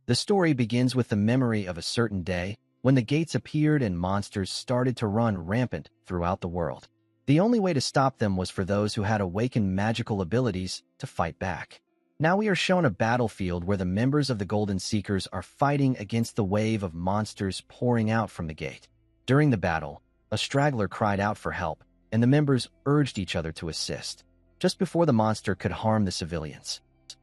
The story begins with the memory of a certain day when the gates appeared and monsters started to run rampant throughout the world. The only way to stop them was for those who had awakened magical abilities to fight back. Now we are shown a battlefield where the members of the Golden Seekers are fighting against the wave of monsters pouring out from the gate. During the battle, a straggler cried out for help, and the members urged each other to assist. Just before the monster could harm the civilians,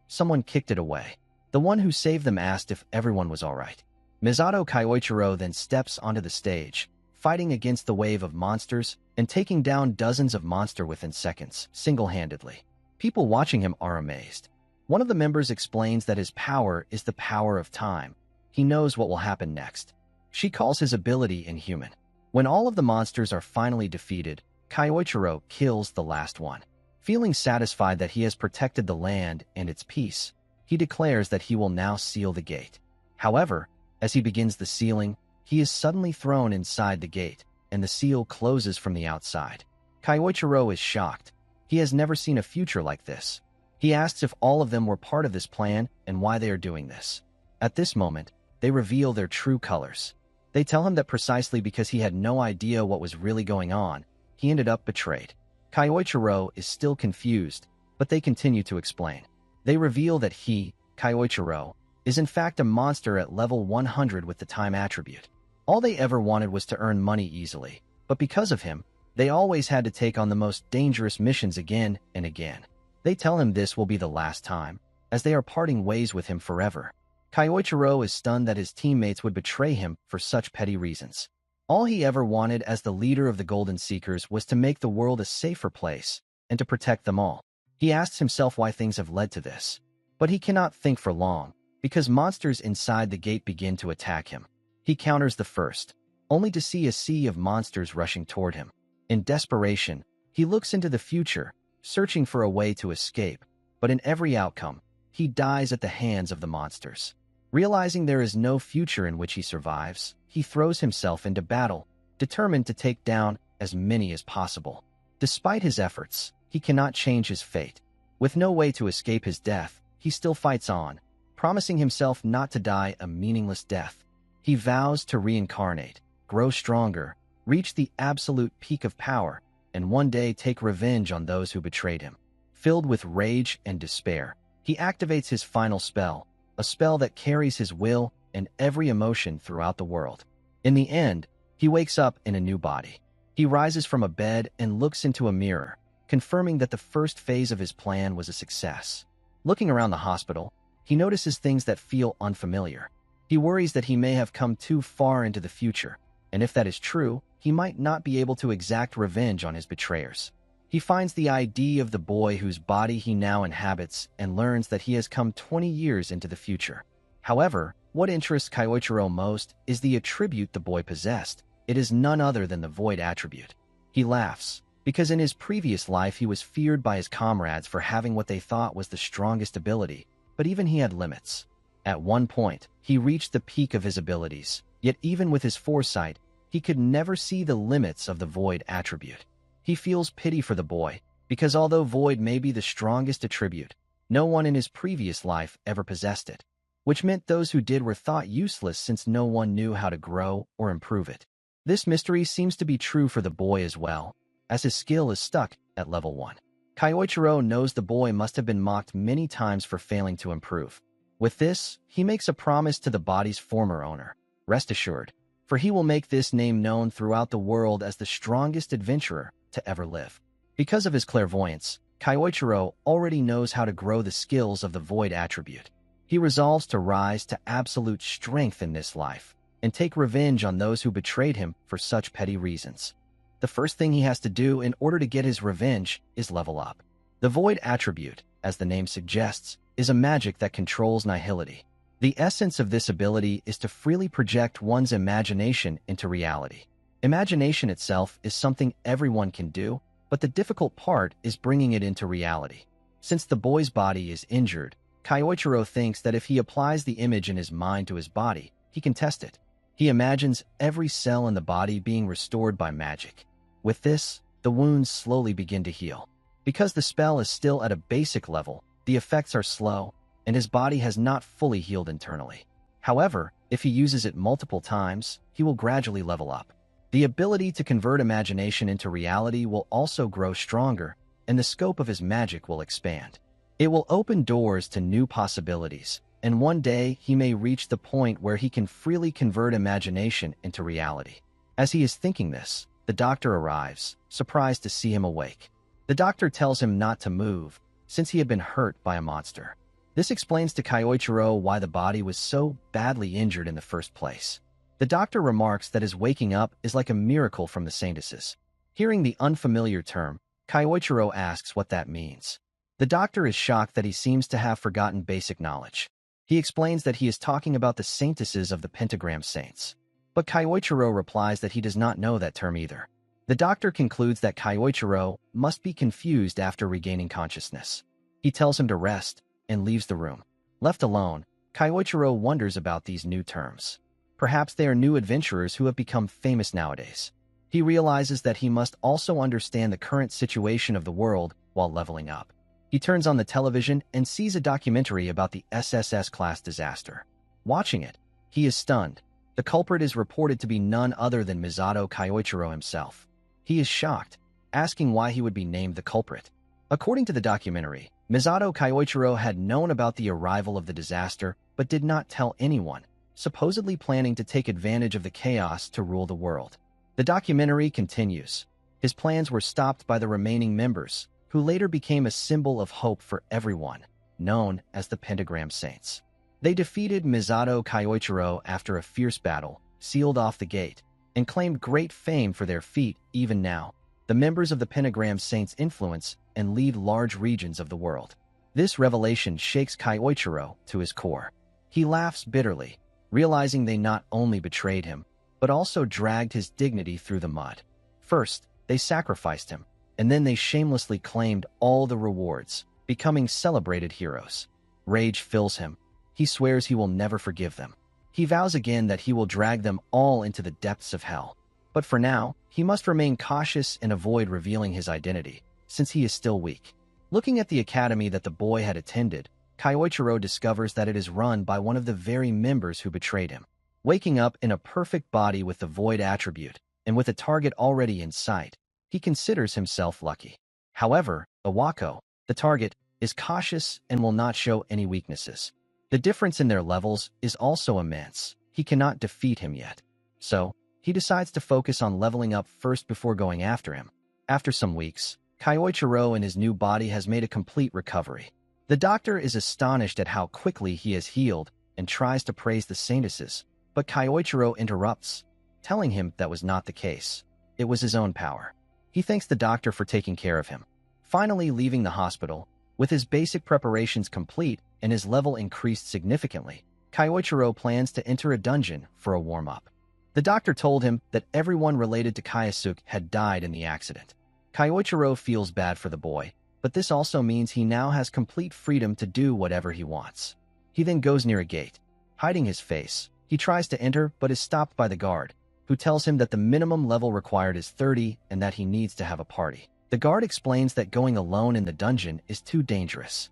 someone kicked it away. The one who saved them asked if everyone was all right. Misato Kyoichiro then steps onto the stage, fighting against the wave of monsters and taking down dozens of monsters within seconds, single-handedly. People watching him are amazed. One of the members explains that his power is the power of time. He knows what will happen next. She calls his ability inhuman. When all of the monsters are finally defeated, Kyoichiro kills the last one. Feeling satisfied that he has protected the land and its peace, he declares that he will now seal the gate. However, as he begins the sealing, he is suddenly thrown inside the gate, and the seal closes from the outside. Kyoichiro is shocked. He has never seen a future like this. He asks if all of them were part of this plan and why they are doing this. At this moment, they reveal their true colors. They tell him that precisely because he had no idea what was really going on, he ended up betrayed. Kyoichiro is still confused, but they continue to explain. They reveal that he, Kyoichiro, is in fact a monster at level 100 with the time attribute. All they ever wanted was to earn money easily, but because of him, they always had to take on the most dangerous missions again and again. They tell him this will be the last time, as they are parting ways with him forever. Kyoichiro is stunned that his teammates would betray him for such petty reasons. All he ever wanted as the leader of the Golden Seekers was to make the world a safer place and to protect them all. He asks himself why things have led to this. But he cannot think for long, because monsters inside the gate begin to attack him. He counters the first, only to see a sea of monsters rushing toward him. In desperation, he looks into the future, searching for a way to escape, but in every outcome, he dies at the hands of the monsters. Realizing there is no future in which he survives, he throws himself into battle, determined to take down as many as possible. Despite his efforts, he cannot change his fate. With no way to escape his death, he still fights on, promising himself not to die a meaningless death. He vows to reincarnate, grow stronger, reach the absolute peak of power, and one day take revenge on those who betrayed him. Filled with rage and despair, he activates his final spell, a spell that carries his will and every emotion throughout the world. In the end, he wakes up in a new body. He rises from a bed and looks into a mirror, confirming that the first phase of his plan was a success. Looking around the hospital, he notices things that feel unfamiliar. He worries that he may have come too far into the future, and if that is true, he might not be able to exact revenge on his betrayers. He finds the ID of the boy whose body he now inhabits and learns that he has come 20 years into the future. However, what interests Kyoichiro most is the attribute the boy possessed. It is none other than the void attribute. He laughs, because in his previous life he was feared by his comrades for having what they thought was the strongest ability, but even he had limits. At one point, he reached the peak of his abilities, yet even with his foresight, he could never see the limits of the void attribute. He feels pity for the boy, because although void may be the strongest attribute, no one in his previous life ever possessed it, which meant those who did were thought useless since no one knew how to grow or improve it. This mystery seems to be true for the boy as well, as his skill is stuck at level 1. Kyoichiro knows the boy must have been mocked many times for failing to improve. With this, he makes a promise to the body's former owner. Rest assured, for he will make this name known throughout the world as the strongest adventurer to ever live. Because of his clairvoyance, Kyoichiro already knows how to grow the skills of the void attribute. He resolves to rise to absolute strength in this life and take revenge on those who betrayed him for such petty reasons. The first thing he has to do in order to get his revenge is level up. The void attribute, as the name suggests, is a magic that controls nihility. The essence of this ability is to freely project one's imagination into reality. Imagination itself is something everyone can do, but the difficult part is bringing it into reality. Since the boy's body is injured, Kyoichiro thinks that if he applies the image in his mind to his body, he can test it. He imagines every cell in the body being restored by magic. With this, the wounds slowly begin to heal. Because the spell is still at a basic level, the effects are slow, and his body has not fully healed internally. However, if he uses it multiple times, he will gradually level up. The ability to convert imagination into reality will also grow stronger, and the scope of his magic will expand. It will open doors to new possibilities, and one day he may reach the point where he can freely convert imagination into reality. As he is thinking this, the doctor arrives, surprised to see him awake. The doctor tells him not to move, since he had been hurt by a monster. This explains to Kyoichiro why the body was so badly injured in the first place. The doctor remarks that his waking up is like a miracle from the saintesses. Hearing the unfamiliar term, Kyoichiro asks what that means. The doctor is shocked that he seems to have forgotten basic knowledge. He explains that he is talking about the saintesses of the pentagram saints. But Kyoichiro replies that he does not know that term either. The doctor concludes that Kyoichiro must be confused after regaining consciousness. He tells him to rest and leaves the room. Left alone, Kyoichiro wonders about these new terms. Perhaps they are new adventurers who have become famous nowadays. He realizes that he must also understand the current situation of the world while leveling up. He turns on the television and sees a documentary about the SSS-class disaster. Watching it, he is stunned. The culprit is reported to be none other than Misato Kyoichiro himself. He is shocked, asking why he would be named the culprit. According to the documentary, Misato Kyoichiro had known about the arrival of the disaster but did not tell anyone, supposedly planning to take advantage of the chaos to rule the world. The documentary continues. His plans were stopped by the remaining members, who later became a symbol of hope for everyone, known as the Pentagram Saints. They defeated Misato Kyoichiro after a fierce battle, sealed off the gate, and claimed great fame for their feat. Even now, the members of the Pentagram Saints influence and lead large regions of the world. This revelation shakes Kyoichiro to his core. He laughs bitterly, realizing they not only betrayed him, but also dragged his dignity through the mud. First, they sacrificed him, and then they shamelessly claimed all the rewards, becoming celebrated heroes. Rage fills him. He swears he will never forgive them. He vows again that he will drag them all into the depths of hell. But for now, he must remain cautious and avoid revealing his identity, since he is still weak. Looking at the academy that the boy had attended, Kyoichiro discovers that it is run by one of the very members who betrayed him. Waking up in a perfect body with the void attribute, and with a target already in sight, he considers himself lucky. However, Iwako, the target, is cautious and will not show any weaknesses. The difference in their levels is also immense. He cannot defeat him yet. So, he decides to focus on leveling up first before going after him. After some weeks, Kyoichiro in his new body has made a complete recovery. The doctor is astonished at how quickly he has healed and tries to praise the saintesses, but Kyoichiro interrupts, telling him that was not the case. It was his own power. He thanks the doctor for taking care of him. Finally leaving the hospital, with his basic preparations complete and his level increased significantly, Kyoichiro plans to enter a dungeon for a warm-up. The doctor told him that everyone related to Kyosuke had died in the accident. Kyoichiro feels bad for the boy, but this also means he now has complete freedom to do whatever he wants. He then goes near a gate. Hiding his face, he tries to enter but is stopped by the guard, who tells him that the minimum level required is 30 and that he needs to have a party. The guard explains that going alone in the dungeon is too dangerous.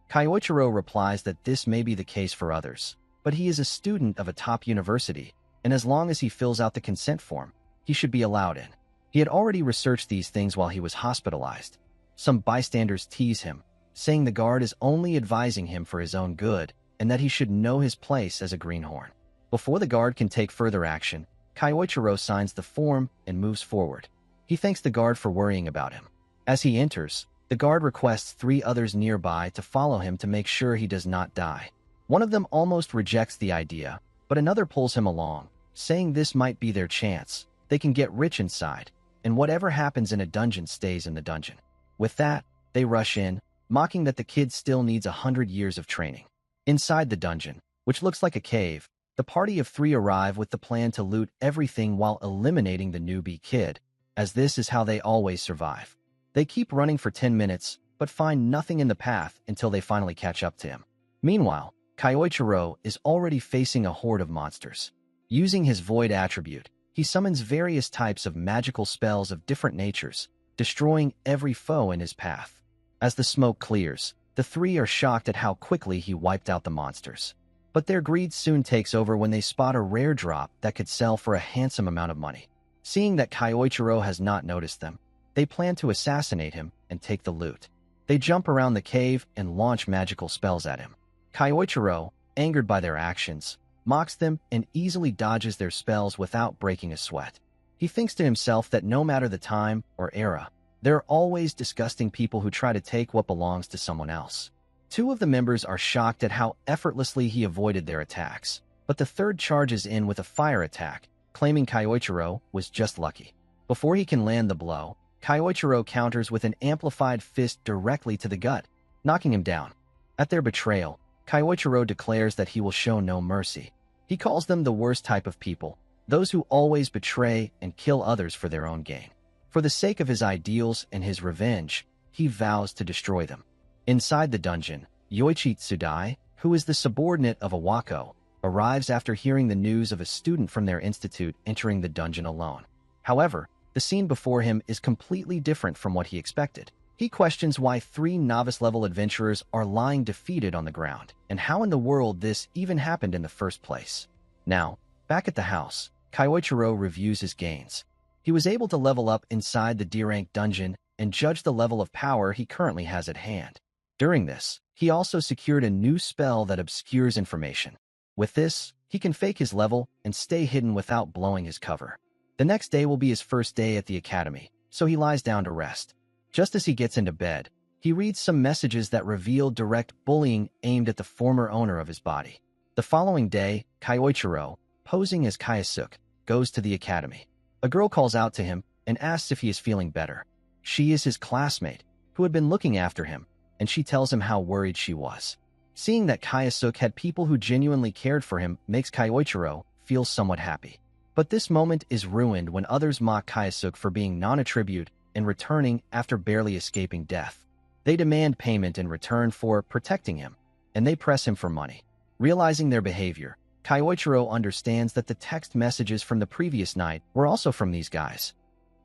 Kyoichiro replies that this may be the case for others, but he is a student of a top university, and as long as he fills out the consent form, he should be allowed in. He had already researched these things while he was hospitalized. Some bystanders tease him, saying the guard is only advising him for his own good and that he should know his place as a greenhorn. Before the guard can take further action, Kyoichiro signs the form and moves forward. He thanks the guard for worrying about him. As he enters, the guard requests 3 others nearby to follow him to make sure he does not die. One of them almost rejects the idea, but another pulls him along, saying this might be their chance. They can get rich inside, and whatever happens in a dungeon stays in the dungeon. With that, they rush in, mocking that the kid still needs 100 years of training. Inside the dungeon, which looks like a cave, the party of 3 arrive with the plan to loot everything while eliminating the newbie kid, as this is how they always survive. They keep running for 10 minutes, but find nothing in the path until they finally catch up to him. Meanwhile, Kyoichiro is already facing a horde of monsters. Using his void attribute, he summons various types of magical spells of different natures, destroying every foe in his path. As the smoke clears, the 3 are shocked at how quickly he wiped out the monsters. But their greed soon takes over when they spot a rare drop that could sell for a handsome amount of money. Seeing that Kyoichiro has not noticed them, they plan to assassinate him and take the loot. They jump around the cave and launch magical spells at him. Kyoichiro, angered by their actions, mocks them and easily dodges their spells without breaking a sweat. He thinks to himself that no matter the time or era, there are always disgusting people who try to take what belongs to someone else. Two of the members are shocked at how effortlessly he avoided their attacks, but the third charges in with a fire attack, claiming Kyoichiro was just lucky. Before he can land the blow, Kyoichiro counters with an amplified fist directly to the gut, knocking him down. At their betrayal, Kyoichiro declares that he will show no mercy. He calls them the worst type of people, those who always betray and kill others for their own gain. For the sake of his ideals and his revenge, he vows to destroy them. Inside the dungeon, Yoichi Tsudai, who is the subordinate of Awako, arrives after hearing the news of a student from their institute entering the dungeon alone. However, the scene before him is completely different from what he expected. He questions why 3 novice-level adventurers are lying defeated on the ground, and how in the world this even happened in the first place. Now, back at the house, Kyoichiro reviews his gains. He was able to level up inside the D-rank dungeon and judge the level of power he currently has at hand. During this, he also secured a new spell that obscures information. With this, he can fake his level and stay hidden without blowing his cover. The next day will be his first day at the academy, so he lies down to rest. Just as he gets into bed, he reads some messages that reveal direct bullying aimed at the former owner of his body. The following day, Kyoichiro, posing as Kayasuke, goes to the academy. A girl calls out to him and asks if he is feeling better. She is his classmate, who had been looking after him, and she tells him how worried she was. Seeing that Kayasuke had people who genuinely cared for him makes Kyoichiro feel somewhat happy. But this moment is ruined when others mock Kayasuke for being non-attribute and returning after barely escaping death. They demand payment in return for protecting him, and they press him for money. Realizing their behavior, Kyoichiro understands that the text messages from the previous night were also from these guys.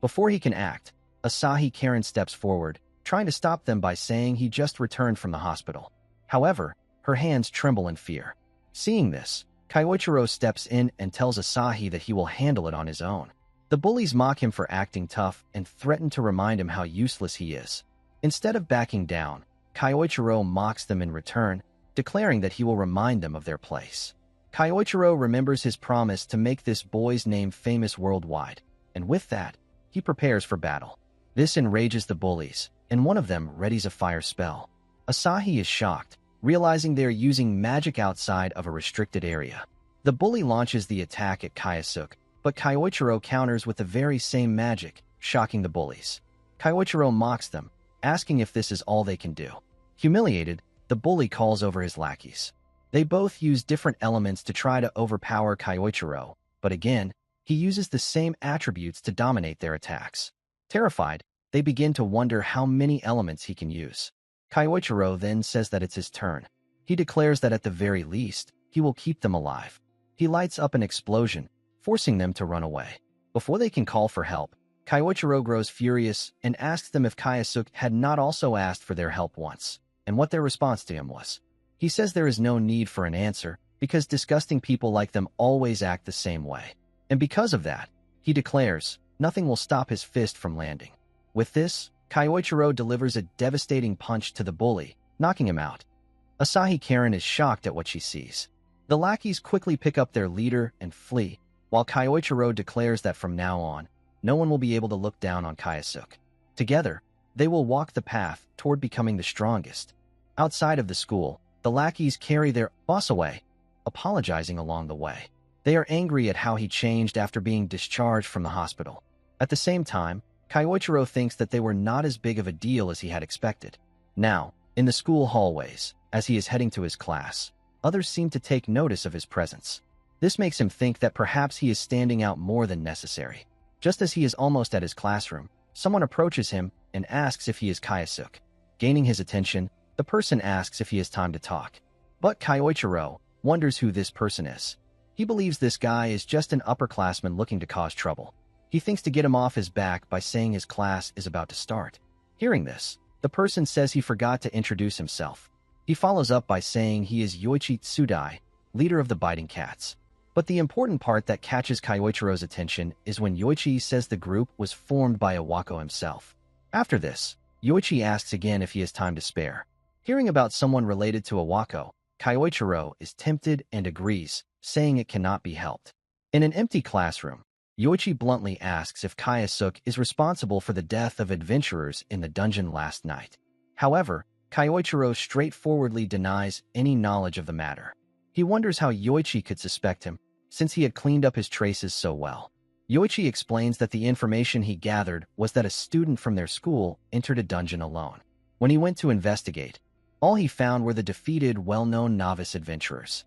Before he can act, Asahi Karen steps forward, trying to stop them by saying he just returned from the hospital. However, her hands tremble in fear. Seeing this, Kyoichiro steps in and tells Asahi that he will handle it on his own. The bullies mock him for acting tough and threaten to remind him how useless he is. Instead of backing down, Kyoichiro mocks them in return, declaring that he will remind them of their place. Kyoichiro remembers his promise to make this boy's name famous worldwide, and with that, he prepares for battle. This enrages the bullies, and one of them readies a fire spell. Asahi is shocked, realizing they are using magic outside of a restricted area. The bully launches the attack at Kayasuke, but Kyoichiro counters with the very same magic, shocking the bullies. Kyoichiro mocks them, asking if this is all they can do. Humiliated, the bully calls over his lackeys. They both use different elements to try to overpower Kyoichiro, but again, he uses the same attributes to dominate their attacks. Terrified, they begin to wonder how many elements he can use. Kyoichiro then says that it's his turn. He declares that at the very least, he will keep them alive. He lights up an explosion, forcing them to run away. Before they can call for help, Kyoichiro grows furious and asks them if Kayasuke had not also asked for their help once, and what their response to him was. He says there is no need for an answer, because disgusting people like them always act the same way. And because of that, he declares, nothing will stop his fist from landing. With this, Kyoichiro delivers a devastating punch to the bully, knocking him out. Asahi Karen is shocked at what she sees. The lackeys quickly pick up their leader and flee, while Kyoichiro declares that from now on, no one will be able to look down on Kayasuke. Together, they will walk the path toward becoming the strongest. Outside of the school, the lackeys carry their boss away, apologizing along the way. They are angry at how he changed after being discharged from the hospital. At the same time, Kyoichiro thinks that they were not as big of a deal as he had expected. Now, in the school hallways, as he is heading to his class, others seem to take notice of his presence. This makes him think that perhaps he is standing out more than necessary. Just as he is almost at his classroom, someone approaches him and asks if he is Kayasuke. Gaining his attention, the person asks if he has time to talk. But Kyoichiro wonders who this person is. He believes this guy is just an upperclassman looking to cause trouble. He thinks to get him off his back by saying his class is about to start. Hearing this, the person says he forgot to introduce himself. He follows up by saying he is Yoichi Tsudai, leader of the biting cats. But the important part that catches Kyoichiro's attention is when Yoichi says the group was formed by Iwako himself. After this, Yoichi asks again if he has time to spare. Hearing about someone related to Iwako, Kyoichiro is tempted and agrees, saying it cannot be helped. In an empty classroom, Yoichi bluntly asks if Kayasuk is responsible for the death of adventurers in the dungeon last night. However, Kyoichiro straightforwardly denies any knowledge of the matter. He wonders how Yoichi could suspect him, since he had cleaned up his traces so well. Yoichi explains that the information he gathered was that a student from their school entered a dungeon alone. When he went to investigate, all he found were the defeated, well-known novice adventurers.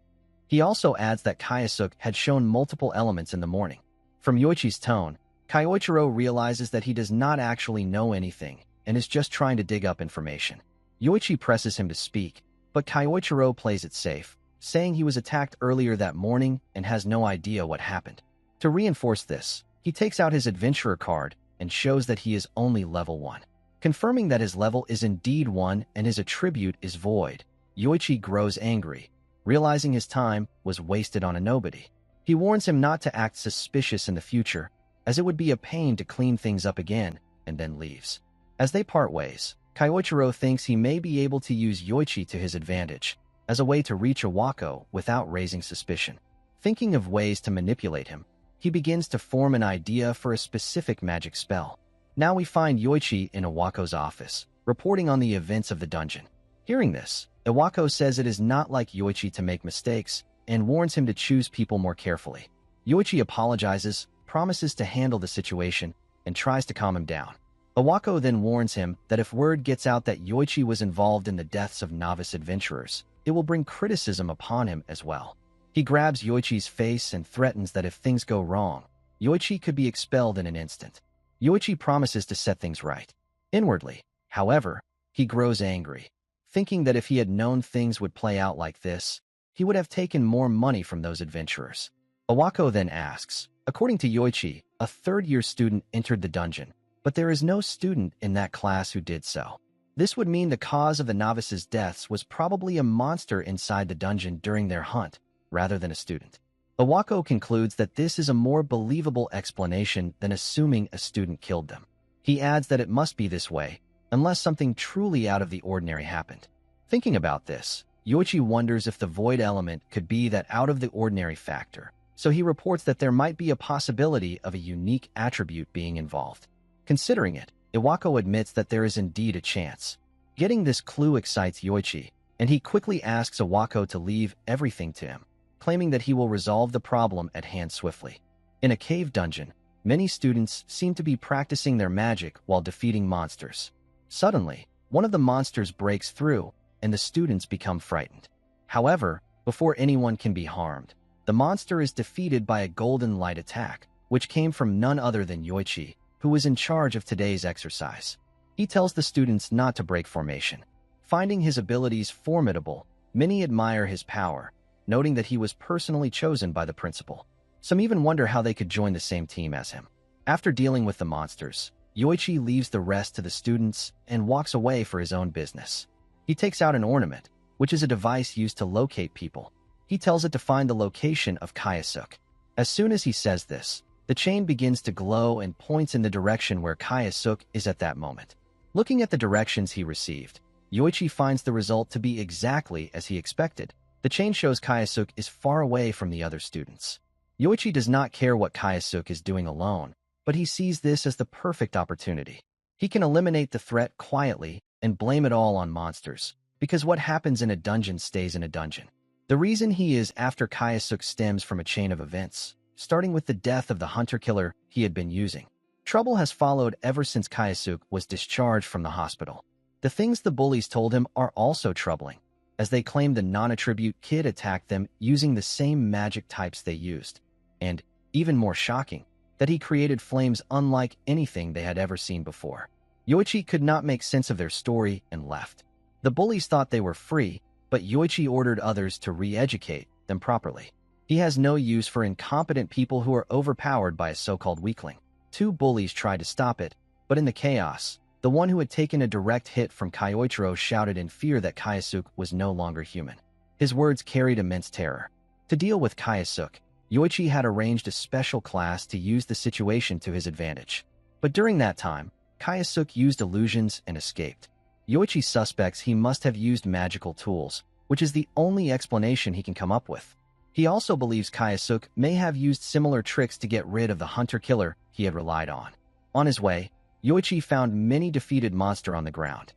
He also adds that Kayasuk had shown multiple elements in the morning. From Yoichi's tone, Kyoichiro realizes that he does not actually know anything and is just trying to dig up information. Yoichi presses him to speak, but Kyoichiro plays it safe, saying he was attacked earlier that morning and has no idea what happened. To reinforce this, he takes out his adventurer card and shows that he is only level 1. Confirming that his level is indeed 1 and his attribute is void, Yoichi grows angry, realizing his time was wasted on a nobody. He warns him not to act suspicious in the future, as it would be a pain to clean things up again, and then leaves. As they part ways, Kyoichiro thinks he may be able to use Yoichi to his advantage, as a way to reach Iwako without raising suspicion. Thinking of ways to manipulate him, he begins to form an idea for a specific magic spell. Now we find Yoichi in Iwako's office, reporting on the events of the dungeon. Hearing this, Iwako says it is not like Yoichi to make mistakes, and warns him to choose people more carefully. Yoichi apologizes, promises to handle the situation, and tries to calm him down. Iwako then warns him that if word gets out that Yoichi was involved in the deaths of novice adventurers, it will bring criticism upon him as well. He grabs Yoichi's face and threatens that if things go wrong, Yoichi could be expelled in an instant. Yoichi promises to set things right. Inwardly, however, he grows angry, thinking that if he had known things would play out like this, he would have taken more money from those adventurers. Iwako then asks, according to Yoichi, a third-year student entered the dungeon, but there is no student in that class who did so. This would mean the cause of the novices' deaths was probably a monster inside the dungeon during their hunt, rather than a student. Iwako concludes that this is a more believable explanation than assuming a student killed them. He adds that it must be this way, unless something truly out of the ordinary happened. Thinking about this, Yoichi wonders if the void element could be that out-of-the-ordinary factor, so he reports that there might be a possibility of a unique attribute being involved. Considering it, Iwako admits that there is indeed a chance. Getting this clue excites Yoichi, and he quickly asks Iwako to leave everything to him, claiming that he will resolve the problem at hand swiftly. In a cave dungeon, many students seem to be practicing their magic while defeating monsters. Suddenly, one of the monsters breaks through, and the students become frightened. However, before anyone can be harmed, the monster is defeated by a golden light attack, which came from none other than Yoichi, who was in charge of today's exercise. He tells the students not to break formation. Finding his abilities formidable, many admire his power, noting that he was personally chosen by the principal. Some even wonder how they could join the same team as him. After dealing with the monsters, Yoichi leaves the rest to the students and walks away for his own business. He takes out an ornament, which is a device used to locate people. He tells it to find the location of Kayasuk. As soon as he says this, the chain begins to glow and points in the direction where Kayasuk is at that moment. Looking at the directions he received, Yoichi finds the result to be exactly as he expected. The chain shows Kayasuk is far away from the other students. Yoichi does not care what Kayasuk is doing alone, but he sees this as the perfect opportunity. He can eliminate the threat quietly and blame it all on monsters, because what happens in a dungeon stays in a dungeon. The reason he is after Kayasuk stems from a chain of events, starting with the death of the hunter-killer he had been using. Trouble has followed ever since Kayasuk was discharged from the hospital. The things the bullies told him are also troubling, as they claim the non-attribute kid attacked them using the same magic types they used. And, even more shocking, that he created flames unlike anything they had ever seen before. Yoichi could not make sense of their story and left. The bullies thought they were free, but Yoichi ordered others to re-educate them properly. He has no use for incompetent people who are overpowered by a so-called weakling. 2 bullies tried to stop it, but in the chaos, the one who had taken a direct hit from Kyoichiro shouted in fear that Kayasuk was no longer human. His words carried immense terror. To deal with Kayasuk, Yoichi had arranged a special class to use the situation to his advantage. But during that time, Kayasuk used illusions and escaped. Yoichi suspects he must have used magical tools, which is the only explanation he can come up with. He also believes Kayasuk may have used similar tricks to get rid of the hunter-killer he had relied on. On his way, Yoichi found many defeated monsters on the ground.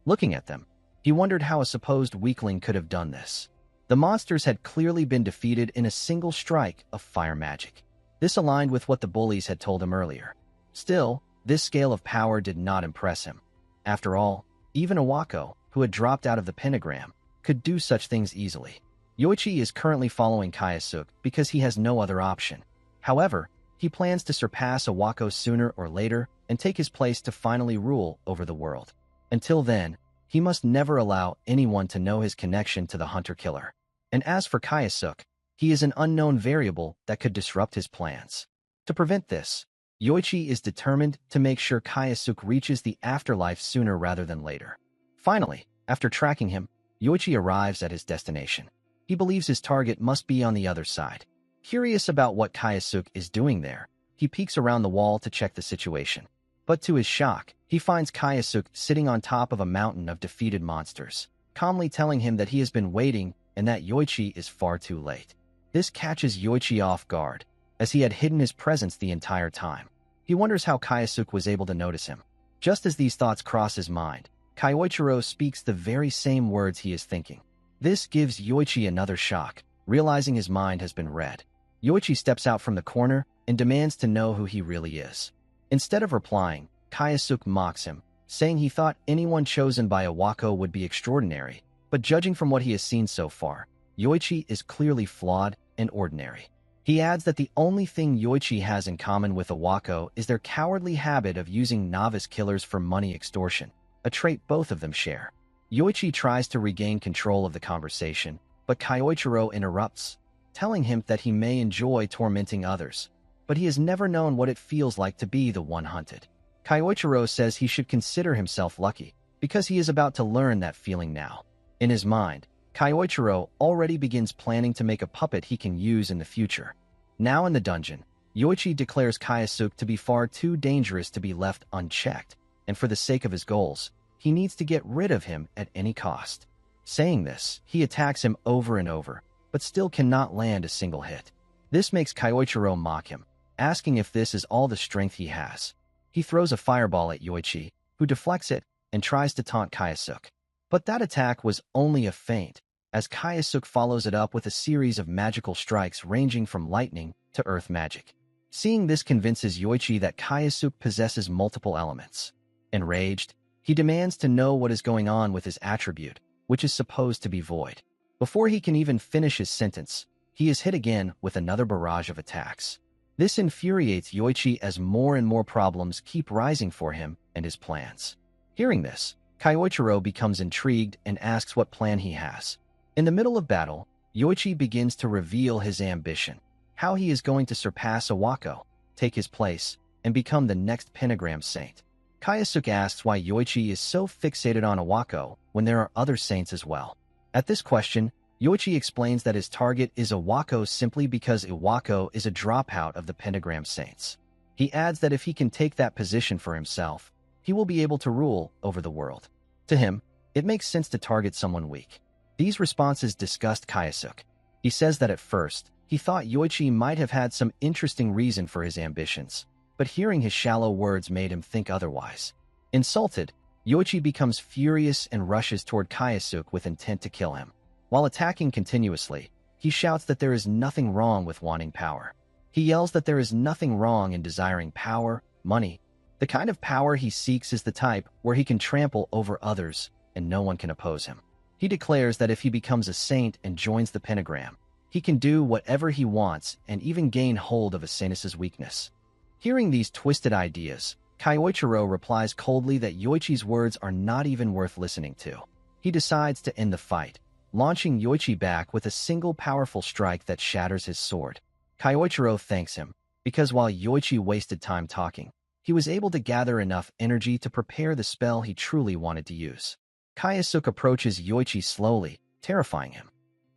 Looking at them, he wondered how a supposed weakling could have done this. The monsters had clearly been defeated in a single strike of fire magic. This aligned with what the bullies had told him earlier. Still, this scale of power did not impress him. After all, even Iwako, who had dropped out of the pentagram, could do such things easily. Yoichi is currently following Kayasuk because he has no other option. However, he plans to surpass Iwako sooner or later and take his place to finally rule over the world. Until then, he must never allow anyone to know his connection to the hunter-killer. And as for Kayasuk, he is an unknown variable that could disrupt his plans. To prevent this, Yoichi is determined to make sure Kayasuk reaches the afterlife sooner rather than later. Finally, after tracking him, Yoichi arrives at his destination. He believes his target must be on the other side. Curious about what Kayasuk is doing there, he peeks around the wall to check the situation. But to his shock, he finds Kayasuk sitting on top of a mountain of defeated monsters, calmly telling him that he has been waiting and that Yoichi is far too late. This catches Yoichi off guard, as he had hidden his presence the entire time. He wonders how Kayasuk was able to notice him. Just as these thoughts cross his mind, Kyoichiro speaks the very same words he is thinking. This gives Yoichi another shock, realizing his mind has been read. Yoichi steps out from the corner and demands to know who he really is. Instead of replying, Kayasuk mocks him, saying he thought anyone chosen by Iwako would be extraordinary, but judging from what he has seen so far, Yoichi is clearly flawed and ordinary. He adds that the only thing Yoichi has in common with Iwako is their cowardly habit of using novice killers for money extortion, a trait both of them share. Yoichi tries to regain control of the conversation, but Kyoichiro interrupts, telling him that he may enjoy tormenting others, but he has never known what it feels like to be the one hunted. Kyoichiro says he should consider himself lucky, because he is about to learn that feeling now. In his mind, Kyoichiro already begins planning to make a puppet he can use in the future. Now in the dungeon, Yoichi declares Kayasuk to be far too dangerous to be left unchecked, and for the sake of his goals, he needs to get rid of him at any cost. Saying this, he attacks him over and over, but still cannot land a single hit. This makes Kyoichiro mock him, asking if this is all the strength he has. He throws a fireball at Yoichi, who deflects it and tries to taunt Kayasuk. But that attack was only a feint, as Kayasuk follows it up with a series of magical strikes ranging from lightning to earth magic. Seeing this convinces Yoichi that Kayasuk possesses multiple elements. Enraged, he demands to know what is going on with his attribute, which is supposed to be void. Before he can even finish his sentence, he is hit again with another barrage of attacks. This infuriates Yoichi as more and more problems keep rising for him and his plans. Hearing this, Kyoichiro becomes intrigued and asks what plan he has. In the middle of battle, Yoichi begins to reveal his ambition, how he is going to surpass Iwako, take his place, and become the next pentagram saint. Kayasuk asks why Yoichi is so fixated on Iwako when there are other saints as well. At this question, Yoichi explains that his target is Iwako simply because Iwako is a dropout of the pentagram saints. He adds that if he can take that position for himself, he will be able to rule over the world. To him, it makes sense to target someone weak. These responses disgust Kayasuk. He says that at first, he thought Yoichi might have had some interesting reason for his ambitions, but hearing his shallow words made him think otherwise. Insulted, Yoichi becomes furious and rushes toward Kayasuk with intent to kill him. While attacking continuously, he shouts that there is nothing wrong with wanting power. He yells that there is nothing wrong in desiring power, money. The kind of power he seeks is the type where he can trample over others and no one can oppose him. He declares that if he becomes a saint and joins the pentagram, he can do whatever he wants and even gain hold of a saintess's weakness. Hearing these twisted ideas, Kyoichiro replies coldly that Yoichi's words are not even worth listening to. He decides to end the fight, launching Yoichi back with a single powerful strike that shatters his sword. Kyoichiro thanks him, because while Yoichi wasted time talking, he was able to gather enough energy to prepare the spell he truly wanted to use. Kayasuk approaches Yoichi slowly, terrifying him.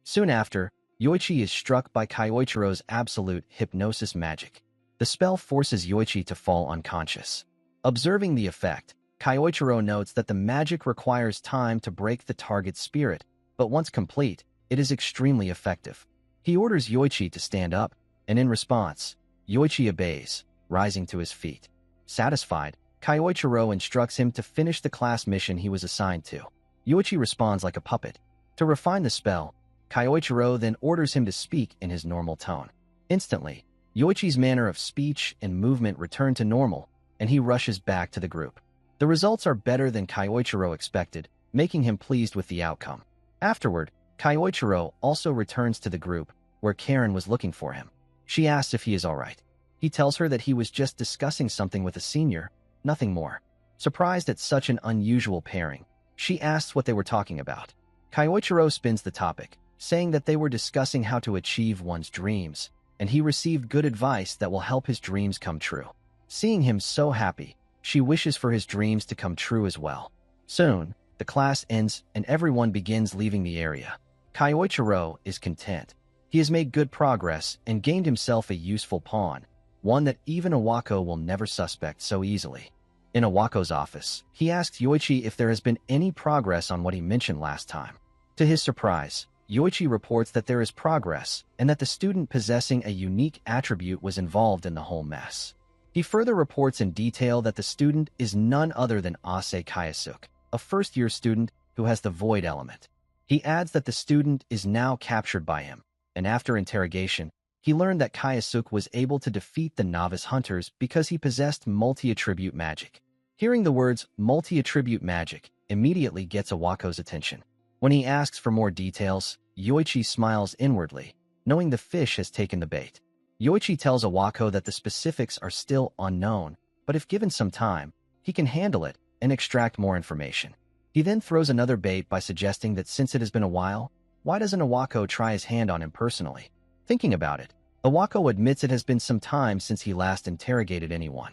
Soon after, Yoichi is struck by Kyoichiro's absolute hypnosis magic. The spell forces Yoichi to fall unconscious. Observing the effect, Kyoichiro notes that the magic requires time to break the target's spirit, but once complete, it is extremely effective. He orders Yoichi to stand up, and in response, Yoichi obeys, rising to his feet. Satisfied, Kyoichiro instructs him to finish the class mission he was assigned to. Yoichi responds like a puppet. To refine the spell, Kyoichiro then orders him to speak in his normal tone. Instantly, Yoichi's manner of speech and movement return to normal, and he rushes back to the group. The results are better than Kyoichiro expected, making him pleased with the outcome. Afterward, Kyoichiro also returns to the group, where Karen was looking for him. She asks if he is alright. He tells her that he was just discussing something with a senior, nothing more. Surprised at such an unusual pairing, she asks what they were talking about. Kyoichiro spins the topic, saying that they were discussing how to achieve one's dreams, and he received good advice that will help his dreams come true. Seeing him so happy, she wishes for his dreams to come true as well. Soon, the class ends and everyone begins leaving the area. Kyoichiro is content. He has made good progress and gained himself a useful pawn, one that even Iwako will never suspect so easily. In Iwako's office, he asks Yoichi if there has been any progress on what he mentioned last time. To his surprise, Yoichi reports that there is progress and that the student possessing a unique attribute was involved in the whole mess. He further reports in detail that the student is none other than Ase Kayasuke, a first-year student who has the void element. He adds that the student is now captured by him, and after interrogation, he learned that Kayasuke was able to defeat the novice hunters because he possessed multi-attribute magic. Hearing the words multi-attribute magic immediately gets Iwako's attention. When he asks for more details, Yoichi smiles inwardly, knowing the fish has taken the bait. Yoichi tells Iwako that the specifics are still unknown, but if given some time, he can handle it and extract more information. He then throws another bait by suggesting that since it has been a while, why doesn't Iwako try his hand on him personally? Thinking about it, Iwako admits it has been some time since he last interrogated anyone,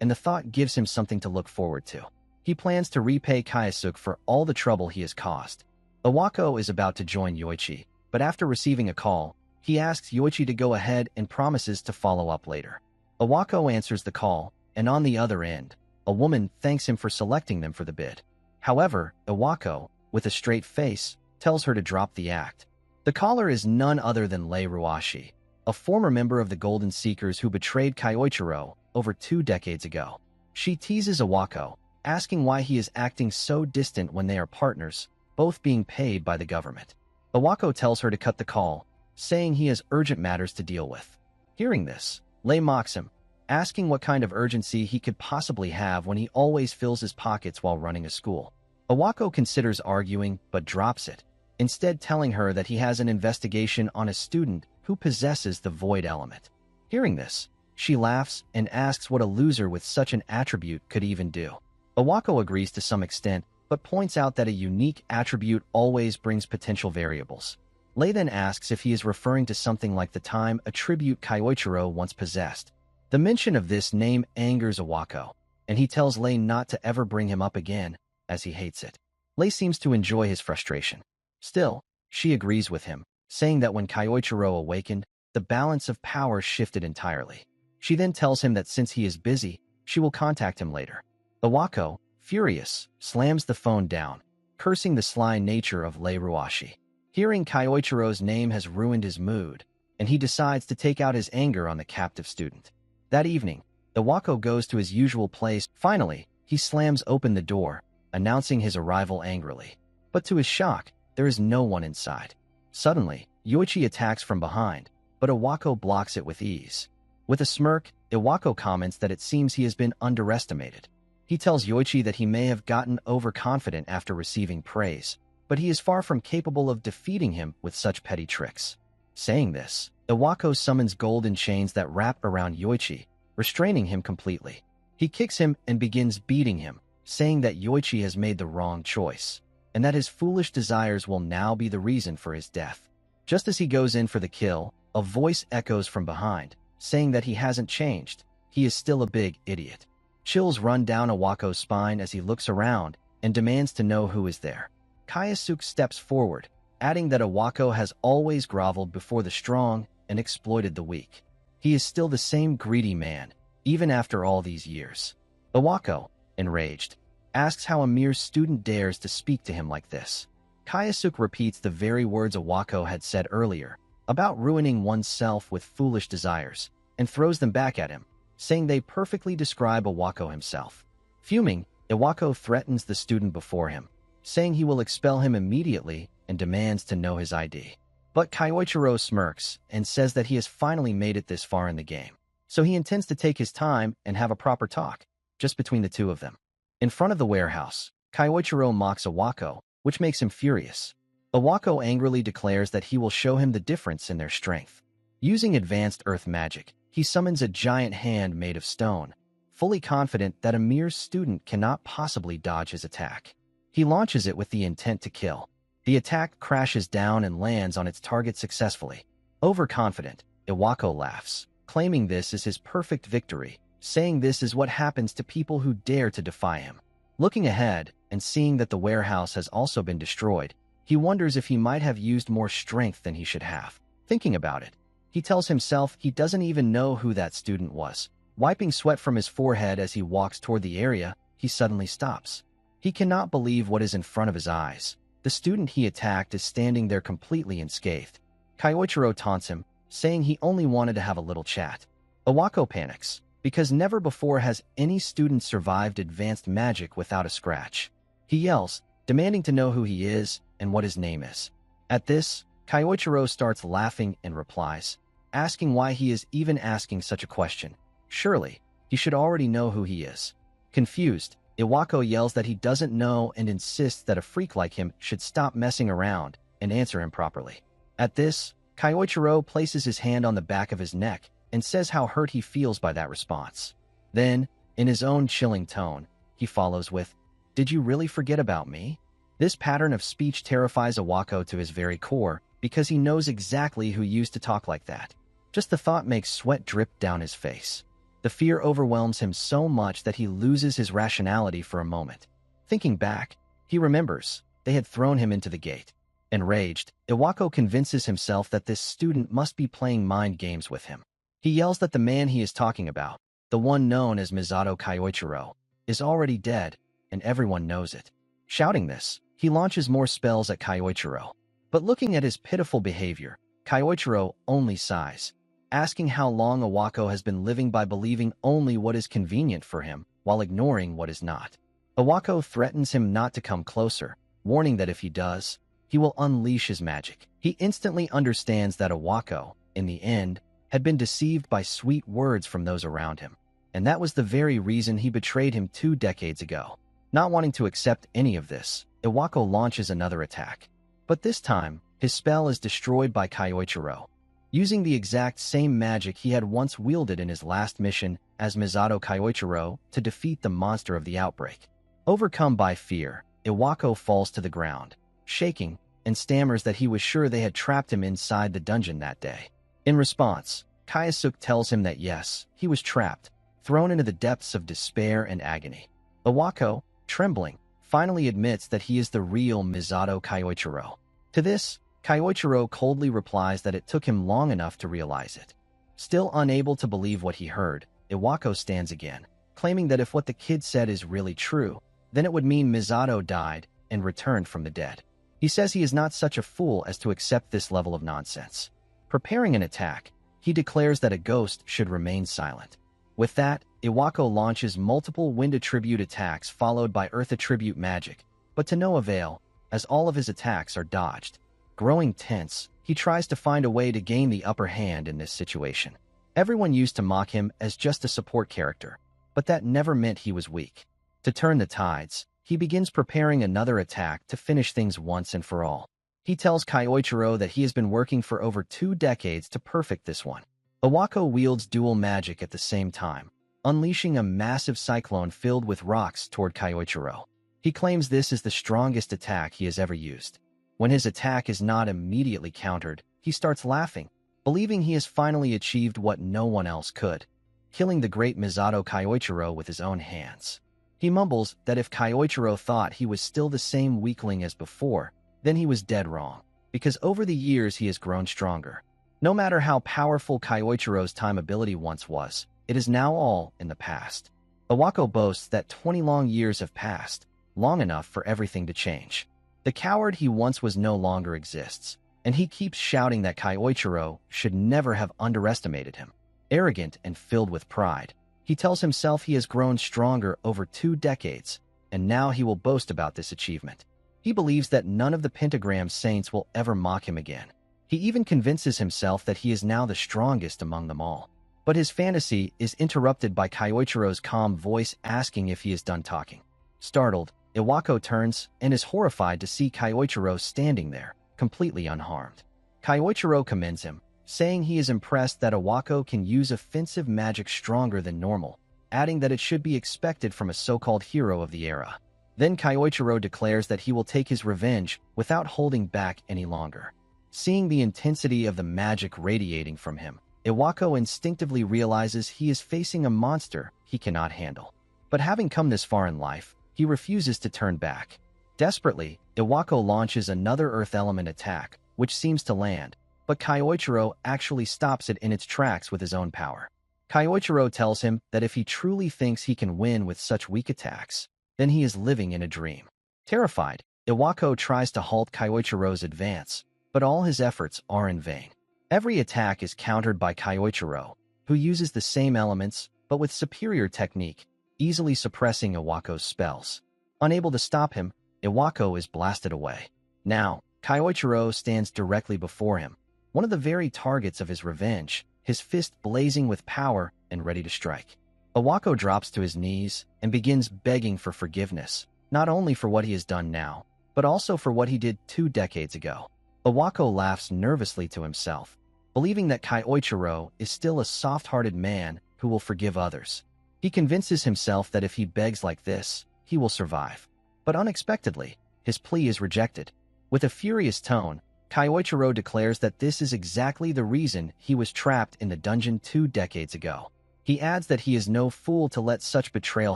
and the thought gives him something to look forward to. He plans to repay Kayasuke for all the trouble he has caused. Iwako is about to join Yoichi, but after receiving a call, he asks Yoichi to go ahead and promises to follow up later. Iwako answers the call, and on the other end, a woman thanks him for selecting them for the bid. However, Iwako, with a straight face, tells her to drop the act. The caller is none other than Lei Ruashi, a former member of the Golden Seekers who betrayed Kyoichiro over 2 decades ago. She teases Iwako, asking why he is acting so distant when they are partners, both being paid by the government. Iwako tells her to cut the call, saying he has urgent matters to deal with. Hearing this, Lei mocks him, asking what kind of urgency he could possibly have when he always fills his pockets while running a school. Iwako considers arguing but drops it, instead telling her that he has an investigation on a student who possesses the void element. Hearing this, she laughs and asks what a loser with such an attribute could even do. Iwako agrees to some extent, but points out that a unique attribute always brings potential variables. Lei then asks if he is referring to something like the time attribute Kyoichiro once possessed. The mention of this name angers Iwako, and he tells Lei not to ever bring him up again, as he hates it. Lei seems to enjoy his frustration. Still, she agrees with him, saying that when Kyoichiro awakened, the balance of power shifted entirely. She then tells him that since he is busy, she will contact him later. Iwako, furious, slams the phone down, cursing the sly nature of Lei Ruashi. Hearing Kyoichiro's name has ruined his mood, and he decides to take out his anger on the captive student. That evening, Iwako goes to his usual place. Finally, he slams open the door, announcing his arrival angrily. But to his shock, there is no one inside. Suddenly, Yoichi attacks from behind, but Iwako blocks it with ease. With a smirk, Iwako comments that it seems he has been underestimated. He tells Yoichi that he may have gotten overconfident after receiving praise, but he is far from capable of defeating him with such petty tricks. Saying this, Iwako summons golden chains that wrap around Yoichi, restraining him completely. He kicks him and begins beating him, saying that Yoichi has made the wrong choice, and that his foolish desires will now be the reason for his death. Just as he goes in for the kill, a voice echoes from behind, saying that he hasn't changed, he is still a big idiot. Chills run down Iwako's spine as he looks around and demands to know who is there. Kayasuke steps forward, adding that Iwako has always groveled before the strong and exploited the weak. He is still the same greedy man, even after all these years. Iwako, enraged, asks how a mere student dares to speak to him like this. Kayasuke repeats the very words Iwako had said earlier, about ruining oneself with foolish desires, and throws them back at him, saying they perfectly describe Iwako himself. Fuming, Iwako threatens the student before him, saying he will expel him immediately and demands to know his ID. But Kyoichiro smirks and says that he has finally made it this far in the game, so he intends to take his time and have a proper talk, just between the two of them. In front of the warehouse, Kyoichiro mocks Iwako, which makes him furious. Iwako angrily declares that he will show him the difference in their strength. Using advanced earth magic, he summons a giant hand made of stone, fully confident that a mere student cannot possibly dodge his attack. He launches it with the intent to kill. The attack crashes down and lands on its target successfully. Overconfident, Iwako laughs, claiming this is his perfect victory, saying this is what happens to people who dare to defy him. Looking ahead and seeing that the warehouse has also been destroyed, he wonders if he might have used more strength than he should have. Thinking about it, he tells himself he doesn't even know who that student was. Wiping sweat from his forehead as he walks toward the area, he suddenly stops. He cannot believe what is in front of his eyes. The student he attacked is standing there completely unscathed. Kyoichiro taunts him, saying he only wanted to have a little chat. Iwako panics, because never before has any student survived advanced magic without a scratch. He yells, demanding to know who he is and what his name is. At this, Kyoichiro starts laughing and replies, asking why he is even asking such a question. Surely, he should already know who he is. Confused, Iwako yells that he doesn't know and insists that a freak like him should stop messing around and answer him properly. At this, Kyoichiro places his hand on the back of his neck and says how hurt he feels by that response. Then, in his own chilling tone, he follows with, "Did you really forget about me?" This pattern of speech terrifies Iwako to his very core because he knows exactly who used to talk like that. Just the thought makes sweat drip down his face. The fear overwhelms him so much that he loses his rationality for a moment. Thinking back, he remembers they had thrown him into the gate. Enraged, Iwako convinces himself that this student must be playing mind games with him. He yells that the man he is talking about, the one known as Misato Kyoichiro, is already dead, and everyone knows it. Shouting this, he launches more spells at Kyoichiro. But looking at his pitiful behavior, Kyoichiro only sighs, asking how long Iwako has been living by believing only what is convenient for him, while ignoring what is not. Iwako threatens him not to come closer, warning that if he does, he will unleash his magic. He instantly understands that Iwako, in the end, had been deceived by sweet words from those around him, and that was the very reason he betrayed him 2 decades ago. Not wanting to accept any of this, Iwako launches another attack. But this time, his spell is destroyed by Kyoichiro, using the exact same magic he had once wielded in his last mission as Misato Kyoichiro to defeat the monster of the outbreak. Overcome by fear, Iwako falls to the ground, shaking, and stammers that he was sure they had trapped him inside the dungeon that day. In response, Kayasuke tells him that yes, he was trapped, thrown into the depths of despair and agony. Iwako, trembling, finally admits that he is the real Misato Kyoichiro. To this, Kyoichiro coldly replies that it took him long enough to realize it. Still unable to believe what he heard, Iwako stands again, claiming that if what the kid said is really true, then it would mean Misato died and returned from the dead. He says he is not such a fool as to accept this level of nonsense. Preparing an attack, he declares that a ghost should remain silent. With that, Iwako launches multiple wind attribute attacks followed by earth attribute magic, but to no avail, as all of his attacks are dodged. Growing tense, he tries to find a way to gain the upper hand in this situation. Everyone used to mock him as just a support character, but that never meant he was weak. To turn the tides, he begins preparing another attack to finish things once and for all. He tells Kyoichiro that he has been working for over 2 decades to perfect this one. Iwako wields dual magic at the same time, unleashing a massive cyclone filled with rocks toward Kyoichiro. He claims this is the strongest attack he has ever used. When his attack is not immediately countered, he starts laughing, believing he has finally achieved what no one else could, killing the great Misato Kyoichiro with his own hands. He mumbles that if Kyoichiro thought he was still the same weakling as before, then he was dead wrong. because over the years he has grown stronger. No matter how powerful Kyoichiro's time ability once was, it is now all in the past. Iwako boasts that 20 long years have passed, long enough for everything to change. The coward he once was no longer exists, and he keeps shouting that Kyoichiro should never have underestimated him. Arrogant and filled with pride, he tells himself he has grown stronger over 2 decades, and now he will boast about this achievement. He believes that none of the Pentagram Saints will ever mock him again. He even convinces himself that he is now the strongest among them all. But his fantasy is interrupted by Kyoichiro's calm voice asking if he is done talking. Startled, Iwako turns and is horrified to see Kyoichiro standing there, completely unharmed. Kyoichiro commends him, saying he is impressed that Iwako can use offensive magic stronger than normal, adding that it should be expected from a so-called hero of the era. Then Kyoichiro declares that he will take his revenge without holding back any longer. Seeing the intensity of the magic radiating from him, Iwako instinctively realizes he is facing a monster he cannot handle. But having come this far in life, he refuses to turn back. Desperately, Iwako launches another earth element attack, which seems to land, but Kyoichiro actually stops it in its tracks with his own power. Kyoichiro tells him that if he truly thinks he can win with such weak attacks, then he is living in a dream. Terrified, Iwako tries to halt Kyoichiro's advance, but all his efforts are in vain. Every attack is countered by Kyoichiro, who uses the same elements but with superior technique, easily suppressing Iwako's spells. Unable to stop him, Iwako is blasted away. Now, Kyoichiro stands directly before him, one of the very targets of his revenge, his fist blazing with power and ready to strike. Iwako drops to his knees and begins begging for forgiveness, not only for what he has done now, but also for what he did 2 decades ago. Iwako laughs nervously to himself, believing that Kyoichiro is still a soft-hearted man who will forgive others. He convinces himself that if he begs like this, he will survive. But unexpectedly, his plea is rejected. With a furious tone, Kyoichiro declares that this is exactly the reason he was trapped in the dungeon 2 decades ago. He adds that he is no fool to let such betrayal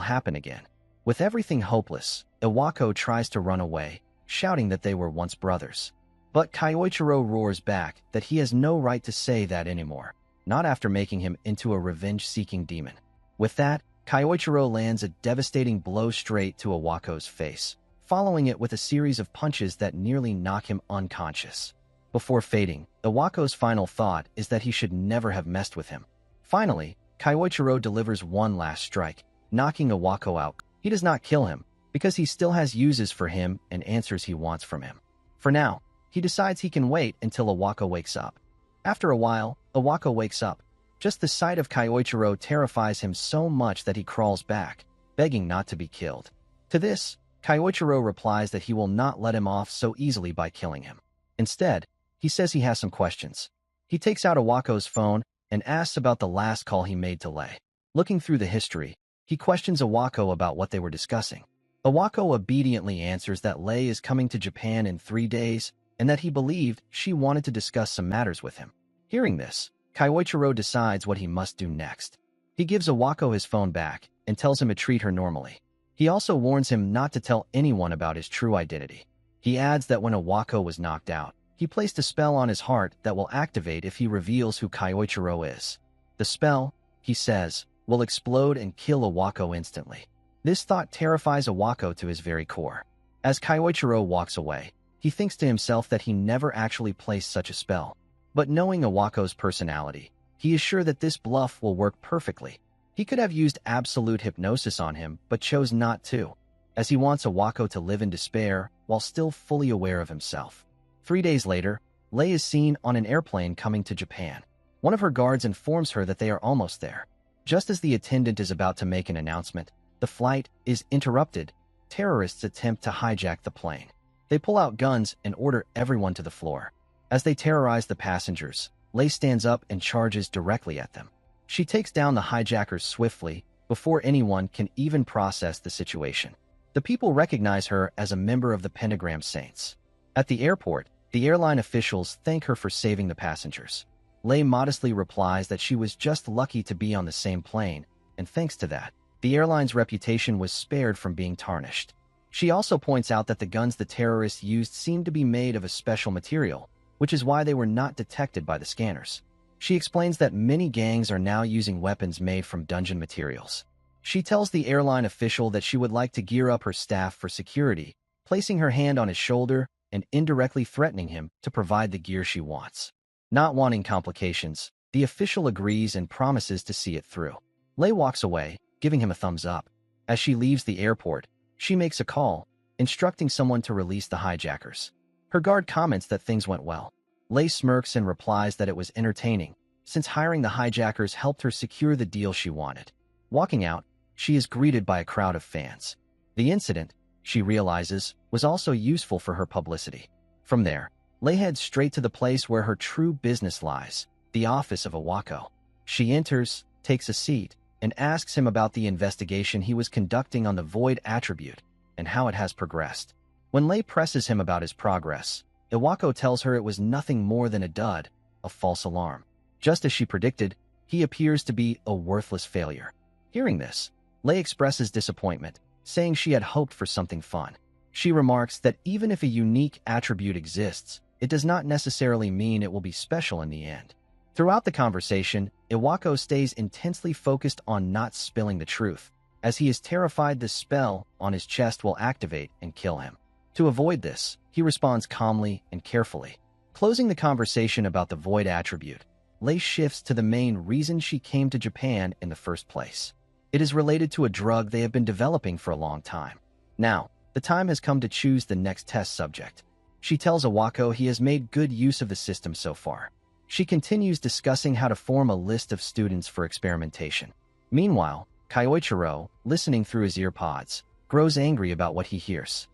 happen again. With everything hopeless, Iwako tries to run away, shouting that they were once brothers. But Kyoichiro roars back that he has no right to say that anymore, not after making him into a revenge-seeking demon. With that, Kyoichiro lands a devastating blow straight to Iwako's face, following it with a series of punches that nearly knock him unconscious. Before fading, Iwako's final thought is that he should never have messed with him. Finally, Kyoichiro delivers one last strike, knocking Iwako out. He does not kill him, because he still has uses for him and answers he wants from him. For now, he decides he can wait until Iwako wakes up. After a while, Iwako wakes up. Just the sight of Kyoichiro terrifies him so much that he crawls back, begging not to be killed. To this, Kyoichiro replies that he will not let him off so easily by killing him. Instead, he says he has some questions. He takes out Iwako's phone and asks about the last call he made to Lei. Looking through the history, he questions Iwako about what they were discussing. Iwako obediently answers that Lei is coming to Japan in 3 days and that he believed she wanted to discuss some matters with him. Hearing this, Kyoichiro decides what he must do next. He gives Iwako his phone back and tells him to treat her normally. He also warns him not to tell anyone about his true identity. He adds that when Iwako was knocked out, he placed a spell on his heart that will activate if he reveals who Kyoichiro is. The spell, he says, will explode and kill Iwako instantly. This thought terrifies Iwako to his very core. As Kyoichiro walks away, he thinks to himself that he never actually placed such a spell. But knowing Iwako's personality, he is sure that this bluff will work perfectly. He could have used absolute hypnosis on him, but chose not to, as he wants Iwako to live in despair while still fully aware of himself. 3 days later, Lei is seen on an airplane coming to Japan. One of her guards informs her that they are almost there. Just as the attendant is about to make an announcement, the flight is interrupted. Terrorists attempt to hijack the plane. They pull out guns and order everyone to the floor. As they terrorize the passengers, Lei stands up and charges directly at them. She takes down the hijackers swiftly, before anyone can even process the situation. The people recognize her as a member of the Pentagram Saints. At the airport, the airline officials thank her for saving the passengers. Lei modestly replies that she was just lucky to be on the same plane, and thanks to that, the airline's reputation was spared from being tarnished. She also points out that the guns the terrorists used seemed to be made of a special material, which is why they were not detected by the scanners. She explains that many gangs are now using weapons made from dungeon materials. She tells the airline official that she would like to gear up her staff for security, placing her hand on his shoulder and indirectly threatening him to provide the gear she wants. Not wanting complications, the official agrees and promises to see it through. Lei walks away, giving him a thumbs up. As she leaves the airport, she makes a call, instructing someone to release the hijackers. Her guard comments that things went well. Lei smirks and replies that it was entertaining, since hiring the hijackers helped her secure the deal she wanted. Walking out, she is greeted by a crowd of fans. The incident, she realizes, was also useful for her publicity. From there, Lei heads straight to the place where her true business lies, the office of Iwako. She enters, takes a seat, and asks him about the investigation he was conducting on the Void attribute and how it has progressed. When Lei presses him about his progress, Iwako tells her it was nothing more than a dud, a false alarm. Just as she predicted, he appears to be a worthless failure. Hearing this, Lei expresses disappointment, saying she had hoped for something fun. She remarks that even if a unique attribute exists, it does not necessarily mean it will be special in the end. Throughout the conversation, Iwako stays intensely focused on not spilling the truth, as he is terrified the spell on his chest will activate and kill him. To avoid this, he responds calmly and carefully. Closing the conversation about the Void attribute, Lei shifts to the main reason she came to Japan in the first place. It is related to a drug they have been developing for a long time. Now, the time has come to choose the next test subject. She tells Iwako he has made good use of the system so far. She continues discussing how to form a list of students for experimentation. Meanwhile, Kyoichiro, listening through his ear pods, grows angry about what he hears.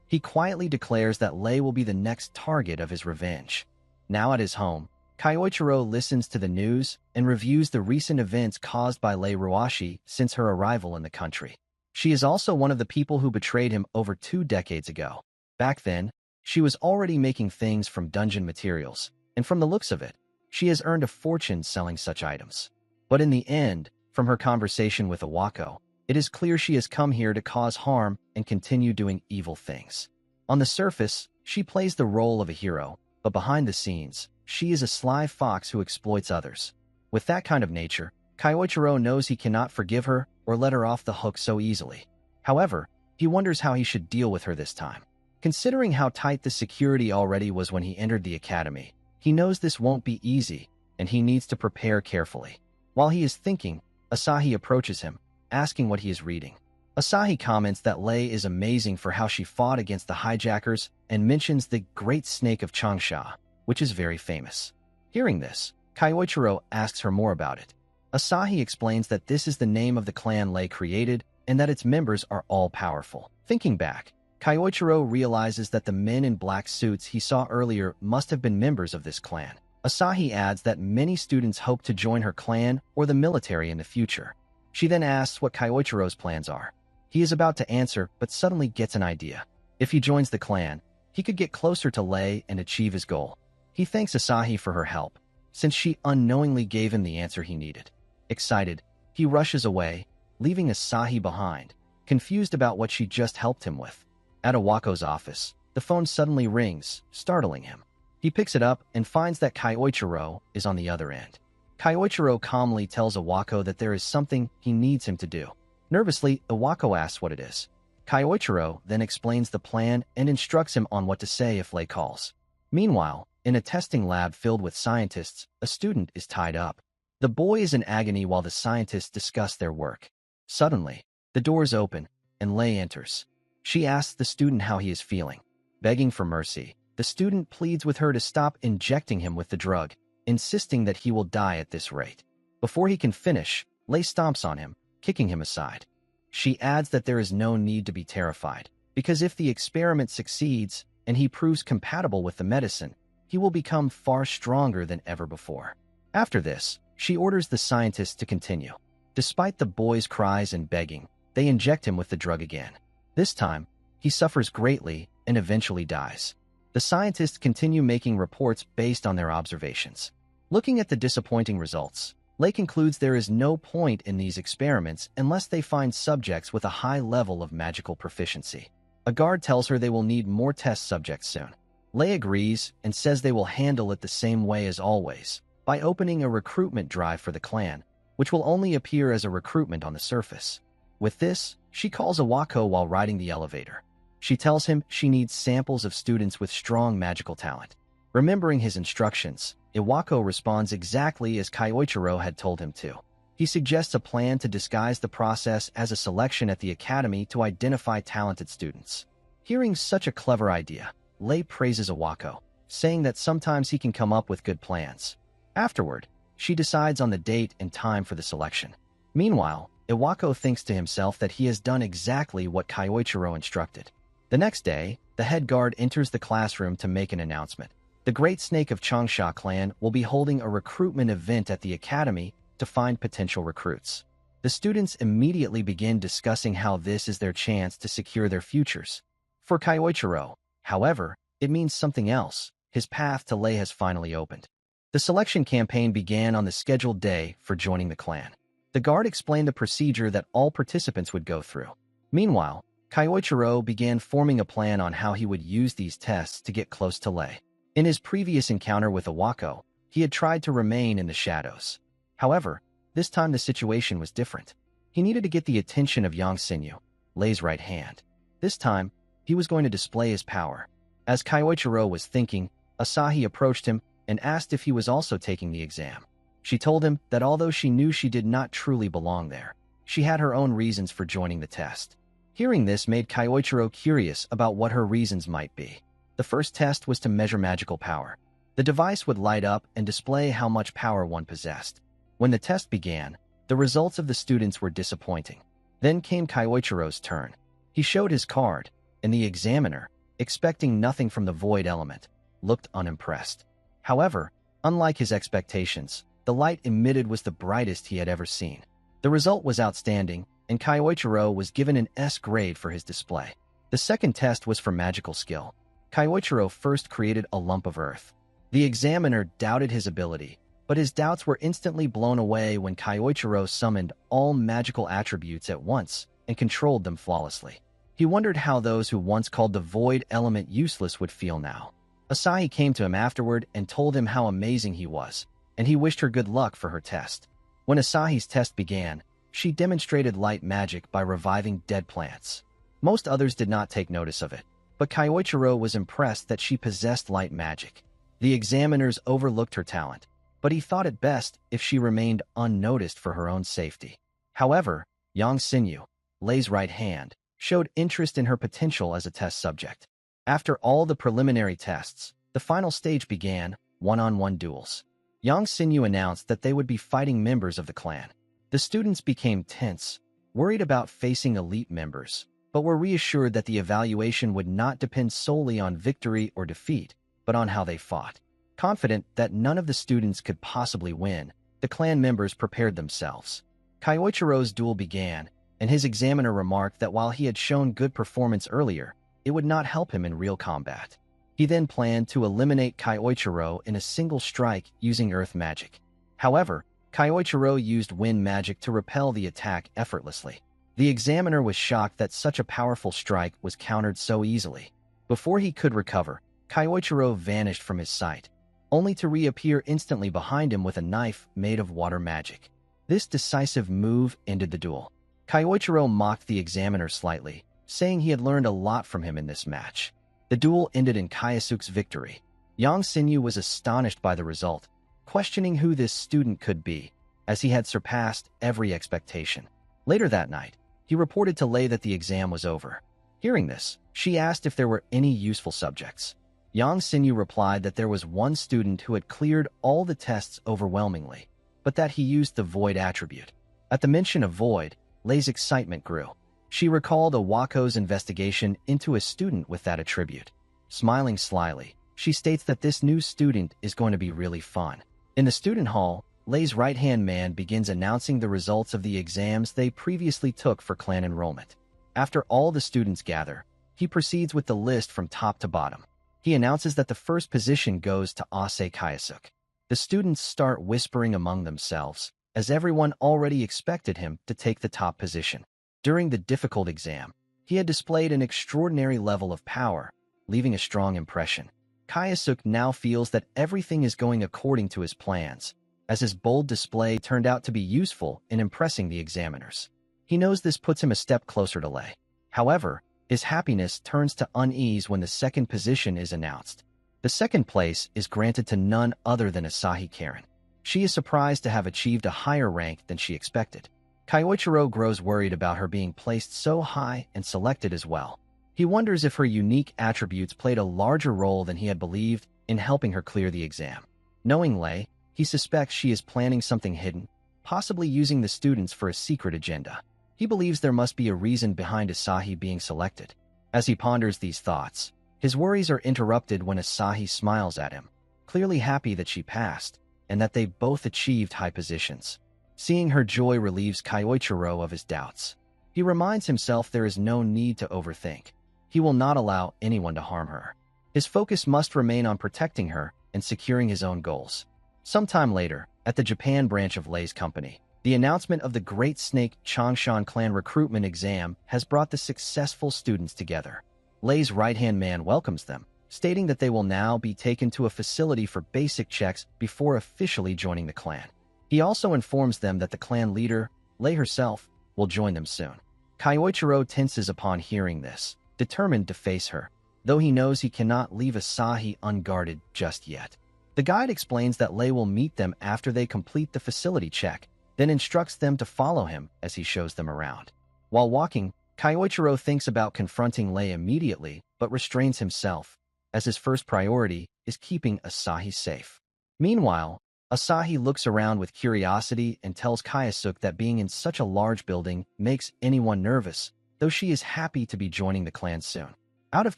He quietly declares that Lei will be the next target of his revenge. Now at his home, Kyoichiro listens to the news and reviews the recent events caused by Lei Ruashi since her arrival in the country. She is also one of the people who betrayed him over 2 decades ago. Back then, she was already making things from dungeon materials, and from the looks of it, she has earned a fortune selling such items. But in the end, from her conversation with Iwako, it is clear she has come here to cause harm and continue doing evil things. On the surface, she plays the role of a hero, but behind the scenes, she is a sly fox who exploits others. With that kind of nature, Kyoichiro knows he cannot forgive her or let her off the hook so easily. However, he wonders how he should deal with her this time. Considering how tight the security already was when he entered the academy, he knows this won't be easy, and he needs to prepare carefully. While he is thinking, Asahi approaches him, asking what he is reading. Asahi comments that Lei is amazing for how she fought against the hijackers and mentions the Great Snake of Changsha, which is very famous. Hearing this, Kyoichiro asks her more about it. Asahi explains that this is the name of the clan Lei created and that its members are all powerful. Thinking back, Kyoichiro realizes that the men in black suits he saw earlier must have been members of this clan. Asahi adds that many students hope to join her clan or the military in the future. She then asks what Kyoichiro's plans are. He is about to answer, but suddenly gets an idea. If he joins the clan, he could get closer to Lei and achieve his goal. He thanks Asahi for her help, since she unknowingly gave him the answer he needed. Excited, he rushes away, leaving Asahi behind, confused about what she just helped him with. At Iwako's office, the phone suddenly rings, startling him. He picks it up and finds that Kyoichiro is on the other end. Kyoichiro calmly tells Iwako that there is something he needs him to do. Nervously, Iwako asks what it is. Kyoichiro then explains the plan and instructs him on what to say if Lei calls. Meanwhile, in a testing lab filled with scientists, a student is tied up. The boy is in agony while the scientists discuss their work. Suddenly, the doors open, and Lei enters. She asks the student how he is feeling. Begging for mercy, the student pleads with her to stop injecting him with the drug, insisting that he will die at this rate. Before he can finish, Lei stomps on him, kicking him aside. She adds that there is no need to be terrified, because if the experiment succeeds and he proves compatible with the medicine, he will become far stronger than ever before. After this, she orders the scientists to continue. Despite the boy's cries and begging, they inject him with the drug again. This time, he suffers greatly and eventually dies. The scientists continue making reports based on their observations. Looking at the disappointing results, Lei concludes there is no point in these experiments unless they find subjects with a high level of magical proficiency. A guard tells her they will need more test subjects soon. Lei agrees and says they will handle it the same way as always, by opening a recruitment drive for the clan, which will only appear as a recruitment on the surface. With this, she calls Iwako while riding the elevator. She tells him she needs samples of students with strong magical talent. Remembering his instructions, Iwako responds exactly as Kyoichiro had told him to. He suggests a plan to disguise the process as a selection at the academy to identify talented students. Hearing such a clever idea, Lei praises Iwako, saying that sometimes he can come up with good plans. Afterward, she decides on the date and time for the selection. Meanwhile, Iwako thinks to himself that he has done exactly what Kyoichiro instructed. The next day, the head guard enters the classroom to make an announcement. The Great Snake of Changsha clan will be holding a recruitment event at the academy to find potential recruits. The students immediately begin discussing how this is their chance to secure their futures. For Kyoichiro, however, it means something else. His path to Lei has finally opened. The selection campaign began on the scheduled day for joining the clan. The guard explained the procedure that all participants would go through. Meanwhile, Kyoichiro began forming a plan on how he would use these tests to get close to Lei. In his previous encounter with Iwako, he had tried to remain in the shadows. However, this time the situation was different. He needed to get the attention of Yang Sinyu, Lei's right hand. This time, he was going to display his power. As Kyoichiro was thinking, Asahi approached him and asked if he was also taking the exam. She told him that although she knew she did not truly belong there, she had her own reasons for joining the test. Hearing this made Kyoichiro curious about what her reasons might be. The first test was to measure magical power. The device would light up and display how much power one possessed. When the test began, the results of the students were disappointing. Then came Kyoichiro's turn. He showed his card, and the examiner, expecting nothing from the void element, looked unimpressed. However, unlike his expectations, the light emitted was the brightest he had ever seen. The result was outstanding, and Kyoichiro was given an S grade for his display. The second test was for magical skill. Kyoichiro first created a lump of earth. The examiner doubted his ability, but his doubts were instantly blown away when Kyoichiro summoned all magical attributes at once and controlled them flawlessly. He wondered how those who once called the void element useless would feel now. Asahi came to him afterward and told him how amazing he was, and he wished her good luck for her test. When Asahi's test began, she demonstrated light magic by reviving dead plants. Most others did not take notice of it, but Kyoichiro was impressed that she possessed light magic. The examiners overlooked her talent, but he thought it best if she remained unnoticed for her own safety. However, Yang Sinyu, Lei's right hand, showed interest in her potential as a test subject. After all the preliminary tests, the final stage began, one-on-one duels. Yang Sinyu announced that they would be fighting members of the clan. The students became tense, worried about facing elite members, but were reassured that the evaluation would not depend solely on victory or defeat, but on how they fought. Confident that none of the students could possibly win, the clan members prepared themselves. Kyoichiro's duel began, and his examiner remarked that while he had shown good performance earlier, it would not help him in real combat. He then planned to eliminate Kyoichiro in a single strike using earth magic. However, Kyoichiro used wind magic to repel the attack effortlessly. The examiner was shocked that such a powerful strike was countered so easily. Before he could recover, Kyoichiro vanished from his sight, only to reappear instantly behind him with a knife made of water magic. This decisive move ended the duel. Kyoichiro mocked the examiner slightly, saying he had learned a lot from him in this match. The duel ended in Kyosuke's victory. Yang Sinyu was astonished by the result, questioning who this student could be, as he had surpassed every expectation. Later that night, he reported to Lei that the exam was over. Hearing this, she asked if there were any useful subjects. Yang Sinyu replied that there was one student who had cleared all the tests overwhelmingly, but that he used the void attribute. At the mention of void, Lei's excitement grew. She recalled Iwako's investigation into a student with that attribute. Smiling slyly, she states that this new student is going to be really fun. In the student hall, Lei's right-hand man begins announcing the results of the exams they previously took for clan enrollment. After all the students gather, he proceeds with the list from top to bottom. He announces that the first position goes to Ase Kyosuke. The students start whispering among themselves, as everyone already expected him to take the top position. During the difficult exam, He had displayed an extraordinary level of power, leaving a strong impression. Kayasuk now feels that everything is going according to his plans, as his bold display turned out to be useful in impressing the examiners. He knows this puts him a step closer to Lei. However, his happiness turns to unease when the second position is announced. The second place is granted to none other than Asahi Karen. She is surprised to have achieved a higher rank than she expected. Kyoichiro grows worried about her being placed so high and selected as well. He wonders if her unique attributes played a larger role than he had believed in helping her clear the exam. Knowing Lei, he suspects she is planning something hidden, possibly using the students for a secret agenda. He believes there must be a reason behind Asahi being selected. As he ponders these thoughts, his worries are interrupted when Asahi smiles at him, clearly happy that she passed, and that they both achieved high positions. Seeing her joy relieves Kyoichiro of his doubts. He reminds himself there is no need to overthink. He will not allow anyone to harm her. His focus must remain on protecting her and securing his own goals. Sometime later, at the Japan branch of Lei's company, the announcement of the Great Snake Changshan clan recruitment exam has brought the successful students together. Lei's right-hand man welcomes them, stating that they will now be taken to a facility for basic checks before officially joining the clan. He also informs them that the clan leader, Lei herself, will join them soon. Kyoichiro tenses upon hearing this, determined to face her, though he knows he cannot leave Asahi unguarded just yet. The guide explains that Lei will meet them after they complete the facility check, then instructs them to follow him as he shows them around. While walking, Kyoichiro thinks about confronting Lei immediately, but restrains himself, as his first priority is keeping Asahi safe. Meanwhile, Asahi looks around with curiosity and tells Kayasuk that being in such a large building makes anyone nervous, though she is happy to be joining the clan soon. Out of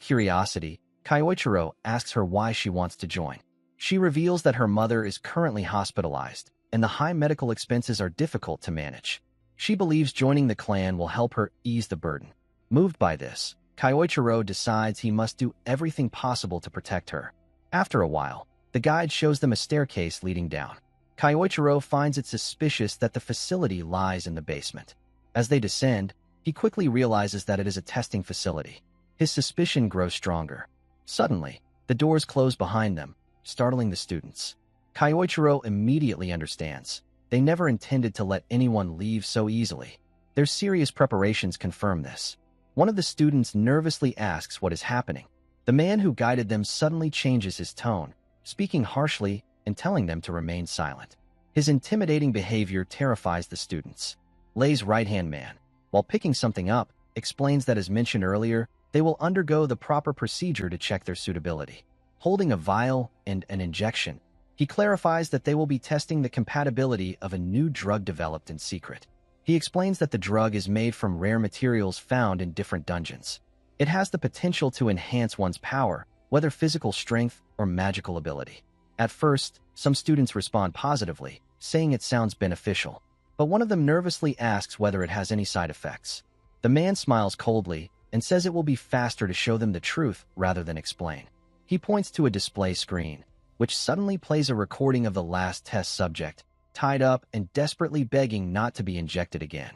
curiosity, Kyoichiro asks her why she wants to join. She reveals that her mother is currently hospitalized, and the high medical expenses are difficult to manage. She believes joining the clan will help her ease the burden. Moved by this, Kyoichiro decides he must do everything possible to protect her. After a while, the guide shows them a staircase leading down. Kyoichiro finds it suspicious that the facility lies in the basement. As they descend, he quickly realizes that it is a testing facility. His suspicion grows stronger. Suddenly, the doors close behind them, startling the students. Kyoichiro immediately understands. They never intended to let anyone leave so easily. Their serious preparations confirm this. One of the students nervously asks what is happening. The man who guided them suddenly changes his tone, speaking harshly and telling them to remain silent. His intimidating behavior terrifies the students. Lei's right-hand man, while picking something up, explains that as mentioned earlier, they will undergo the proper procedure to check their suitability. Holding a vial and an injection, he clarifies that they will be testing the compatibility of a new drug developed in secret. He explains that the drug is made from rare materials found in different dungeons. It has the potential to enhance one's power, whether physical strength or magical ability. At first, some students respond positively, saying it sounds beneficial, but one of them nervously asks whether it has any side effects. The man smiles coldly and says it will be faster to show them the truth rather than explain. He points to a display screen, which suddenly plays a recording of the last test subject, tied up and desperately begging not to be injected again.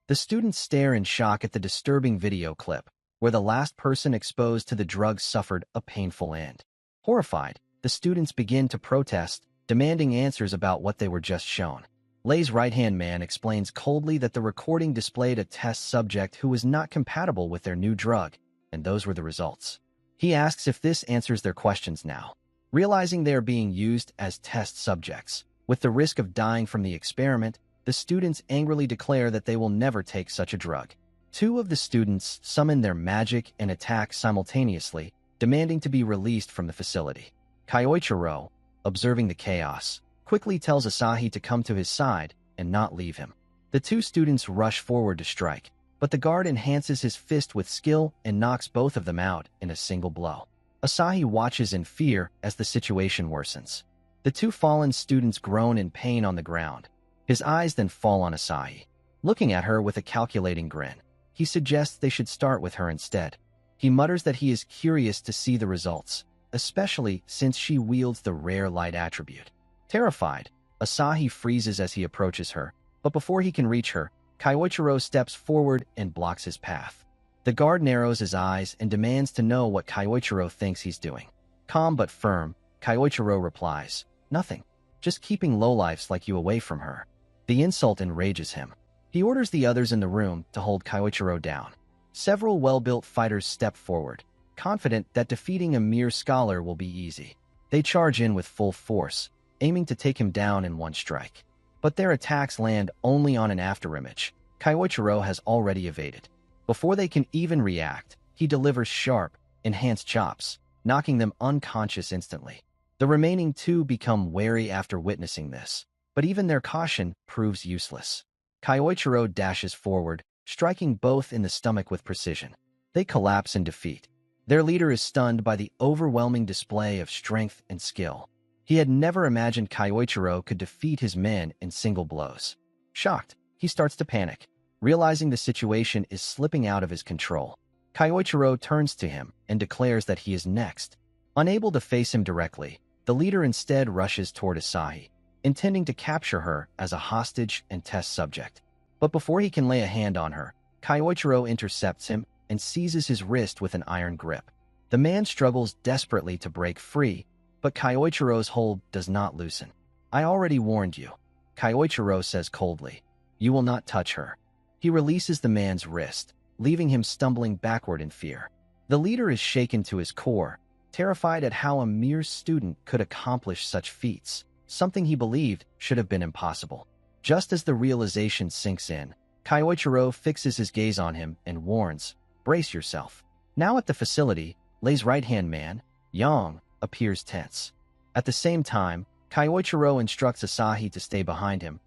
The students stare in shock at the disturbing video clip, where the last person exposed to the drug suffered a painful end. Horrified, the students begin to protest, demanding answers about what they were just shown. Lei's right-hand man explains coldly that the recording displayed a test subject who was not compatible with their new drug, and those were the results. He asks if this answers their questions now. Realizing they are being used as test subjects, with the risk of dying from the experiment, the students angrily declare that they will never take such a drug. Two of the students summon their magic and attack simultaneously, demanding to be released from the facility. Kyoichiro, observing the chaos, quickly tells Asahi to come to his side and not leave him. The two students rush forward to strike, but the guard enhances his fist with skill and knocks both of them out in a single blow. Asahi watches in fear as the situation worsens. The two fallen students groan in pain on the ground. His eyes then fall on Asahi. Looking at her with a calculating grin, he suggests they should start with her instead. He mutters that he is curious to see the results, especially since she wields the rare light attribute. Terrified, Asahi freezes as he approaches her, but before he can reach her, Kyoichiro steps forward and blocks his path. The guard narrows his eyes and demands to know what Kyoichiro thinks he's doing. Calm but firm, Kyoichiro replies, "Nothing. Just keeping lowlifes like you away from her." The insult enrages him. He orders the others in the room to hold Kyoichiro down. Several well-built fighters step forward, confident that defeating a mere scholar will be easy. They charge in with full force, aiming to take him down in one strike. But their attacks land only on an afterimage. Kyoichiro has already evaded. Before they can even react, he delivers sharp, enhanced chops, knocking them unconscious instantly. The remaining two become wary after witnessing this, but even their caution proves useless. Kyoichiro dashes forward, striking both in the stomach with precision. They collapse in defeat. Their leader is stunned by the overwhelming display of strength and skill. He had never imagined Kyoichiro could defeat his men in single blows. Shocked, he starts to panic, realizing the situation is slipping out of his control. Kyoichiro turns to him and declares that he is next. Unable to face him directly, the leader instead rushes toward Asahi, intending to capture her as a hostage and test subject. But before he can lay a hand on her, Kyoichiro intercepts him and seizes his wrist with an iron grip. The man struggles desperately to break free, but Kyoichiro's hold does not loosen. "I already warned you," Kyoichiro says coldly. "You will not touch her." He releases the man's wrist, leaving him stumbling backward in fear. The leader is shaken to his core, terrified at how a mere student could accomplish such feats, something he believed should have been impossible. Just as the realization sinks in, Kyoichiro fixes his gaze on him and warns, "Brace yourself." Now at the facility, Lei's right-hand man, Yang, appears tense. At the same time, Kyoichiro instructs Asahi to stay behind him.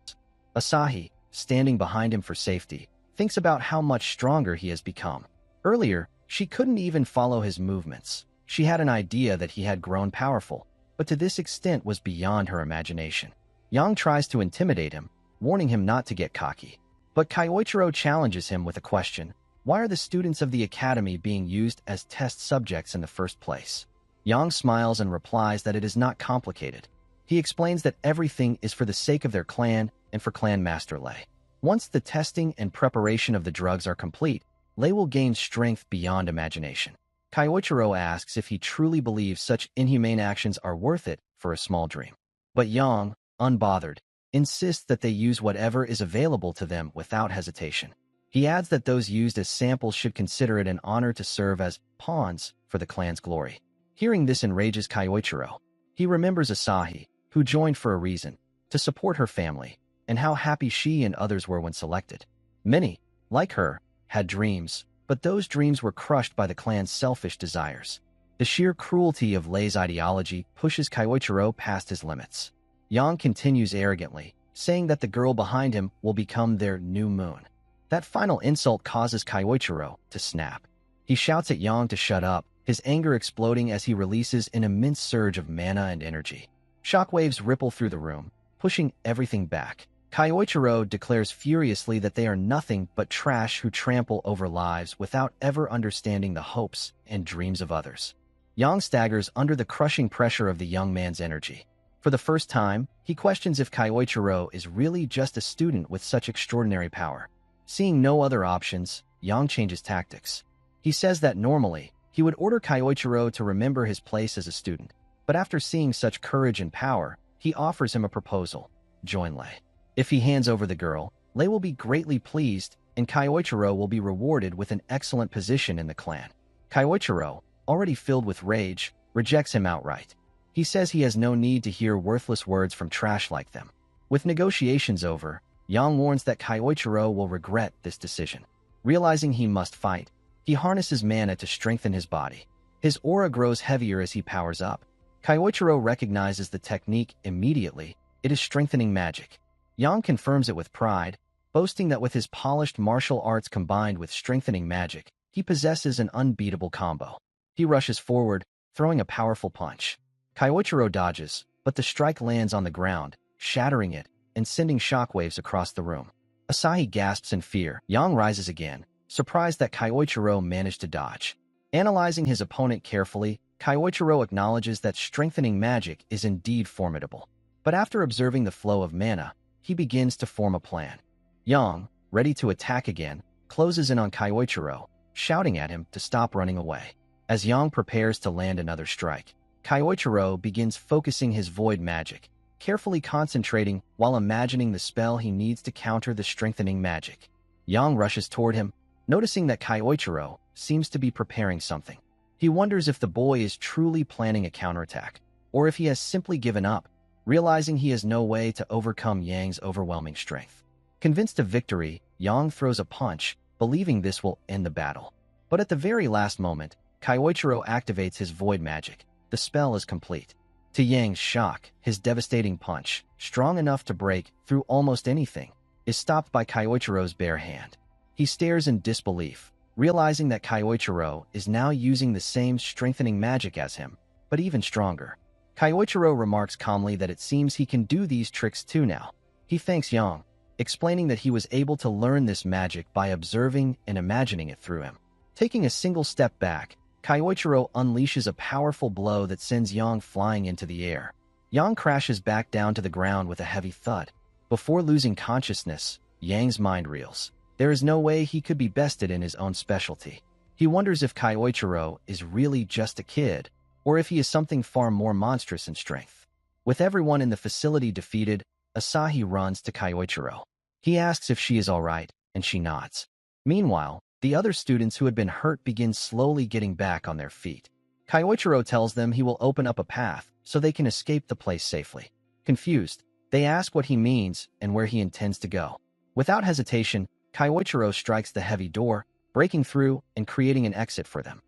Asahi, standing behind him for safety, thinks about how much stronger he has become. Earlier, she couldn't even follow his movements. She had an idea that he had grown powerful, but to this extent was beyond her imagination. Yang tries to intimidate him, warning him not to get cocky. But Kyoichiro challenges him with a question: why are the students of the academy being used as test subjects in the first place? Yang smiles and replies that it is not complicated. He explains that everything is for the sake of their clan and for Clan Master Lei. Once the testing and preparation of the drugs are complete, Lei will gain strength beyond imagination. Kyoichiro asks if he truly believes such inhumane actions are worth it for a small dream. But Yang, unbothered, insists that they use whatever is available to them without hesitation. He adds that those used as samples should consider it an honor to serve as pawns for the clan's glory. Hearing this enrages Kyoichiro. He remembers Asahi, who joined for a reason, to support her family, and how happy she and others were when selected. Many, like her, had dreams, but those dreams were crushed by the clan's selfish desires. The sheer cruelty of Lei's ideology pushes Kyoichiro past his limits. Yang continues arrogantly, saying that the girl behind him will become their new moon. That final insult causes Kyoichiro to snap. He shouts at Yang to shut up, his anger exploding as he releases an immense surge of mana and energy. Shockwaves ripple through the room, pushing everything back. Kyoichiro declares furiously that they are nothing but trash who trample over lives without ever understanding the hopes and dreams of others. Yang staggers under the crushing pressure of the young man's energy. For the first time, he questions if Kyoichiro is really just a student with such extraordinary power. Seeing no other options, Yang changes tactics. He says that normally, he would order Kyoichiro to remember his place as a student, but after seeing such courage and power, he offers him a proposal: join Lei. If he hands over the girl, Lei will be greatly pleased, and Kyoichiro will be rewarded with an excellent position in the clan. Kyoichiro, already filled with rage, rejects him outright. He says he has no need to hear worthless words from trash like them. With negotiations over, Yang warns that Kyoichiro will regret this decision. Realizing he must fight, he harnesses mana to strengthen his body. His aura grows heavier as he powers up. Kyoichiro recognizes the technique immediately. It is strengthening magic. Yang confirms it with pride, boasting that with his polished martial arts combined with strengthening magic, he possesses an unbeatable combo. He rushes forward, throwing a powerful punch. Kyoichiro dodges, but the strike lands on the ground, shattering it and sending shockwaves across the room. Asahi gasps in fear. Yang rises again, surprised that Kyoichiro managed to dodge. Analyzing his opponent carefully, Kyoichiro acknowledges that strengthening magic is indeed formidable. But after observing the flow of mana, he begins to form a plan. Yang, ready to attack again, closes in on Kyoichiro, shouting at him to stop running away. As Yang prepares to land another strike, Kyoichiro begins focusing his void magic, carefully concentrating while imagining the spell he needs to counter the strengthening magic. Yang rushes toward him, noticing that Kyoichiro seems to be preparing something. He wonders if the boy is truly planning a counterattack, or if he has simply given up, realizing he has no way to overcome Yang's overwhelming strength. Convinced of victory, Yang throws a punch, believing this will end the battle. But at the very last moment, Kyoichiro activates his void magic. The spell is complete. To Yang's shock, his devastating punch, strong enough to break through almost anything, is stopped by Kyoichiro's bare hand. He stares in disbelief, realizing that Kyoichiro is now using the same strengthening magic as him, but even stronger. Kyoichiro remarks calmly that it seems he can do these tricks too now. He thanks Yang, explaining that he was able to learn this magic by observing and imagining it through him. Taking a single step back, Kyoichiro unleashes a powerful blow that sends Yang flying into the air. Yang crashes back down to the ground with a heavy thud. Before losing consciousness, Yang's mind reels. There is no way he could be bested in his own specialty. He wonders if Kyoichiro is really just a kid, or if he is something far more monstrous in strength. With everyone in the facility defeated, Asahi runs to Kyoichiro. He asks if she is all right, and she nods. Meanwhile, the other students who had been hurt begin slowly getting back on their feet. Kyoichiro tells them he will open up a path so they can escape the place safely. Confused, they ask what he means and where he intends to go. Without hesitation, Kyoichiro strikes the heavy door, breaking through and creating an exit for them.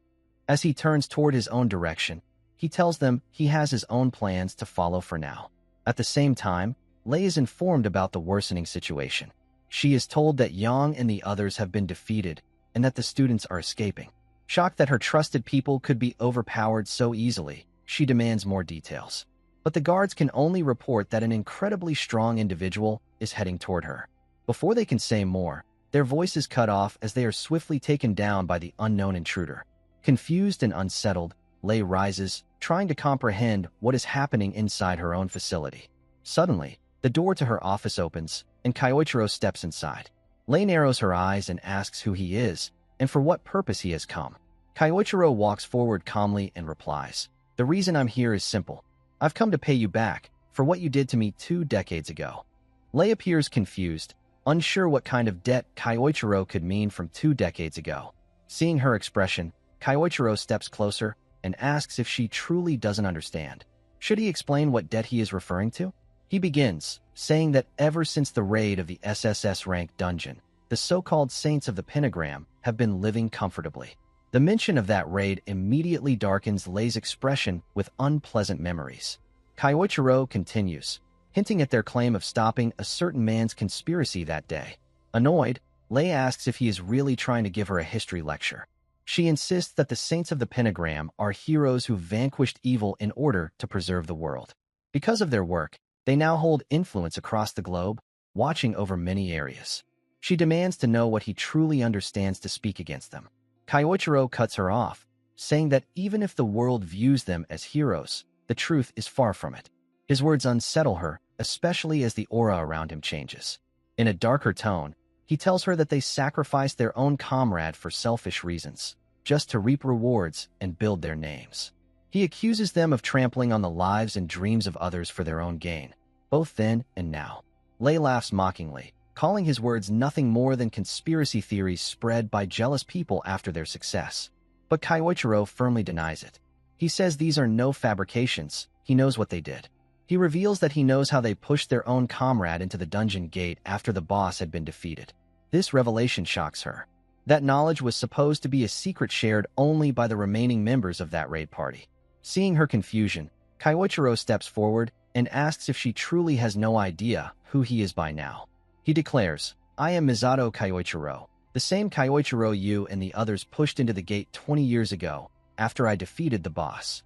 As he turns toward his own direction, he tells them he has his own plans to follow for now. At the same time, Lei is informed about the worsening situation. She is told that Yang and the others have been defeated and that the students are escaping. Shocked that her trusted people could be overpowered so easily, she demands more details. But the guards can only report that an incredibly strong individual is heading toward her. Before they can say more, their voices cut off as they are swiftly taken down by the unknown intruder. Confused and unsettled, Lei rises, trying to comprehend what is happening inside her own facility. Suddenly, the door to her office opens, and Kyoichiro steps inside. Lei narrows her eyes and asks who he is, and for what purpose he has come. Kyoichiro walks forward calmly and replies, "The reason I'm here is simple. I've come to pay you back for what you did to me 2 decades ago." Lei appears confused, unsure what kind of debt Kyoichiro could mean from 2 decades ago. Seeing her expression, Kyoichiro steps closer and asks if she truly doesn't understand. Should he explain what debt he is referring to? He begins, saying that ever since the raid of the SSS-ranked dungeon, the so-called Saints of the Pentagram have been living comfortably. The mention of that raid immediately darkens Lei's expression with unpleasant memories. Kyoichiro continues, hinting at their claim of stopping a certain man's conspiracy that day. Annoyed, Lei asks if he is really trying to give her a history lecture. She insists that the Saints of the Pentagram are heroes who vanquished evil in order to preserve the world. Because of their work, they now hold influence across the globe, watching over many areas. She demands to know what he truly understands to speak against them. Kyoichiro cuts her off, saying that even if the world views them as heroes, the truth is far from it. His words unsettle her, especially as the aura around him changes. In a darker tone, he tells her that they sacrificed their own comrade for selfish reasons, just to reap rewards and build their names. He accuses them of trampling on the lives and dreams of others for their own gain, both then and now. Lei laughs mockingly, calling his words nothing more than conspiracy theories spread by jealous people after their success. But Kyoichiro firmly denies it. He says these are no fabrications, he knows what they did. He reveals that he knows how they pushed their own comrade into the dungeon gate after the boss had been defeated. This revelation shocks her. That knowledge was supposed to be a secret shared only by the remaining members of that raid party. Seeing her confusion, Kyoichiro steps forward and asks if she truly has no idea who he is by now. He declares, "I am Misato Kyoichiro, the same Kyoichiro you and the others pushed into the gate 20 years ago, after I defeated the boss."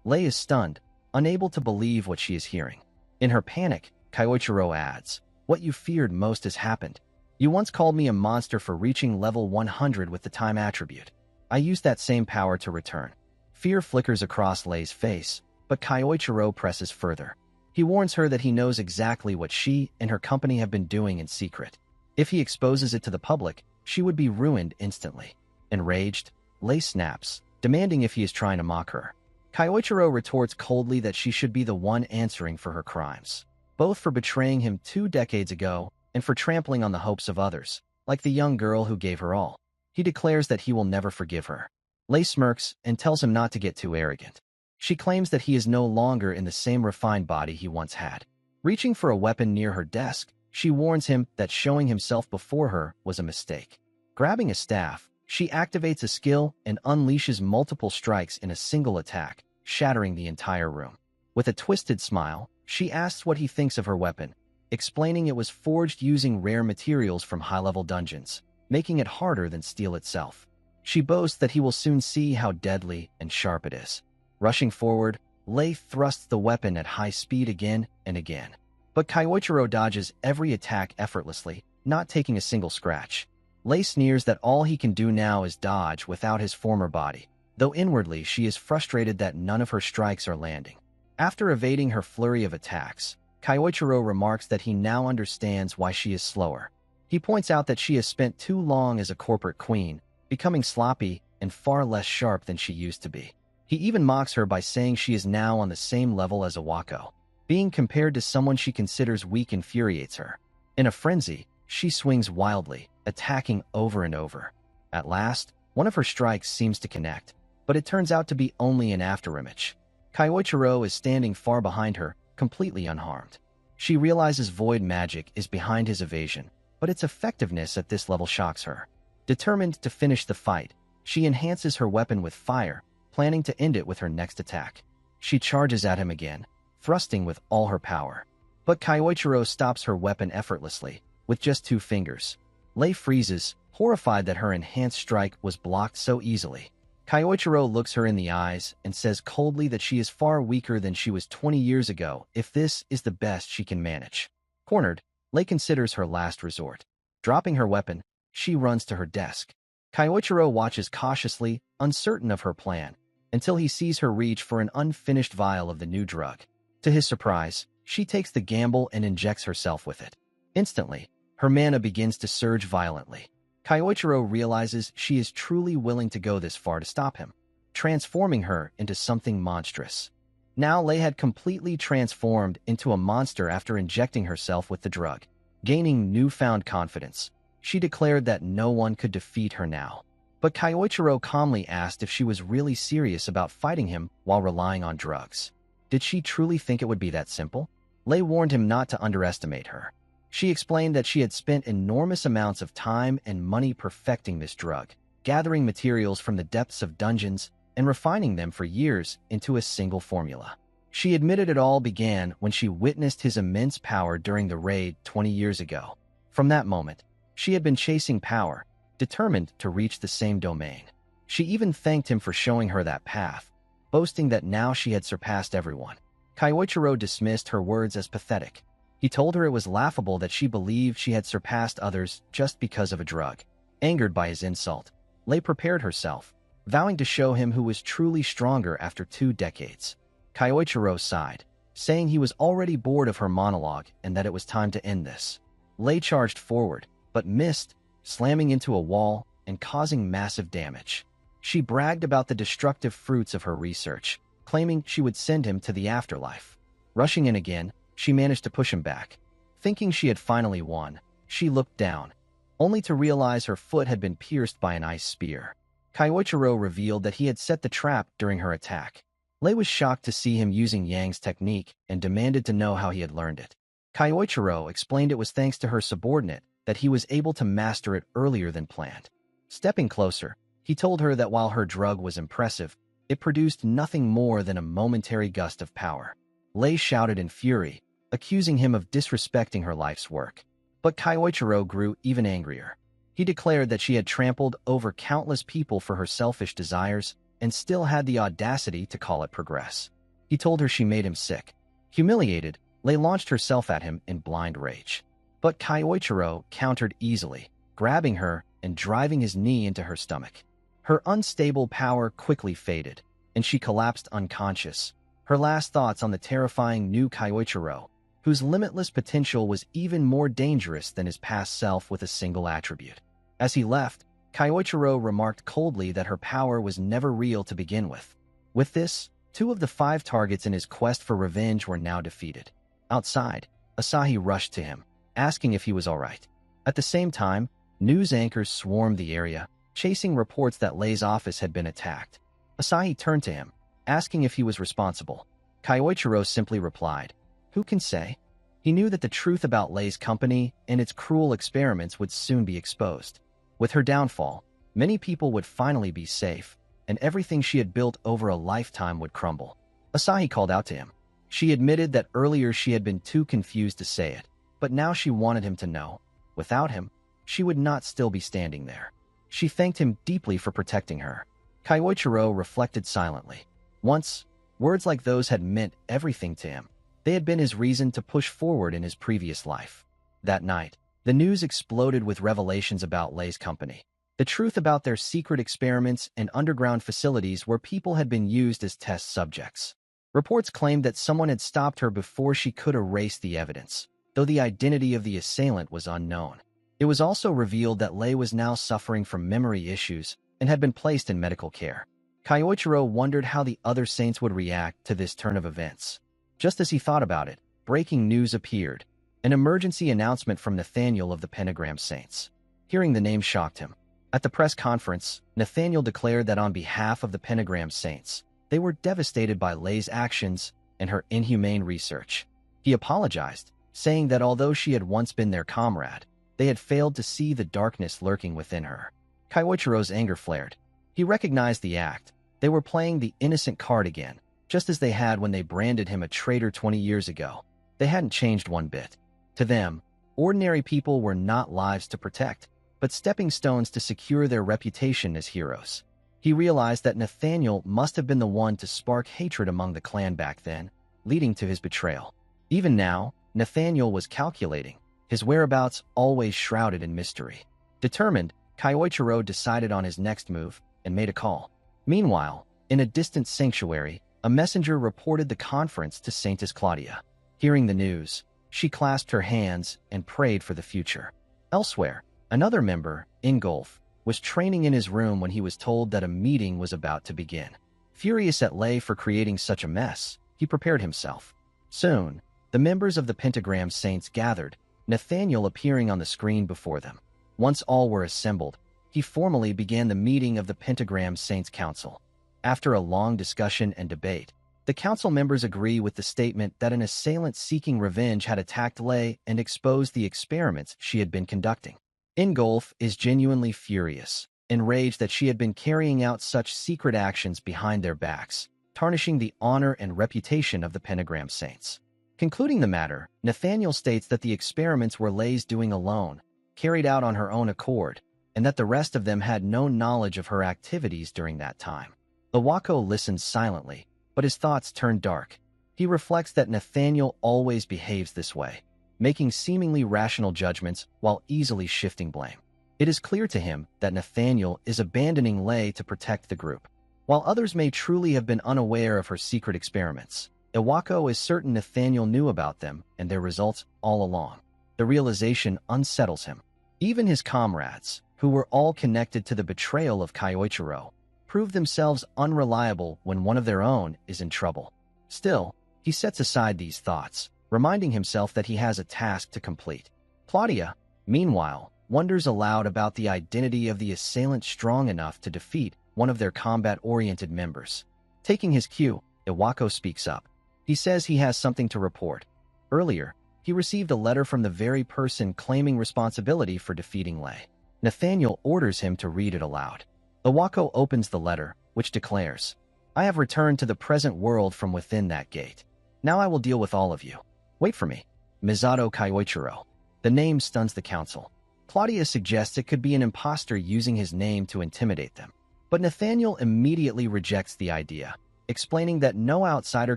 Lei is stunned, unable to believe what she is hearing. In her panic, Kyoichiro adds, "What you feared most has happened. You once called me a monster for reaching level 100 with the time attribute. I used that same power to return." Fear flickers across Lei's face, but Kyoichiro presses further. He warns her that he knows exactly what she and her company have been doing in secret. If he exposes it to the public, she would be ruined instantly. Enraged, Lei snaps, demanding if he is trying to mock her. Kyoichiro retorts coldly that she should be the one answering for her crimes, both for betraying him 2 decades ago and for trampling on the hopes of others, like the young girl who gave her all. He declares that he will never forgive her. Lei smirks and tells him not to get too arrogant. She claims that he is no longer in the same refined body he once had. Reaching for a weapon near her desk, she warns him that showing himself before her was a mistake. Grabbing a staff, she activates a skill and unleashes multiple strikes in a single attack, shattering the entire room. With a twisted smile, she asks what he thinks of her weapon, explaining it was forged using rare materials from high-level dungeons, making it harder than steel itself. She boasts that he will soon see how deadly and sharp it is. Rushing forward, Lei thrusts the weapon at high speed again and again. But Kyoichiro dodges every attack effortlessly, not taking a single scratch. Lei sneers that all he can do now is dodge without his former body, though inwardly she is frustrated that none of her strikes are landing. After evading her flurry of attacks, Kyoichiro remarks that he now understands why she is slower. He points out that she has spent too long as a corporate queen, becoming sloppy and far less sharp than she used to be. He even mocks her by saying she is now on the same level as Awako. Being compared to someone she considers weak infuriates her. In a frenzy, she swings wildly, attacking over and over. At last, one of her strikes seems to connect, but it turns out to be only an afterimage. Kyoichiro is standing far behind her, completely unharmed. She realizes void magic is behind his evasion, but its effectiveness at this level shocks her. Determined to finish the fight, she enhances her weapon with fire, planning to end it with her next attack. She charges at him again, thrusting with all her power. But Kyoichiro stops her weapon effortlessly, with just 2 fingers. Lei freezes, horrified that her enhanced strike was blocked so easily. Kyoichiro looks her in the eyes and says coldly that she is far weaker than she was 20 years ago if this is the best she can manage. Cornered, Lei considers her last resort. Dropping her weapon, she runs to her desk. Kyoichiro watches cautiously, uncertain of her plan, until he sees her reach for an unfinished vial of the new drug. To his surprise, she takes the gamble and injects herself with it. Instantly, her mana begins to surge violently. Kyoichiro realizes she is truly willing to go this far to stop him, transforming her into something monstrous. Now Lei had completely transformed into a monster after injecting herself with the drug. Gaining newfound confidence, she declared that no one could defeat her now. But Kyoichiro calmly asked if she was really serious about fighting him while relying on drugs. Did she truly think it would be that simple? Lei warned him not to underestimate her. She explained that she had spent enormous amounts of time and money perfecting this drug, gathering materials from the depths of dungeons and refining them for years into a single formula. She admitted it all began when she witnessed his immense power during the raid 20 years ago. From that moment, she had been chasing power, determined to reach the same domain. She even thanked him for showing her that path, boasting that now she had surpassed everyone. Kyoichiro dismissed her words as pathetic. He told her it was laughable that she believed she had surpassed others just because of a drug. Angered by his insult, Lei prepared herself, vowing to show him who was truly stronger after 2 decades. Kyoichiro sighed, saying he was already bored of her monologue and that it was time to end this. Lei charged forward, but missed, slamming into a wall and causing massive damage. She bragged about the destructive fruits of her research, claiming she would send him to the afterlife. Rushing in again, she managed to push him back. Thinking she had finally won, she looked down, only to realize her foot had been pierced by an ice spear. Kyoichiro revealed that he had set the trap during her attack. Lei was shocked to see him using Yang's technique and demanded to know how he had learned it. Kyoichiro explained it was thanks to her subordinate that he was able to master it earlier than planned. Stepping closer, he told her that while her drug was impressive, it produced nothing more than a momentary gust of power. Lei shouted in fury, accusing him of disrespecting her life's work. But Kyoichiro grew even angrier. He declared that she had trampled over countless people for her selfish desires and still had the audacity to call it progress. He told her she made him sick. Humiliated, Lei launched herself at him in blind rage. But Kyoichiro countered easily, grabbing her and driving his knee into her stomach. Her unstable power quickly faded, and she collapsed unconscious, her last thoughts on the terrifying new Kyoichiro, whose limitless potential was even more dangerous than his past self with a single attribute. As he left, Kyoichiro remarked coldly that her power was never real to begin with. With this, 2 of the 5 targets in his quest for revenge were now defeated. Outside, Asahi rushed to him, asking if he was all right. At the same time, news anchors swarmed the area, chasing reports that Lei's office had been attacked. Asahi turned to him, asking if he was responsible. Kyoichiro simply replied, "Who can say?" He knew that the truth about Lei's company and its cruel experiments would soon be exposed. With her downfall, many people would finally be safe, and everything she had built over a lifetime would crumble. Asahi called out to him. She admitted that earlier she had been too confused to say it, but now she wanted him to know. Without him, she would not still be standing there. She thanked him deeply for protecting her. Kyoichiro reflected silently. Once, words like those had meant everything to him. They had been his reason to push forward in his previous life. That night, the news exploded with revelations about Lei's company. The truth about their secret experiments and underground facilities where people had been used as test subjects. Reports claimed that someone had stopped her before she could erase the evidence, though the identity of the assailant was unknown. It was also revealed that Lei was now suffering from memory issues and had been placed in medical care. Kyoichiro wondered how the other saints would react to this turn of events. Just as he thought about it, breaking news appeared. An emergency announcement from Nathaniel of the Pentagram Saints. Hearing the name shocked him. At the press conference, Nathaniel declared that on behalf of the Pentagram Saints, they were devastated by Lei's actions and her inhumane research. He apologized, saying that although she had once been their comrade, they had failed to see the darkness lurking within her. Kyoichiro's anger flared. He recognized the act. They were playing the innocent card again, just as they had when they branded him a traitor 20 years ago. They hadn't changed one bit. To them, ordinary people were not lives to protect, but stepping stones to secure their reputation as heroes. He realized that Nathaniel must have been the one to spark hatred among the clan back then, leading to his betrayal. Even now, Nathaniel was calculating, his whereabouts always shrouded in mystery. Determined, Kyoichiro decided on his next move and made a call. Meanwhile, in a distant sanctuary, a messenger reported the conference to Saintess Claudia. Hearing the news, she clasped her hands and prayed for the future. Elsewhere, another member, Ingolf, was training in his room when he was told that a meeting was about to begin. Furious at Lei for creating such a mess, he prepared himself. Soon, the members of the Pentagram Saints gathered, Nathaniel appearing on the screen before them. Once all were assembled, he formally began the meeting of the Pentagram Saints Council. After a long discussion and debate, the council members agree with the statement that an assailant seeking revenge had attacked Lei and exposed the experiments she had been conducting. Ingolf is genuinely furious, enraged that she had been carrying out such secret actions behind their backs, tarnishing the honor and reputation of the Pentagram Saints. Concluding the matter, Nathaniel states that the experiments were Lei's doing alone, carried out on her own accord, and that the rest of them had no knowledge of her activities during that time. Iwako listens silently, but his thoughts turn dark. He reflects that Nathaniel always behaves this way, making seemingly rational judgments while easily shifting blame. It is clear to him that Nathaniel is abandoning Lei to protect the group. While others may truly have been unaware of her secret experiments, Iwako is certain Nathaniel knew about them and their results all along. The realization unsettles him. Even his comrades, who were all connected to the betrayal of Kyoichiro, prove themselves unreliable when one of their own is in trouble. Still, he sets aside these thoughts, reminding himself that he has a task to complete. Claudia, meanwhile, wonders aloud about the identity of the assailant strong enough to defeat one of their combat-oriented members. Taking his cue, Iwako speaks up. He says he has something to report. Earlier, he received a letter from the very person claiming responsibility for defeating Lei. Nathaniel orders him to read it aloud. Iwako opens the letter, which declares, "I have returned to the present world from within that gate. Now I will deal with all of you. Wait for me. Misato Kyoichiro." The name stuns the council. Claudia suggests it could be an imposter using his name to intimidate them. But Nathaniel immediately rejects the idea, explaining that no outsider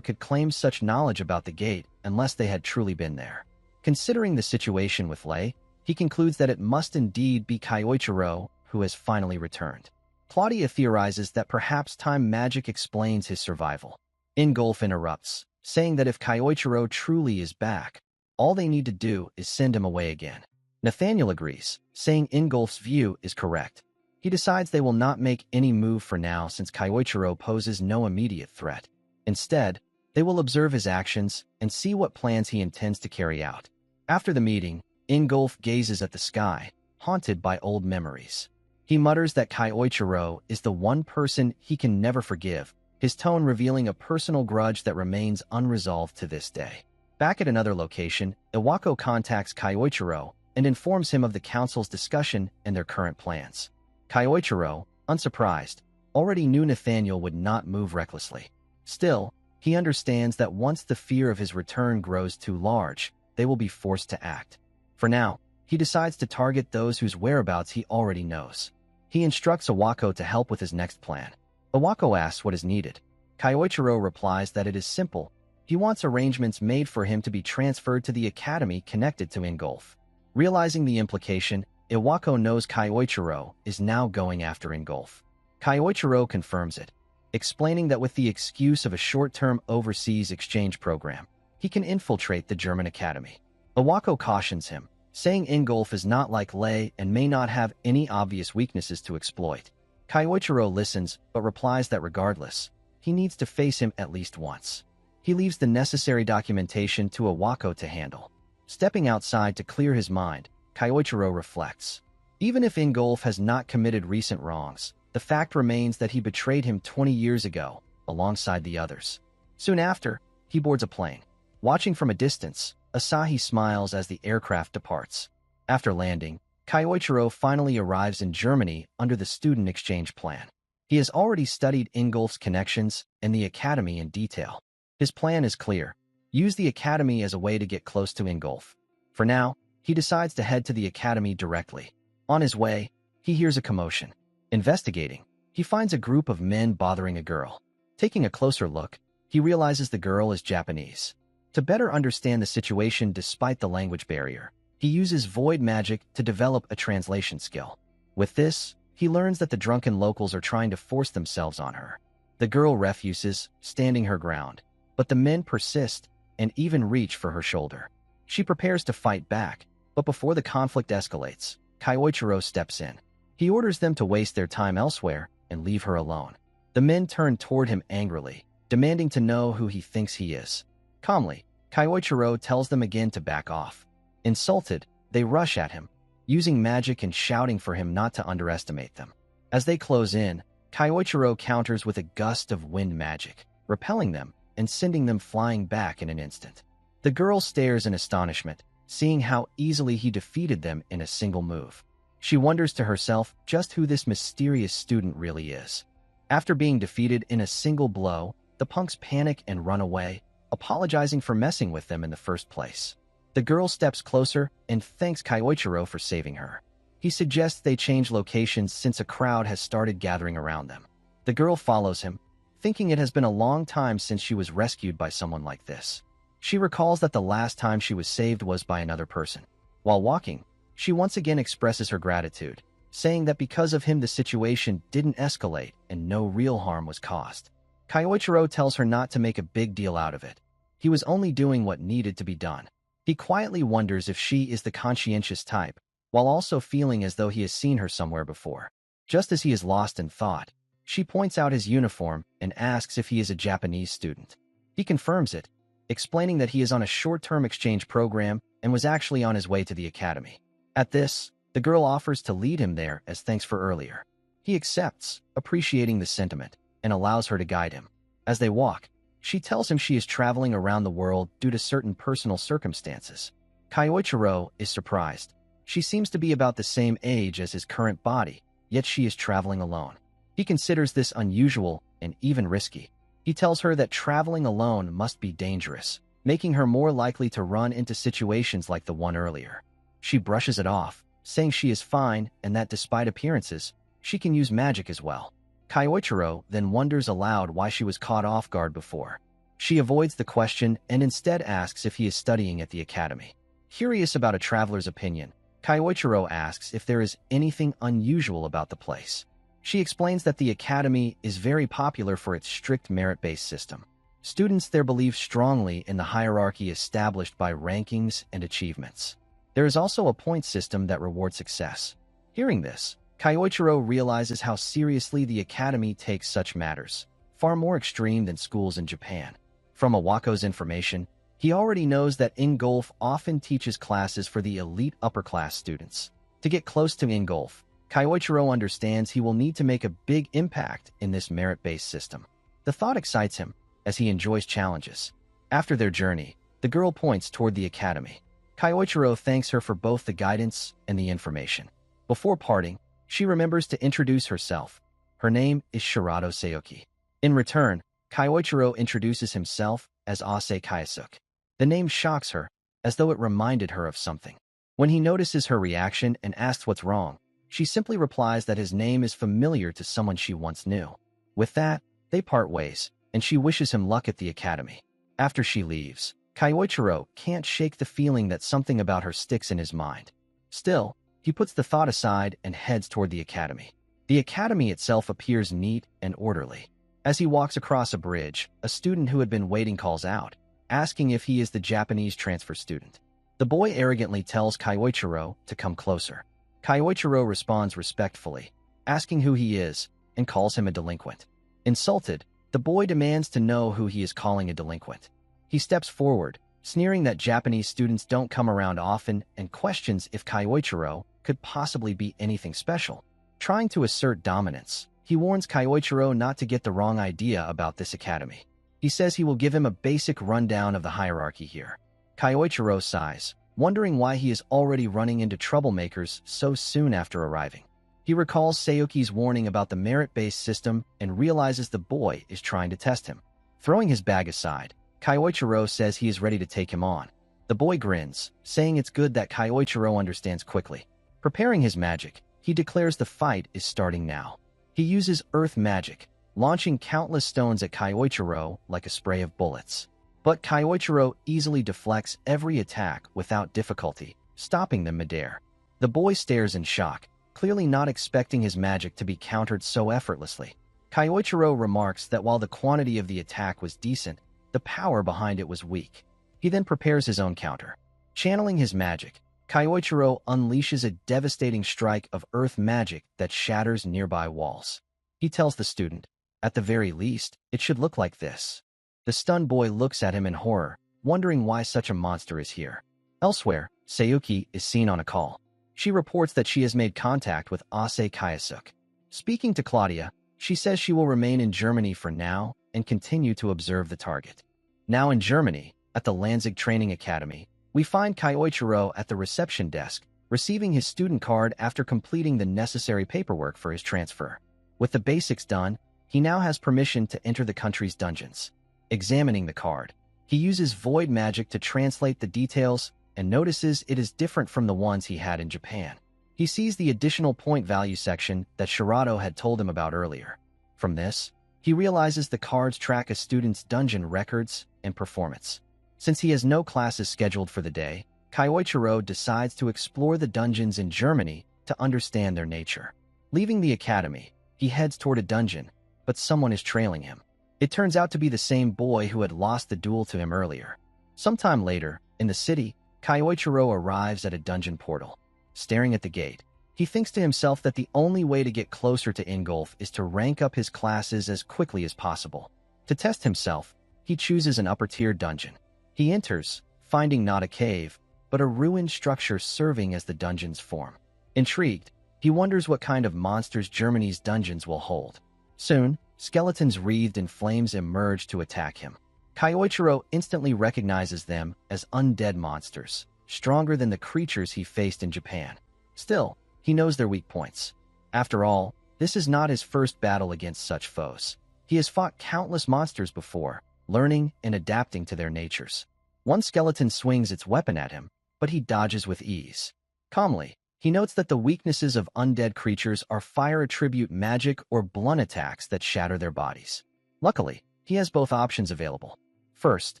could claim such knowledge about the gate unless they had truly been there. Considering the situation with Lei, he concludes that it must indeed be Kyoichiro who has finally returned. Claudia theorizes that perhaps time magic explains his survival. Ingolf interrupts, saying that if Kyoichiro truly is back, all they need to do is send him away again. Nathaniel agrees, saying Ingolf's view is correct. He decides they will not make any move for now since Kyoichiro poses no immediate threat. Instead, they will observe his actions and see what plans he intends to carry out. After the meeting, Ingolf gazes at the sky, haunted by old memories. He mutters that Kyoichiro is the one person he can never forgive, his tone revealing a personal grudge that remains unresolved to this day. Back at another location, Iwako contacts Kyoichiro and informs him of the council's discussion and their current plans. Kyoichiro, unsurprised, already knew Nathaniel would not move recklessly. Still, he understands that once the fear of his return grows too large, they will be forced to act. For now, he decides to target those whose whereabouts he already knows. He instructs Iwako to help with his next plan. Iwako asks what is needed. Kyoichiro replies that it is simple. He wants arrangements made for him to be transferred to the academy connected to Ingolf. Realizing the implication, Iwako knows Kyoichiro is now going after Ingolf. Kyoichiro confirms it, explaining that with the excuse of a short-term overseas exchange program, he can infiltrate the German academy. Iwako cautions him, saying Ingolf is not like Lei and may not have any obvious weaknesses to exploit. Kyoichiro listens but replies that regardless, he needs to face him at least once. He leaves the necessary documentation to Iwako to handle. Stepping outside to clear his mind, Kyoichiro reflects. Even if Ingolf has not committed recent wrongs, the fact remains that he betrayed him 20 years ago, alongside the others. Soon after, he boards a plane. Watching from a distance, Asahi smiles as the aircraft departs. After landing, Kyoichiro finally arrives in Germany under the student exchange plan. He has already studied Ingolf's connections and the academy in detail. His plan is clear. Use the academy as a way to get close to Ingolf. For now, he decides to head to the academy directly. On his way, he hears a commotion. Investigating, he finds a group of men bothering a girl. Taking a closer look, he realizes the girl is Japanese. To better understand the situation despite the language barrier, he uses void magic to develop a translation skill. With this, he learns that the drunken locals are trying to force themselves on her. The girl refuses, standing her ground, but the men persist and even reach for her shoulder. She prepares to fight back, but before the conflict escalates, Kyoichiro steps in. He orders them to waste their time elsewhere and leave her alone. The men turn toward him angrily, demanding to know who he thinks he is. Calmly, Kyoichiro tells them again to back off. Insulted, they rush at him, using magic and shouting for him not to underestimate them. As they close in, Kyoichiro counters with a gust of wind magic, repelling them and sending them flying back in an instant. The girl stares in astonishment, seeing how easily he defeated them in a single move. She wonders to herself just who this mysterious student really is. After being defeated in a single blow, the punks panic and run away, apologizing for messing with them in the first place. The girl steps closer and thanks Kyoichiro for saving her. He suggests they change locations since a crowd has started gathering around them. The girl follows him, thinking it has been a long time since she was rescued by someone like this. She recalls that the last time she was saved was by another person. While walking, she once again expresses her gratitude, saying that because of him the situation didn't escalate and no real harm was caused. Kyoichiro tells her not to make a big deal out of it. He was only doing what needed to be done. He quietly wonders if she is the conscientious type, while also feeling as though he has seen her somewhere before. Just as he is lost in thought, she points out his uniform and asks if he is a Japanese student. He confirms it, explaining that he is on a short-term exchange program and was actually on his way to the academy. At this, the girl offers to lead him there as thanks for earlier. He accepts, appreciating the sentiment, and allows her to guide him. As they walk, she tells him she is traveling around the world due to certain personal circumstances. Kyoichiro is surprised. She seems to be about the same age as his current body, yet she is traveling alone. He considers this unusual and even risky. He tells her that traveling alone must be dangerous, making her more likely to run into situations like the one earlier. She brushes it off, saying she is fine and that despite appearances, she can use magic as well. Kyoichiro then wonders aloud why she was caught off guard before. She avoids the question and instead asks if he is studying at the academy. Curious about a traveler's opinion, Kyoichiro asks if there is anything unusual about the place. She explains that the academy is very popular for its strict merit-based system. Students there believe strongly in the hierarchy established by rankings and achievements. There is also a point system that rewards success. Hearing this, Kyoichiro realizes how seriously the academy takes such matters, far more extreme than schools in Japan. From Awako's information, he already knows that Ingolf often teaches classes for the elite upper-class students. To get close to Ingolf, Kyoichiro understands he will need to make a big impact in this merit-based system. The thought excites him, as he enjoys challenges. After their journey, the girl points toward the academy. Kyoichiro thanks her for both the guidance and the information. Before parting, she remembers to introduce herself. Her name is Shirado Sayoki. In return, Kyoichiro introduces himself as Ase Kayasuk. The name shocks her, as though it reminded her of something. When he notices her reaction and asks what's wrong, she simply replies that his name is familiar to someone she once knew. With that, they part ways, and she wishes him luck at the academy. After she leaves, Kyoichiro can't shake the feeling that something about her sticks in his mind. Still, he puts the thought aside and heads toward the academy. The academy itself appears neat and orderly. As he walks across a bridge, a student who had been waiting calls out, asking if he is the Japanese transfer student. The boy arrogantly tells Kyoichiro to come closer. Kyoichiro responds respectfully, asking who he is, and calls him a delinquent. Insulted, the boy demands to know who he is calling a delinquent. He steps forward, sneering that Japanese students don't come around often, and questions if Kyoichiro could possibly be anything special. Trying to assert dominance, he warns Kyoichiro not to get the wrong idea about this academy. He says he will give him a basic rundown of the hierarchy here. Kyoichiro sighs, wondering why he is already running into troublemakers so soon after arriving. He recalls Sayoki's warning about the merit-based system and realizes the boy is trying to test him. Throwing his bag aside, Kyoichiro says he is ready to take him on. The boy grins, saying it's good that Kyoichiro understands quickly. Preparing his magic, he declares the fight is starting now. He uses earth magic, launching countless stones at Kyoichiro like a spray of bullets. But Kyoichiro easily deflects every attack without difficulty, stopping them midair. The boy stares in shock, clearly not expecting his magic to be countered so effortlessly. Kyoichiro remarks that while the quantity of the attack was decent, the power behind it was weak. He then prepares his own counter. Channeling his magic, Kyoichiro unleashes a devastating strike of earth magic that shatters nearby walls. He tells the student, at the very least, it should look like this. The stunned boy looks at him in horror, wondering why such a monster is here. Elsewhere, Sayuki is seen on a call. She reports that she has made contact with Ase Kayasuk. Speaking to Claudia, she says she will remain in Germany for now and continue to observe the target. Now in Germany, at the Lanzig Training Academy, we find Kyoichiro at the reception desk, receiving his student card after completing the necessary paperwork for his transfer. With the basics done, he now has permission to enter the country's dungeons. Examining the card, he uses void magic to translate the details and notices it is different from the ones he had in Japan. He sees the additional point value section that Shirado had told him about earlier. From this, he realizes the cards track a student's dungeon records and performance. Since he has no classes scheduled for the day, Kyoichiro decides to explore the dungeons in Germany to understand their nature. Leaving the academy, he heads toward a dungeon, but someone is trailing him. It turns out to be the same boy who had lost the duel to him earlier. Sometime later, in the city, Kyoichiro arrives at a dungeon portal. Staring at the gate, he thinks to himself that the only way to get closer to Ingolf is to rank up his classes as quickly as possible. To test himself, he chooses an upper-tier dungeon. He enters, finding not a cave, but a ruined structure serving as the dungeon's form. Intrigued, he wonders what kind of monsters Germany's dungeons will hold. Soon, skeletons wreathed in flames emerge to attack him. Kyoichiro instantly recognizes them as undead monsters, stronger than the creatures he faced in Japan. Still, he knows their weak points. After all, this is not his first battle against such foes. He has fought countless monsters before, learning and adapting to their natures. One skeleton swings its weapon at him, but he dodges with ease. Calmly, he notes that the weaknesses of undead creatures are fire attribute magic or blunt attacks that shatter their bodies. Luckily, he has both options available. First,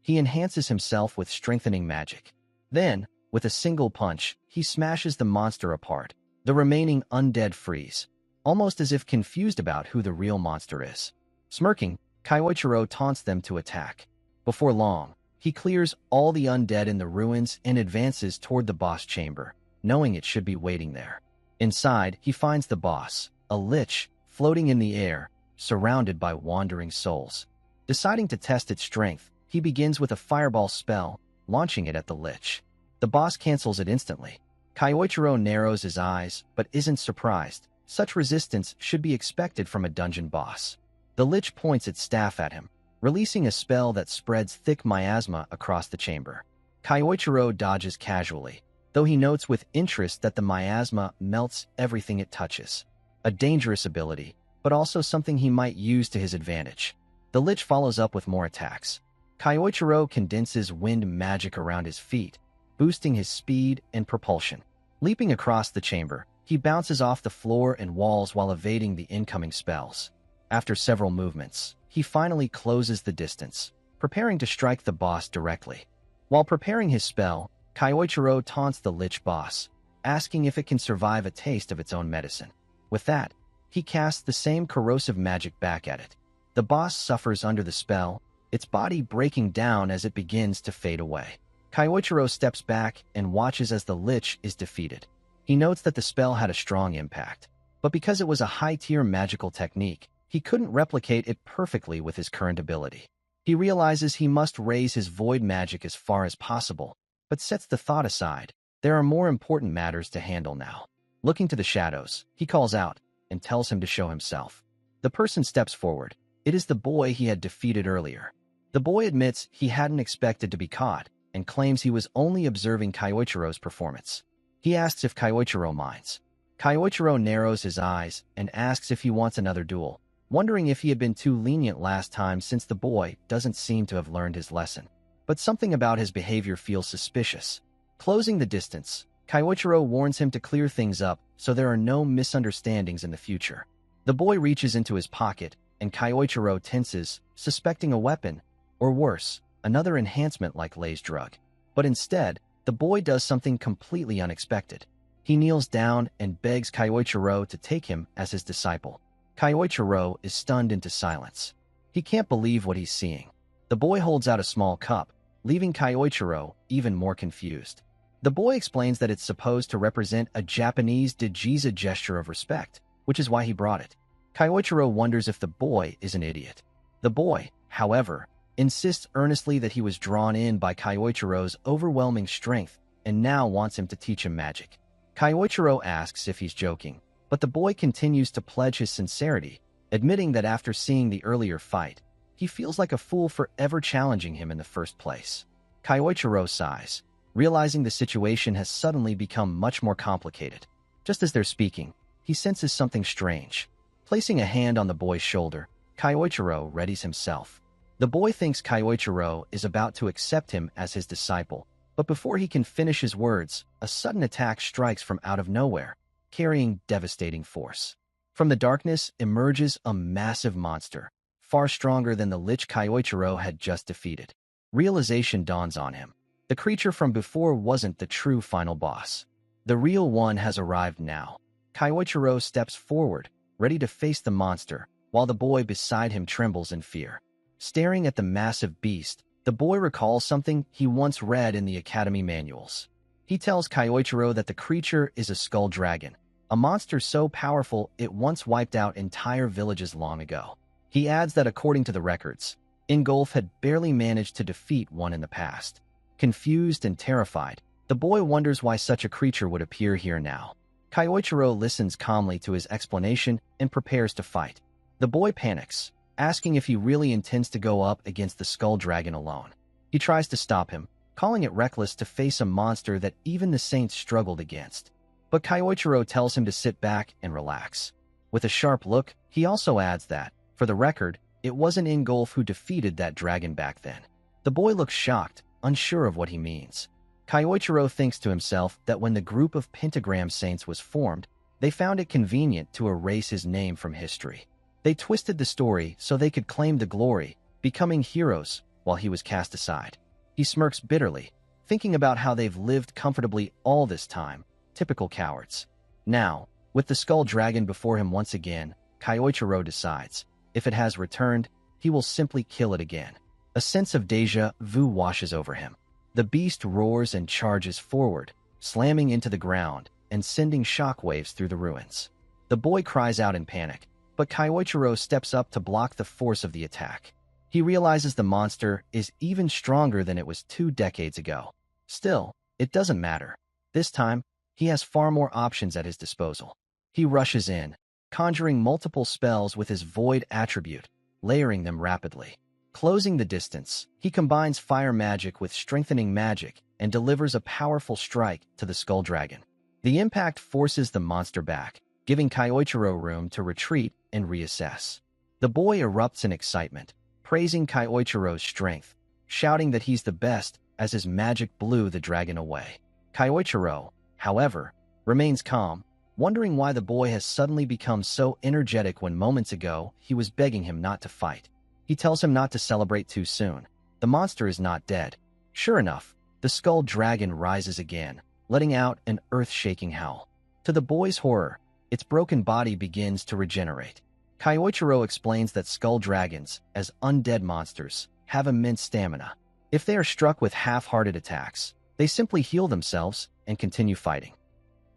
he enhances himself with strengthening magic. Then, with a single punch, he smashes the monster apart. The remaining undead freeze, almost as if confused about who the real monster is. Smirking, Kyoichiro taunts them to attack. Before long, he clears all the undead in the ruins and advances toward the boss chamber, knowing it should be waiting there. Inside, he finds the boss, a lich, floating in the air, surrounded by wandering souls. Deciding to test its strength, he begins with a fireball spell, launching it at the lich. The boss cancels it instantly. Kyoichiro narrows his eyes, but isn't surprised. Such resistance should be expected from a dungeon boss. The lich points its staff at him, releasing a spell that spreads thick miasma across the chamber. Kyoichiro dodges casually, though he notes with interest that the miasma melts everything it touches. A dangerous ability, but also something he might use to his advantage. The lich follows up with more attacks. Kyoichiro condenses wind magic around his feet, boosting his speed and propulsion. Leaping across the chamber, he bounces off the floor and walls while evading the incoming spells. After several movements, he finally closes the distance, preparing to strike the boss directly. While preparing his spell, Kyoichiro taunts the lich boss, asking if it can survive a taste of its own medicine. With that, he casts the same corrosive magic back at it. The boss suffers under the spell, its body breaking down as it begins to fade away. Kyoichiro steps back and watches as the lich is defeated. He notes that the spell had a strong impact, but because it was a high-tier magical technique, he couldn't replicate it perfectly with his current ability. He realizes he must raise his void magic as far as possible, but sets the thought aside. There are more important matters to handle now. Looking to the shadows, he calls out and tells him to show himself. The person steps forward. It is the boy he had defeated earlier. The boy admits he hadn't expected to be caught and claims he was only observing Kyoichiro's performance. He asks if Kyoichiro minds. Kyoichiro narrows his eyes and asks if he wants another duel, wondering if he had been too lenient last time since the boy doesn't seem to have learned his lesson. But something about his behavior feels suspicious. Closing the distance, Kyoichiro warns him to clear things up so there are no misunderstandings in the future. The boy reaches into his pocket, and Kyoichiro tenses, suspecting a weapon, or worse, another enhancement like Lay's drug. But instead, the boy does something completely unexpected. He kneels down and begs Kyoichiro to take him as his disciple. Kyoichiro is stunned into silence. He can't believe what he's seeing. The boy holds out a small cup, leaving Kyoichiro even more confused. The boy explains that it's supposed to represent a Japanese Dajiza gesture of respect, which is why he brought it. Kyoichiro wonders if the boy is an idiot. The boy, however, insists earnestly that he was drawn in by Kyoichiro's overwhelming strength and now wants him to teach him magic. Kyoichiro asks if he's joking, but the boy continues to pledge his sincerity, admitting that after seeing the earlier fight, he feels like a fool for ever challenging him in the first place. Kyoichiro sighs, realizing the situation has suddenly become much more complicated. Just as they're speaking, he senses something strange. Placing a hand on the boy's shoulder, Kyoichiro readies himself. The boy thinks Kyoichiro is about to accept him as his disciple, but before he can finish his words, a sudden attack strikes from out of nowhere, carrying devastating force. From the darkness emerges a massive monster, far stronger than the lich Kyoichiro had just defeated. Realization dawns on him. The creature from before wasn't the true final boss. The real one has arrived now. Kyoichiro steps forward, ready to face the monster, while the boy beside him trembles in fear. Staring at the massive beast, the boy recalls something he once read in the academy manuals. He tells Kyoichiro that the creature is a skull dragon, a monster so powerful it once wiped out entire villages long ago. He adds that according to the records, Ingolf had barely managed to defeat one in the past. Confused and terrified, the boy wonders why such a creature would appear here now. Kyoichiro listens calmly to his explanation and prepares to fight. The boy panics, asking if he really intends to go up against the skull dragon alone. He tries to stop him, calling it reckless to face a monster that even the saints struggled against. But Kyoichiro tells him to sit back and relax. With a sharp look, he also adds that, for the record, it wasn't Ingolf who defeated that dragon back then. The boy looks shocked, unsure of what he means. Kyoichiro thinks to himself that when the group of pentagram saints was formed, they found it convenient to erase his name from history. They twisted the story so they could claim the glory, becoming heroes while he was cast aside. He smirks bitterly, thinking about how they've lived comfortably all this time, typical cowards. Now, with the skull dragon before him once again, Kyoichiro decides, if it has returned, he will simply kill it again. A sense of déjà vu washes over him. The beast roars and charges forward, slamming into the ground, and sending shockwaves through the ruins. The boy cries out in panic, but Kyoichiro steps up to block the force of the attack. He realizes the monster is even stronger than it was 2 decades ago. Still, it doesn't matter. This time, he has far more options at his disposal. He rushes in, conjuring multiple spells with his void attribute, layering them rapidly. Closing the distance, he combines fire magic with strengthening magic and delivers a powerful strike to the skull dragon. The impact forces the monster back, giving Kyoichiro room to retreat and reassess. The boy erupts in excitement, praising Kyoichiro's strength, shouting that he's the best as his magic blew the dragon away. Kyoichiro, however, remains calm, wondering why the boy has suddenly become so energetic when moments ago he was begging him not to fight. He tells him not to celebrate too soon. The monster is not dead. Sure enough, the skull dragon rises again, letting out an earth-shaking howl. To the boy's horror, its broken body begins to regenerate. Kyoichiro explains that skull dragons, as undead monsters, have immense stamina. If they are struck with half-hearted attacks, they simply heal themselves and continue fighting.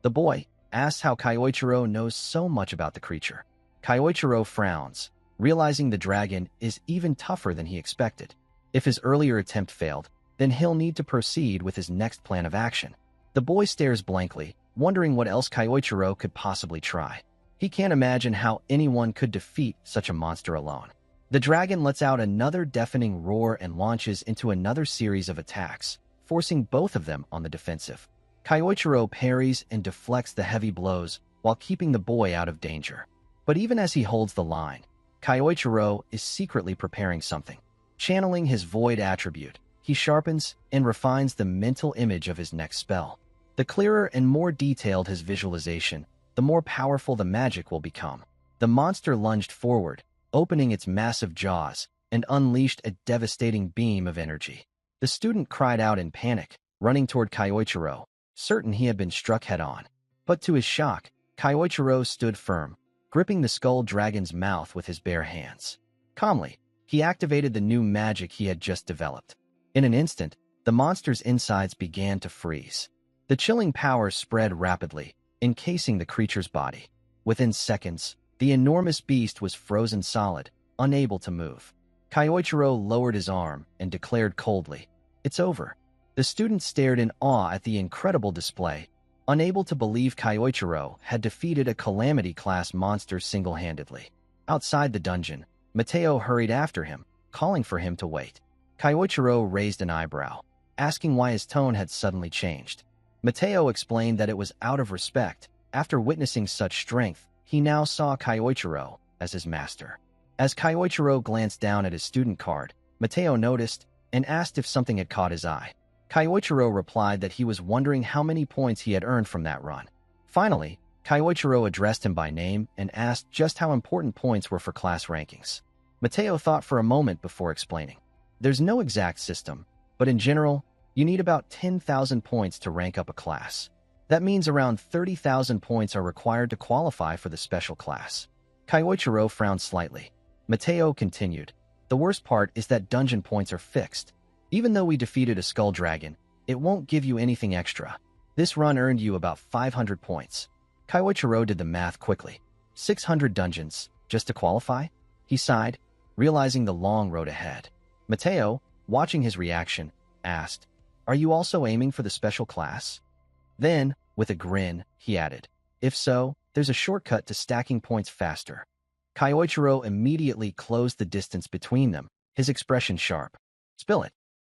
The boy asks how Kyoichiro knows so much about the creature. Kyoichiro frowns, realizing the dragon is even tougher than he expected. If his earlier attempt failed, then he'll need to proceed with his next plan of action. The boy stares blankly, wondering what else Kyoichiro could possibly try. He can't imagine how anyone could defeat such a monster alone. The dragon lets out another deafening roar and launches into another series of attacks, forcing both of them on the defensive. Kyoichiro parries and deflects the heavy blows while keeping the boy out of danger. But even as he holds the line, Kyoichiro is secretly preparing something. Channeling his void attribute, he sharpens and refines the mental image of his next spell. The clearer and more detailed his visualization, the more powerful the magic will become. The monster lunged forward, opening its massive jaws, and unleashed a devastating beam of energy. The student cried out in panic, running toward Kyoichiro, certain he had been struck head-on. But to his shock, Kyoichiro stood firm, gripping the skull dragon's mouth with his bare hands. Calmly, he activated the new magic he had just developed. In an instant, the monster's insides began to freeze. The chilling power spread rapidly, encasing the creature's body. Within seconds, the enormous beast was frozen solid, unable to move. Kyoichiro lowered his arm and declared coldly, "It's over." The student stared in awe at the incredible display, unable to believe Kyoichiro had defeated a Calamity-class monster single-handedly. Outside the dungeon, Mateo hurried after him, calling for him to wait. Kyoichiro raised an eyebrow, asking why his tone had suddenly changed. Mateo explained that it was out of respect. After witnessing such strength, he now saw Kyoichiro as his master. As Kyoichiro glanced down at his student card, Mateo noticed and asked if something had caught his eye. Kyoichiro replied that he was wondering how many points he had earned from that run. Finally, Kyoichiro addressed him by name and asked just how important points were for class rankings. Mateo thought for a moment before explaining. There's no exact system, but in general, you need about 10,000 points to rank up a class. That means around 30,000 points are required to qualify for the special class. Kyoichiro frowned slightly. Mateo continued, "The worst part is that dungeon points are fixed. Even though we defeated a skull dragon, it won't give you anything extra. This run earned you about 500 points. Kyoichiro did the math quickly. 600 dungeons, just to qualify? He sighed, realizing the long road ahead. Mateo, watching his reaction, asked, "Are you also aiming for the special class?" Then, with a grin, he added, "If so, there's a shortcut to stacking points faster." Kyoichiro immediately closed the distance between them, his expression sharp. "Spill it."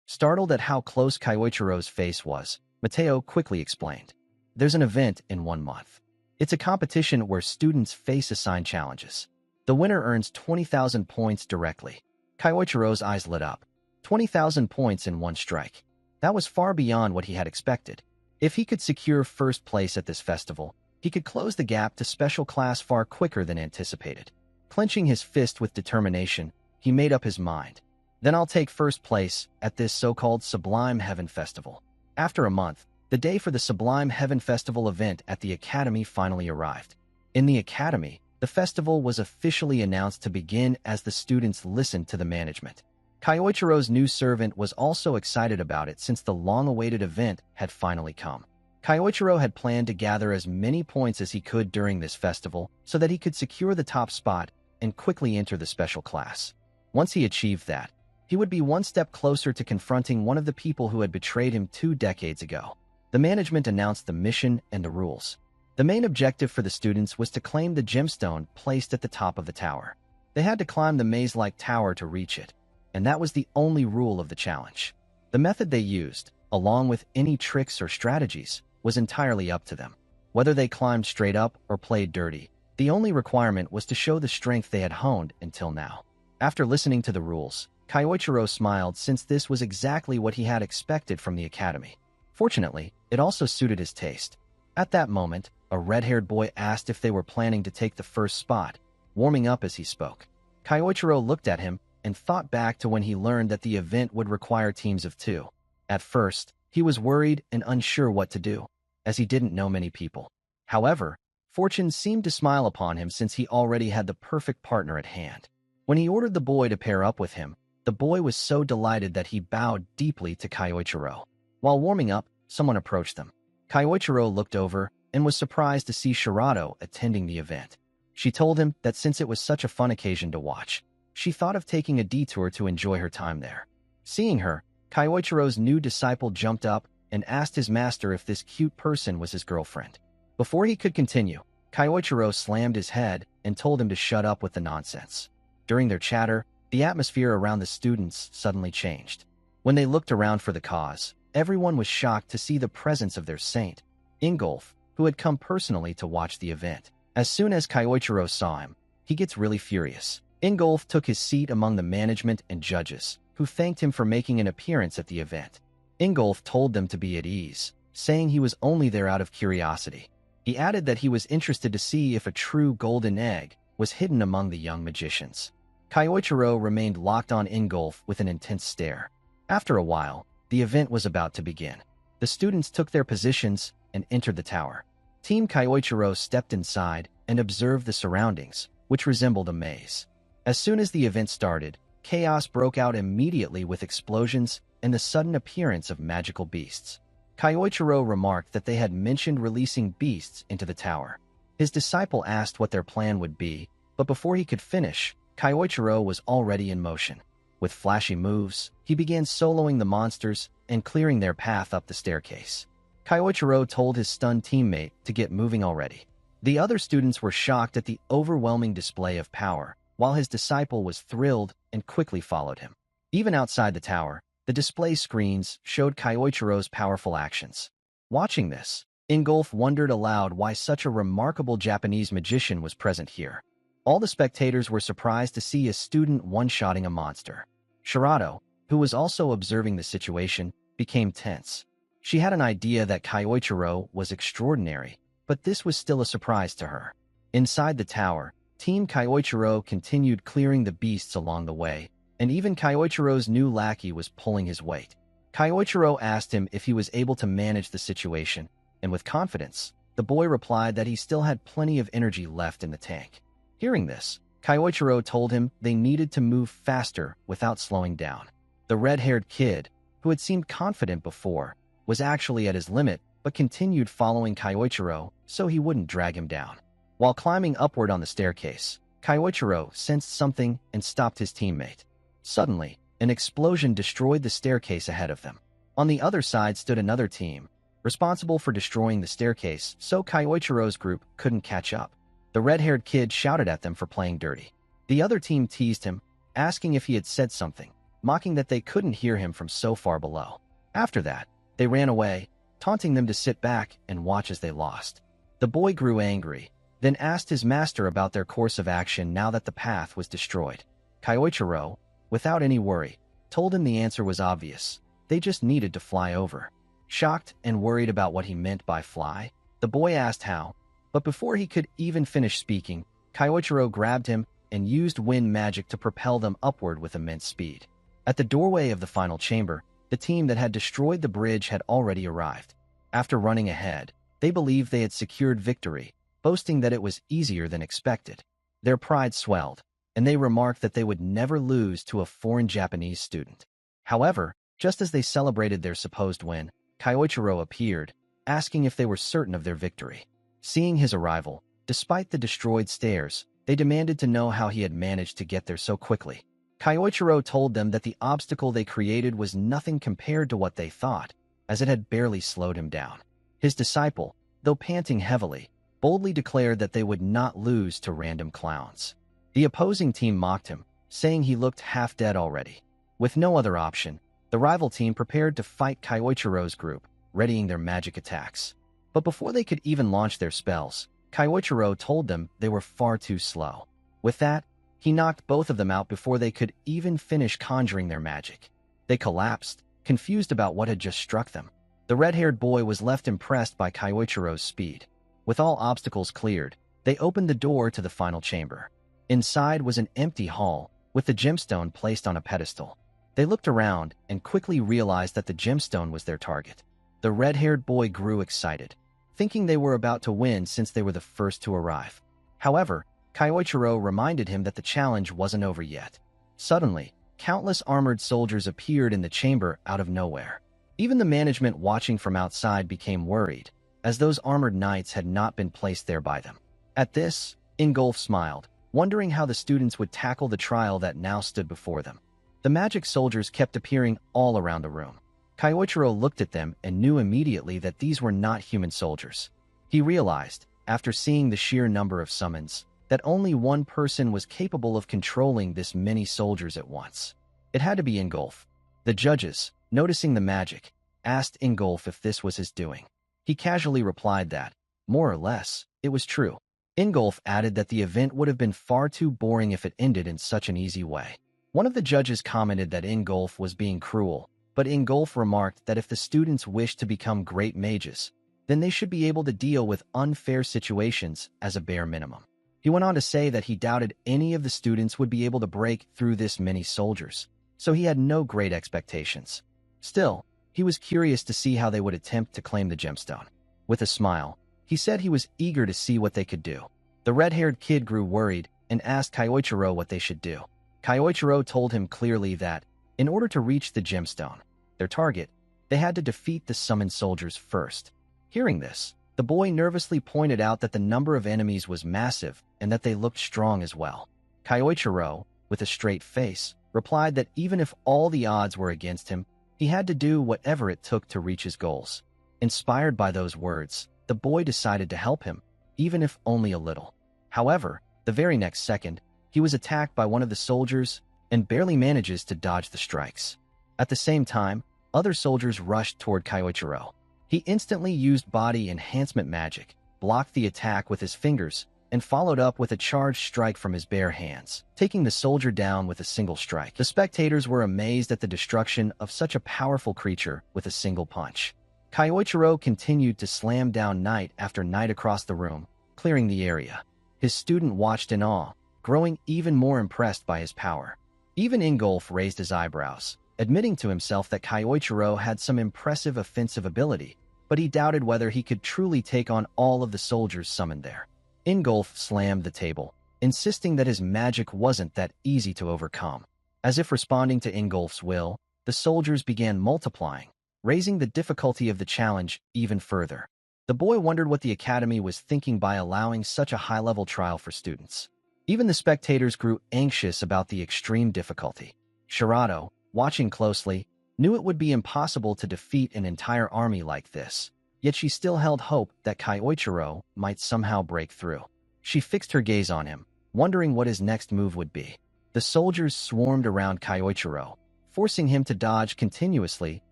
Startled at how close Kyoichiro's face was, Mateo quickly explained. "There's an event in 1 month. It's a competition where students face assigned challenges. The winner earns 20,000 points directly." Kyoichiro's eyes lit up. 20,000 points in one strike. That was far beyond what he had expected. If he could secure first place at this festival, he could close the gap to special class far quicker than anticipated. Clenching his fist with determination, he made up his mind. Then I'll take first place at this so-called Sublime Heaven Festival. After a month, the day for the Sublime Heaven Festival event at the Academy finally arrived. In the Academy, the festival was officially announced to begin as the students listened to the management. Kyoichiro's new servant was also excited about it since the long-awaited event had finally come. Kyoichiro had planned to gather as many points as he could during this festival so that he could secure the top spot and quickly enter the special class. Once he achieved that, he would be one step closer to confronting one of the people who had betrayed him 2 decades ago. The management announced the mission and the rules. The main objective for the students was to claim the gemstone placed at the top of the tower. They had to climb the maze-like tower to reach it, and that was the only rule of the challenge. The method they used, along with any tricks or strategies, was entirely up to them. Whether they climbed straight up or played dirty, the only requirement was to show the strength they had honed until now. After listening to the rules, Kyoichiro smiled since this was exactly what he had expected from the academy. Fortunately, it also suited his taste. At that moment, a red-haired boy asked if they were planning to take the first spot, warming up as he spoke. Kyoichiro looked at him and thought back to when he learned that the event would require teams of 2. At first, he was worried and unsure what to do, as he didn't know many people. However, fortune seemed to smile upon him since he already had the perfect partner at hand. When he ordered the boy to pair up with him, the boy was so delighted that he bowed deeply to Kyoichiro. While warming up, someone approached them. Kyoichiro looked over and was surprised to see Shirato attending the event. She told him that since it was such a fun occasion to watch, she thought of taking a detour to enjoy her time there. Seeing her, Kyoichiro's new disciple jumped up and asked his master if this cute person was his girlfriend. Before he could continue, Kyoichiro slammed his head and told him to shut up with the nonsense. During their chatter, the atmosphere around the students suddenly changed. When they looked around for the cause, everyone was shocked to see the presence of their saint, Ingolf, who had come personally to watch the event. As soon as Kyoichiro saw him, he gets really furious. Ingolf took his seat among the management and judges, who thanked him for making an appearance at the event. Ingolf told them to be at ease, saying he was only there out of curiosity. He added that he was interested to see if a true golden egg was hidden among the young magicians. Kyoichiro remained locked on Ingolf with an intense stare. After a while, the event was about to begin. The students took their positions and entered the tower. Team Kyoichiro stepped inside and observed the surroundings, which resembled a maze. As soon as the event started, chaos broke out immediately with explosions and the sudden appearance of magical beasts. Kyoichiro remarked that they had mentioned releasing beasts into the tower. His disciple asked what their plan would be, but before he could finish, Kyoichiro was already in motion. With flashy moves, he began soloing the monsters and clearing their path up the staircase. Kyoichiro told his stunned teammate to get moving already. The other students were shocked at the overwhelming display of power, while his disciple was thrilled and quickly followed him. Even outside the tower, the display screens showed Kyoichiro's powerful actions. Watching this, Ingolf wondered aloud why such a remarkable Japanese magician was present here. All the spectators were surprised to see a student one-shotting a monster. Shirato, who was also observing the situation, became tense. She had an idea that Kyoichiro was extraordinary, but this was still a surprise to her. Inside the tower, Team Kyoichiro continued clearing the beasts along the way, and even Kyoichiro's new lackey was pulling his weight. Kyoichiro asked him if he was able to manage the situation, and with confidence, the boy replied that he still had plenty of energy left in the tank. Hearing this, Kyoichiro told him they needed to move faster without slowing down. The red-haired kid, who had seemed confident before, was actually at his limit but continued following Kyoichiro so he wouldn't drag him down. While climbing upward on the staircase, Kyoichiro sensed something and stopped his teammate. Suddenly, an explosion destroyed the staircase ahead of them. On the other side stood another team, responsible for destroying the staircase so Kyoichiro's group couldn't catch up. The red-haired kid shouted at them for playing dirty. The other team teased him, asking if he had said something, mocking that they couldn't hear him from so far below. After that, they ran away, taunting them to sit back and watch as they lost. The boy grew angry, then asked his master about their course of action now that the path was destroyed. Kyoichiro, without any worry, told him the answer was obvious. They just needed to fly over. Shocked and worried about what he meant by fly, the boy asked how, but before he could even finish speaking, Kyoichiro grabbed him and used wind magic to propel them upward with immense speed. At the doorway of the final chamber, the team that had destroyed the bridge had already arrived. After running ahead, they believed they had secured victory, boasting that it was easier than expected. Their pride swelled, and they remarked that they would never lose to a foreign Japanese student. However, just as they celebrated their supposed win, Kyoichiro appeared, asking if they were certain of their victory. Seeing his arrival, despite the destroyed stairs, they demanded to know how he had managed to get there so quickly. Kyoichiro told them that the obstacle they created was nothing compared to what they thought, as it had barely slowed him down. His disciple, though panting heavily, boldly declared that they would not lose to random clowns. The opposing team mocked him, saying he looked half dead already. With no other option, the rival team prepared to fight Kyoichiro's group, readying their magic attacks. But before they could even launch their spells, Kyoichiro told them they were far too slow. With that, he knocked both of them out before they could even finish conjuring their magic. They collapsed, confused about what had just struck them. The red-haired boy was left impressed by Kyoichiro's speed. With all obstacles cleared, they opened the door to the final chamber. Inside was an empty hall, with the gemstone placed on a pedestal. They looked around and quickly realized that the gemstone was their target. The red-haired boy grew excited, thinking they were about to win since they were the first to arrive. However, Kyoichiro reminded him that the challenge wasn't over yet. Suddenly, countless armored soldiers appeared in the chamber out of nowhere. Even the management watching from outside became worried, as those armored knights had not been placed there by them. At this, Ingolf smiled, wondering how the students would tackle the trial that now stood before them. The magic soldiers kept appearing all around the room. Kyoichiro looked at them and knew immediately that these were not human soldiers. He realized, after seeing the sheer number of summons, that only one person was capable of controlling this many soldiers at once. It had to be Ingolf. The judges, noticing the magic, asked Ingolf if this was his doing. He casually replied that, more or less, it was true. Ingolf added that the event would have been far too boring if it ended in such an easy way. One of the judges commented that Ingolf was being cruel, but Ingolf remarked that if the students wished to become great mages, then they should be able to deal with unfair situations as a bare minimum. He went on to say that he doubted any of the students would be able to break through this many soldiers, so he had no great expectations. Still, he was curious to see how they would attempt to claim the gemstone. With a smile, he said he was eager to see what they could do. The red-haired kid grew worried and asked Kyoichiro what they should do. Kyoichiro told him clearly that, in order to reach the gemstone, their target, they had to defeat the summoned soldiers first. Hearing this, the boy nervously pointed out that the number of enemies was massive and that they looked strong as well. Kyoichiro, with a straight face, replied that even if all the odds were against him, he had to do whatever it took to reach his goals. Inspired by those words, the boy decided to help him, even if only a little. However, the very next second, he was attacked by one of the soldiers and barely manages to dodge the strikes. At the same time, other soldiers rushed toward Kyoichiro. He instantly used body enhancement magic, blocked the attack with his fingers, and followed up with a charged strike from his bare hands, taking the soldier down with a single strike. The spectators were amazed at the destruction of such a powerful creature with a single punch. Kyoichiro continued to slam down knight after knight across the room, clearing the area. His student watched in awe, growing even more impressed by his power. Even Ingolf raised his eyebrows, admitting to himself that Kyoichiro had some impressive offensive ability, but he doubted whether he could truly take on all of the soldiers summoned there. Ingolf slammed the table, insisting that his magic wasn't that easy to overcome. As if responding to Ingolf's will, the soldiers began multiplying, raising the difficulty of the challenge even further. The boy wondered what the academy was thinking by allowing such a high-level trial for students. Even the spectators grew anxious about the extreme difficulty. Shirato, watching closely, knew it would be impossible to defeat an entire army like this, yet she still held hope that Kyoichiro might somehow break through. She fixed her gaze on him, wondering what his next move would be. The soldiers swarmed around Kyoichiro, forcing him to dodge continuously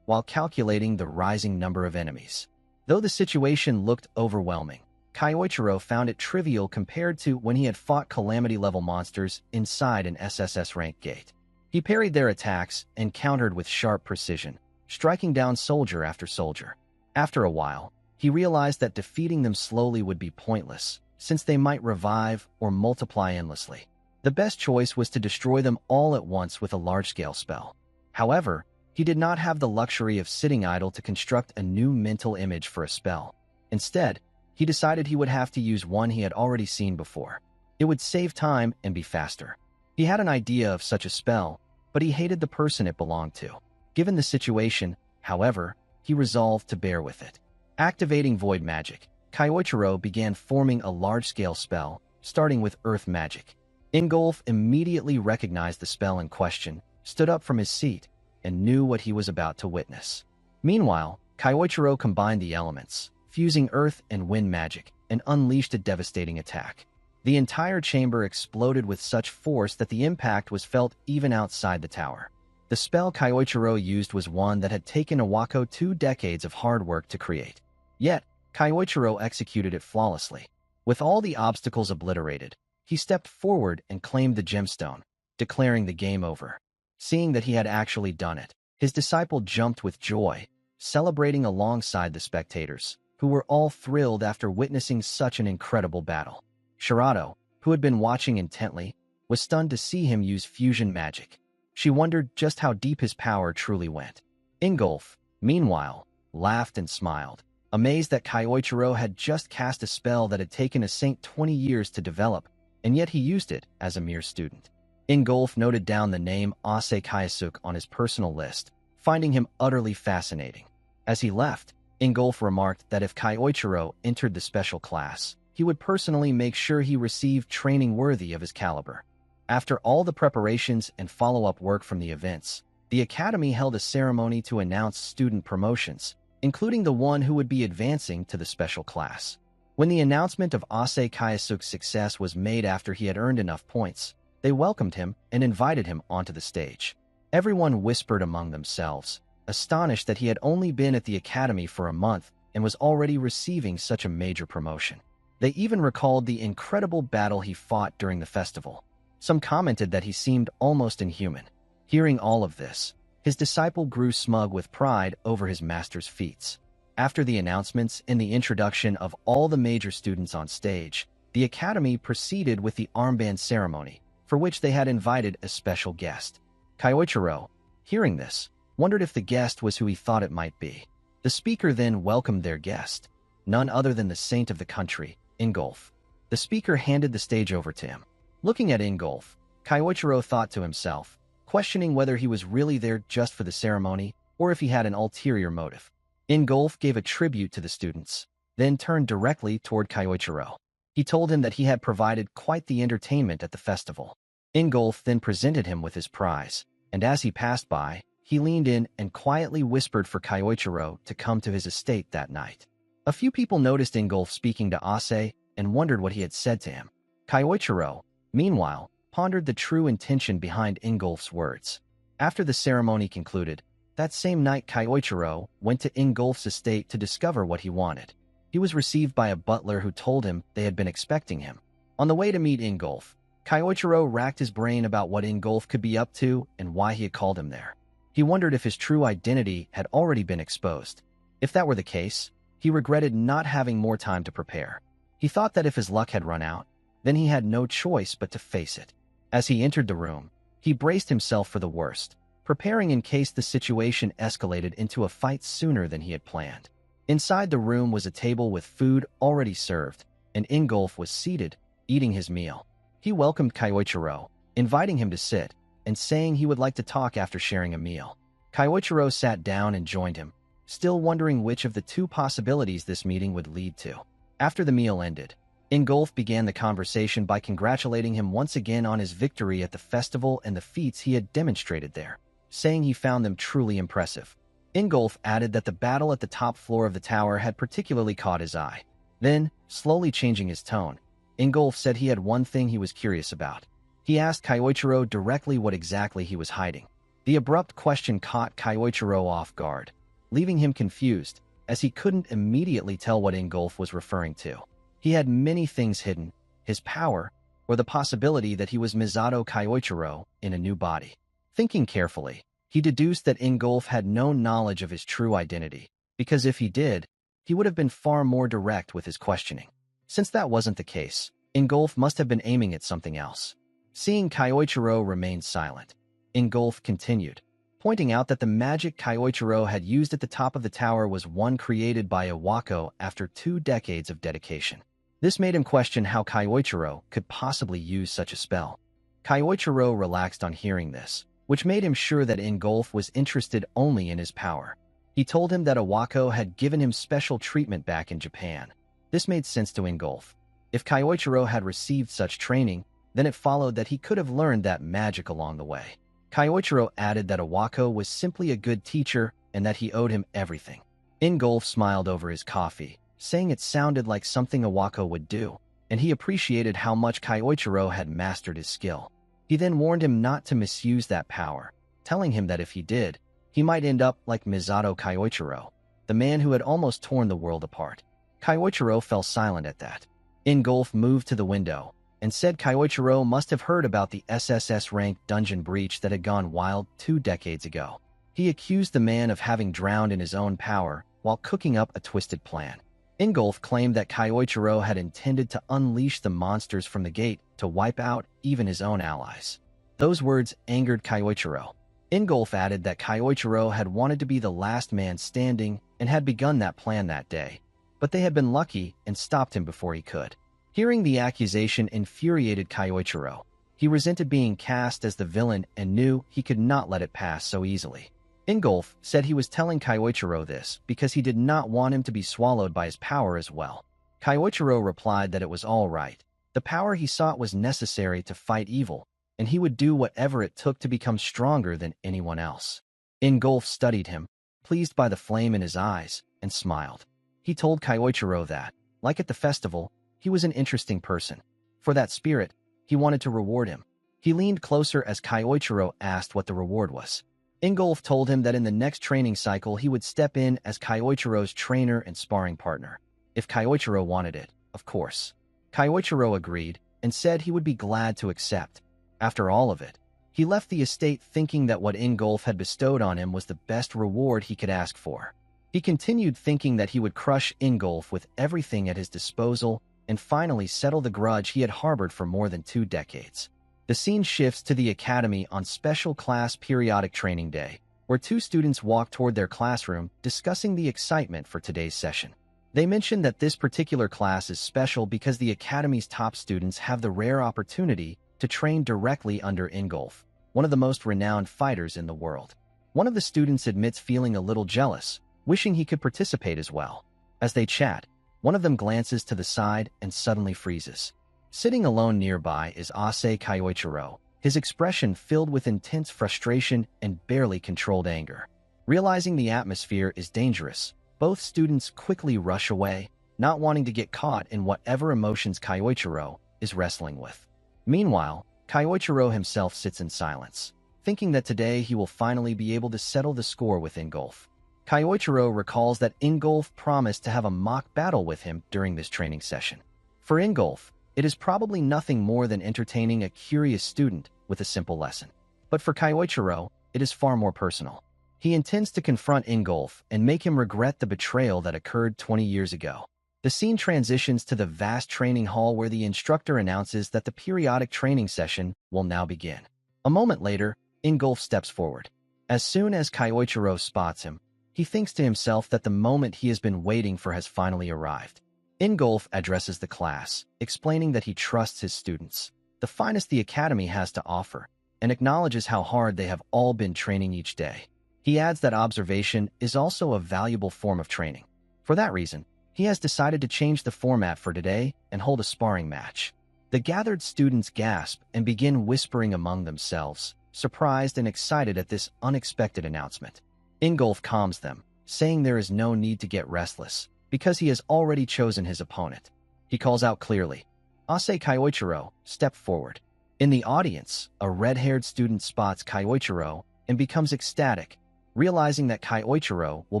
while calculating the rising number of enemies. Though the situation looked overwhelming, Kyoichiro found it trivial compared to when he had fought calamity-level monsters inside an SSS rank gate. He parried their attacks and countered with sharp precision, striking down soldier after soldier. After a while, he realized that defeating them slowly would be pointless, since they might revive or multiply endlessly. The best choice was to destroy them all at once with a large-scale spell. However, he did not have the luxury of sitting idle to construct a new mental image for a spell. Instead, he decided he would have to use one he had already seen before. It would save time and be faster. He had an idea of such a spell, but he hated the person it belonged to. Given the situation, however, he resolved to bear with it. Activating void magic, Kyoichiro began forming a large-scale spell, starting with earth magic. Ingolf immediately recognized the spell in question, stood up from his seat, and knew what he was about to witness. Meanwhile, Kyoichiro combined the elements, fusing earth and wind magic, and unleashed a devastating attack. The entire chamber exploded with such force that the impact was felt even outside the tower. The spell Kyoichiro used was one that had taken Iwako 2 decades of hard work to create. Yet, Kyoichiro executed it flawlessly. With all the obstacles obliterated, he stepped forward and claimed the gemstone, declaring the game over. Seeing that he had actually done it, his disciple jumped with joy, celebrating alongside the spectators, who were all thrilled after witnessing such an incredible battle. Shirato, who had been watching intently, was stunned to see him use fusion magic. She wondered just how deep his power truly went. Ingolf, meanwhile, laughed and smiled, amazed that Kyoichiro had just cast a spell that had taken a saint 20 years to develop, and yet he used it as a mere student. Ingolf noted down the name Ase Kayasuk on his personal list, finding him utterly fascinating. As he left, Ingolf remarked that if Kyoichiro entered the special class, he would personally make sure he received training worthy of his caliber. After all the preparations and follow-up work from the events, the Academy held a ceremony to announce student promotions, including the one who would be advancing to the special class. When the announcement of Ase Kayasuk's success was made after he had earned enough points, they welcomed him and invited him onto the stage. Everyone whispered among themselves, astonished that he had only been at the Academy for a month and was already receiving such a major promotion. They even recalled the incredible battle he fought during the festival. Some commented that he seemed almost inhuman. Hearing all of this, his disciple grew smug with pride over his master's feats. After the announcements and the introduction of all the major students on stage, the Academy proceeded with the armband ceremony, for which they had invited a special guest. Kyoichiro, hearing this, wondered if the guest was who he thought it might be. The speaker then welcomed their guest, none other than the saint of the country, Ingolf. The speaker handed the stage over to him. Looking at Ingolf, Kyoichiro thought to himself, questioning whether he was really there just for the ceremony or if he had an ulterior motive. Ingolf gave a tribute to the students, then turned directly toward Kyoichiro. He told him that he had provided quite the entertainment at the festival. Ingolf then presented him with his prize, and as he passed by, he leaned in and quietly whispered for Kyoichiro to come to his estate that night. A few people noticed Ingolf speaking to Ase and wondered what he had said to him. Kyoichiro, meanwhile, pondered the true intention behind Ingolf's words. After the ceremony concluded, that same night Kyoichiro went to Ingolf's estate to discover what he wanted. He was received by a butler who told him they had been expecting him. On the way to meet Ingolf, Kyoichiro racked his brain about what Ingolf could be up to and why he had called him there. He wondered if his true identity had already been exposed. If that were the case, he regretted not having more time to prepare. He thought that if his luck had run out, then he had no choice but to face it. As he entered the room, he braced himself for the worst, preparing in case the situation escalated into a fight sooner than he had planned. Inside the room was a table with food already served, and Ingolf was seated, eating his meal. He welcomed Kyoichiro, inviting him to sit, and saying he would like to talk after sharing a meal. Kyoichiro sat down and joined him, still wondering which of the two possibilities this meeting would lead to. After the meal ended, Ingolf began the conversation by congratulating him once again on his victory at the festival and the feats he had demonstrated there, saying he found them truly impressive. Ingolf added that the battle at the top floor of the tower had particularly caught his eye. Then, slowly changing his tone, Ingolf said he had one thing he was curious about. He asked Kyoichiro directly what exactly he was hiding. The abrupt question caught Kyoichiro off guard, leaving him confused, as he couldn't immediately tell what Ingolf was referring to. He had many things hidden, his power, or the possibility that he was Misato Kyoichiro in a new body. Thinking carefully, he deduced that Ingolf had no knowledge of his true identity, because if he did, he would have been far more direct with his questioning. Since that wasn't the case, Ingolf must have been aiming at something else. Seeing Kyoichiro remain silent, Ingolf continued, pointing out that the magic Kyoichiro had used at the top of the tower was one created by Iwako after 2 decades of dedication. This made him question how Kyoichiro could possibly use such a spell. Kyoichiro relaxed on hearing this, which made him sure that Ingolf was interested only in his power. He told him that Iwako had given him special treatment back in Japan. This made sense to Ingolf. If Kyoichiro had received such training, then it followed that he could have learned that magic along the way. Kyoichiro added that Iwako was simply a good teacher and that he owed him everything. Ingolf smiled over his coffee, saying it sounded like something Iwako would do, and he appreciated how much Kyoichiro had mastered his skill. He then warned him not to misuse that power, telling him that if he did, he might end up like Misato Kyoichiro, the man who had almost torn the world apart. Kyoichiro fell silent at that. Ingolf moved to the window and said Kyoichiro must have heard about the SSS-ranked dungeon breach that had gone wild 2 decades ago. He accused the man of having drowned in his own power while cooking up a twisted plan. Ingolf claimed that Kyoichiro had intended to unleash the monsters from the gate to wipe out even his own allies. Those words angered Kyoichiro. Ingolf added that Kyoichiro had wanted to be the last man standing and had begun that plan that day, but they had been lucky and stopped him before he could. Hearing the accusation infuriated Kyoichiro. He resented being cast as the villain and knew he could not let it pass so easily. Ingolf said he was telling Kyoichiro this because he did not want him to be swallowed by his power as well. Kyoichiro replied that it was all right. The power he sought was necessary to fight evil, and he would do whatever it took to become stronger than anyone else. Ingolf studied him, pleased by the flame in his eyes, and smiled. He told Kyoichiro that, like at the festival, he was an interesting person. For that spirit, he wanted to reward him. He leaned closer as Kyoichiro asked what the reward was. Ingolf told him that in the next training cycle he would step in as Kyoichiro's trainer and sparring partner. If Kyoichiro wanted it, of course. Kyoichiro agreed and said he would be glad to accept. After all of it, he left the estate thinking that what Ingolf had bestowed on him was the best reward he could ask for. He continued thinking that he would crush Ingolf with everything at his disposal and finally settle the grudge he had harbored for more than 2 decades. The scene shifts to the academy on Special Class Periodic Training Day, where 2 students walk toward their classroom discussing the excitement for today's session. They mention that this particular class is special because the academy's top students have the rare opportunity to train directly under Ingolf, one of the most renowned fighters in the world. One of the students admits feeling a little jealous, wishing he could participate as well. As they chat, one of them glances to the side and suddenly freezes. Sitting alone nearby is Ase Kyoichiro, his expression filled with intense frustration and barely controlled anger. Realizing the atmosphere is dangerous, both students quickly rush away, not wanting to get caught in whatever emotions Kyoichiro is wrestling with. Meanwhile, Kyoichiro himself sits in silence, thinking that today he will finally be able to settle the score with Ingolf. Kyoichiro recalls that Ingolf promised to have a mock battle with him during this training session. For Ingolf, it is probably nothing more than entertaining a curious student with a simple lesson. But for Kyoichiro, it is far more personal. He intends to confront Ingolf and make him regret the betrayal that occurred 20 years ago. The scene transitions to the vast training hall where the instructor announces that the periodic training session will now begin. A moment later, Ingolf steps forward. As soon as Kyoichiro spots him, he thinks to himself that the moment he has been waiting for has finally arrived. Ingolf addresses the class, explaining that he trusts his students, the finest the academy has to offer, and acknowledges how hard they have all been training each day. He adds that observation is also a valuable form of training. For that reason, he has decided to change the format for today and hold a sparring match. The gathered students gasp and begin whispering among themselves, surprised and excited at this unexpected announcement. Ingolf calms them, saying there is no need to get restless, because he has already chosen his opponent. He calls out clearly, "Ase Kyoichiro, step forward." In the audience, a red-haired student spots Kyoichiro and becomes ecstatic, realizing that Kyoichiro will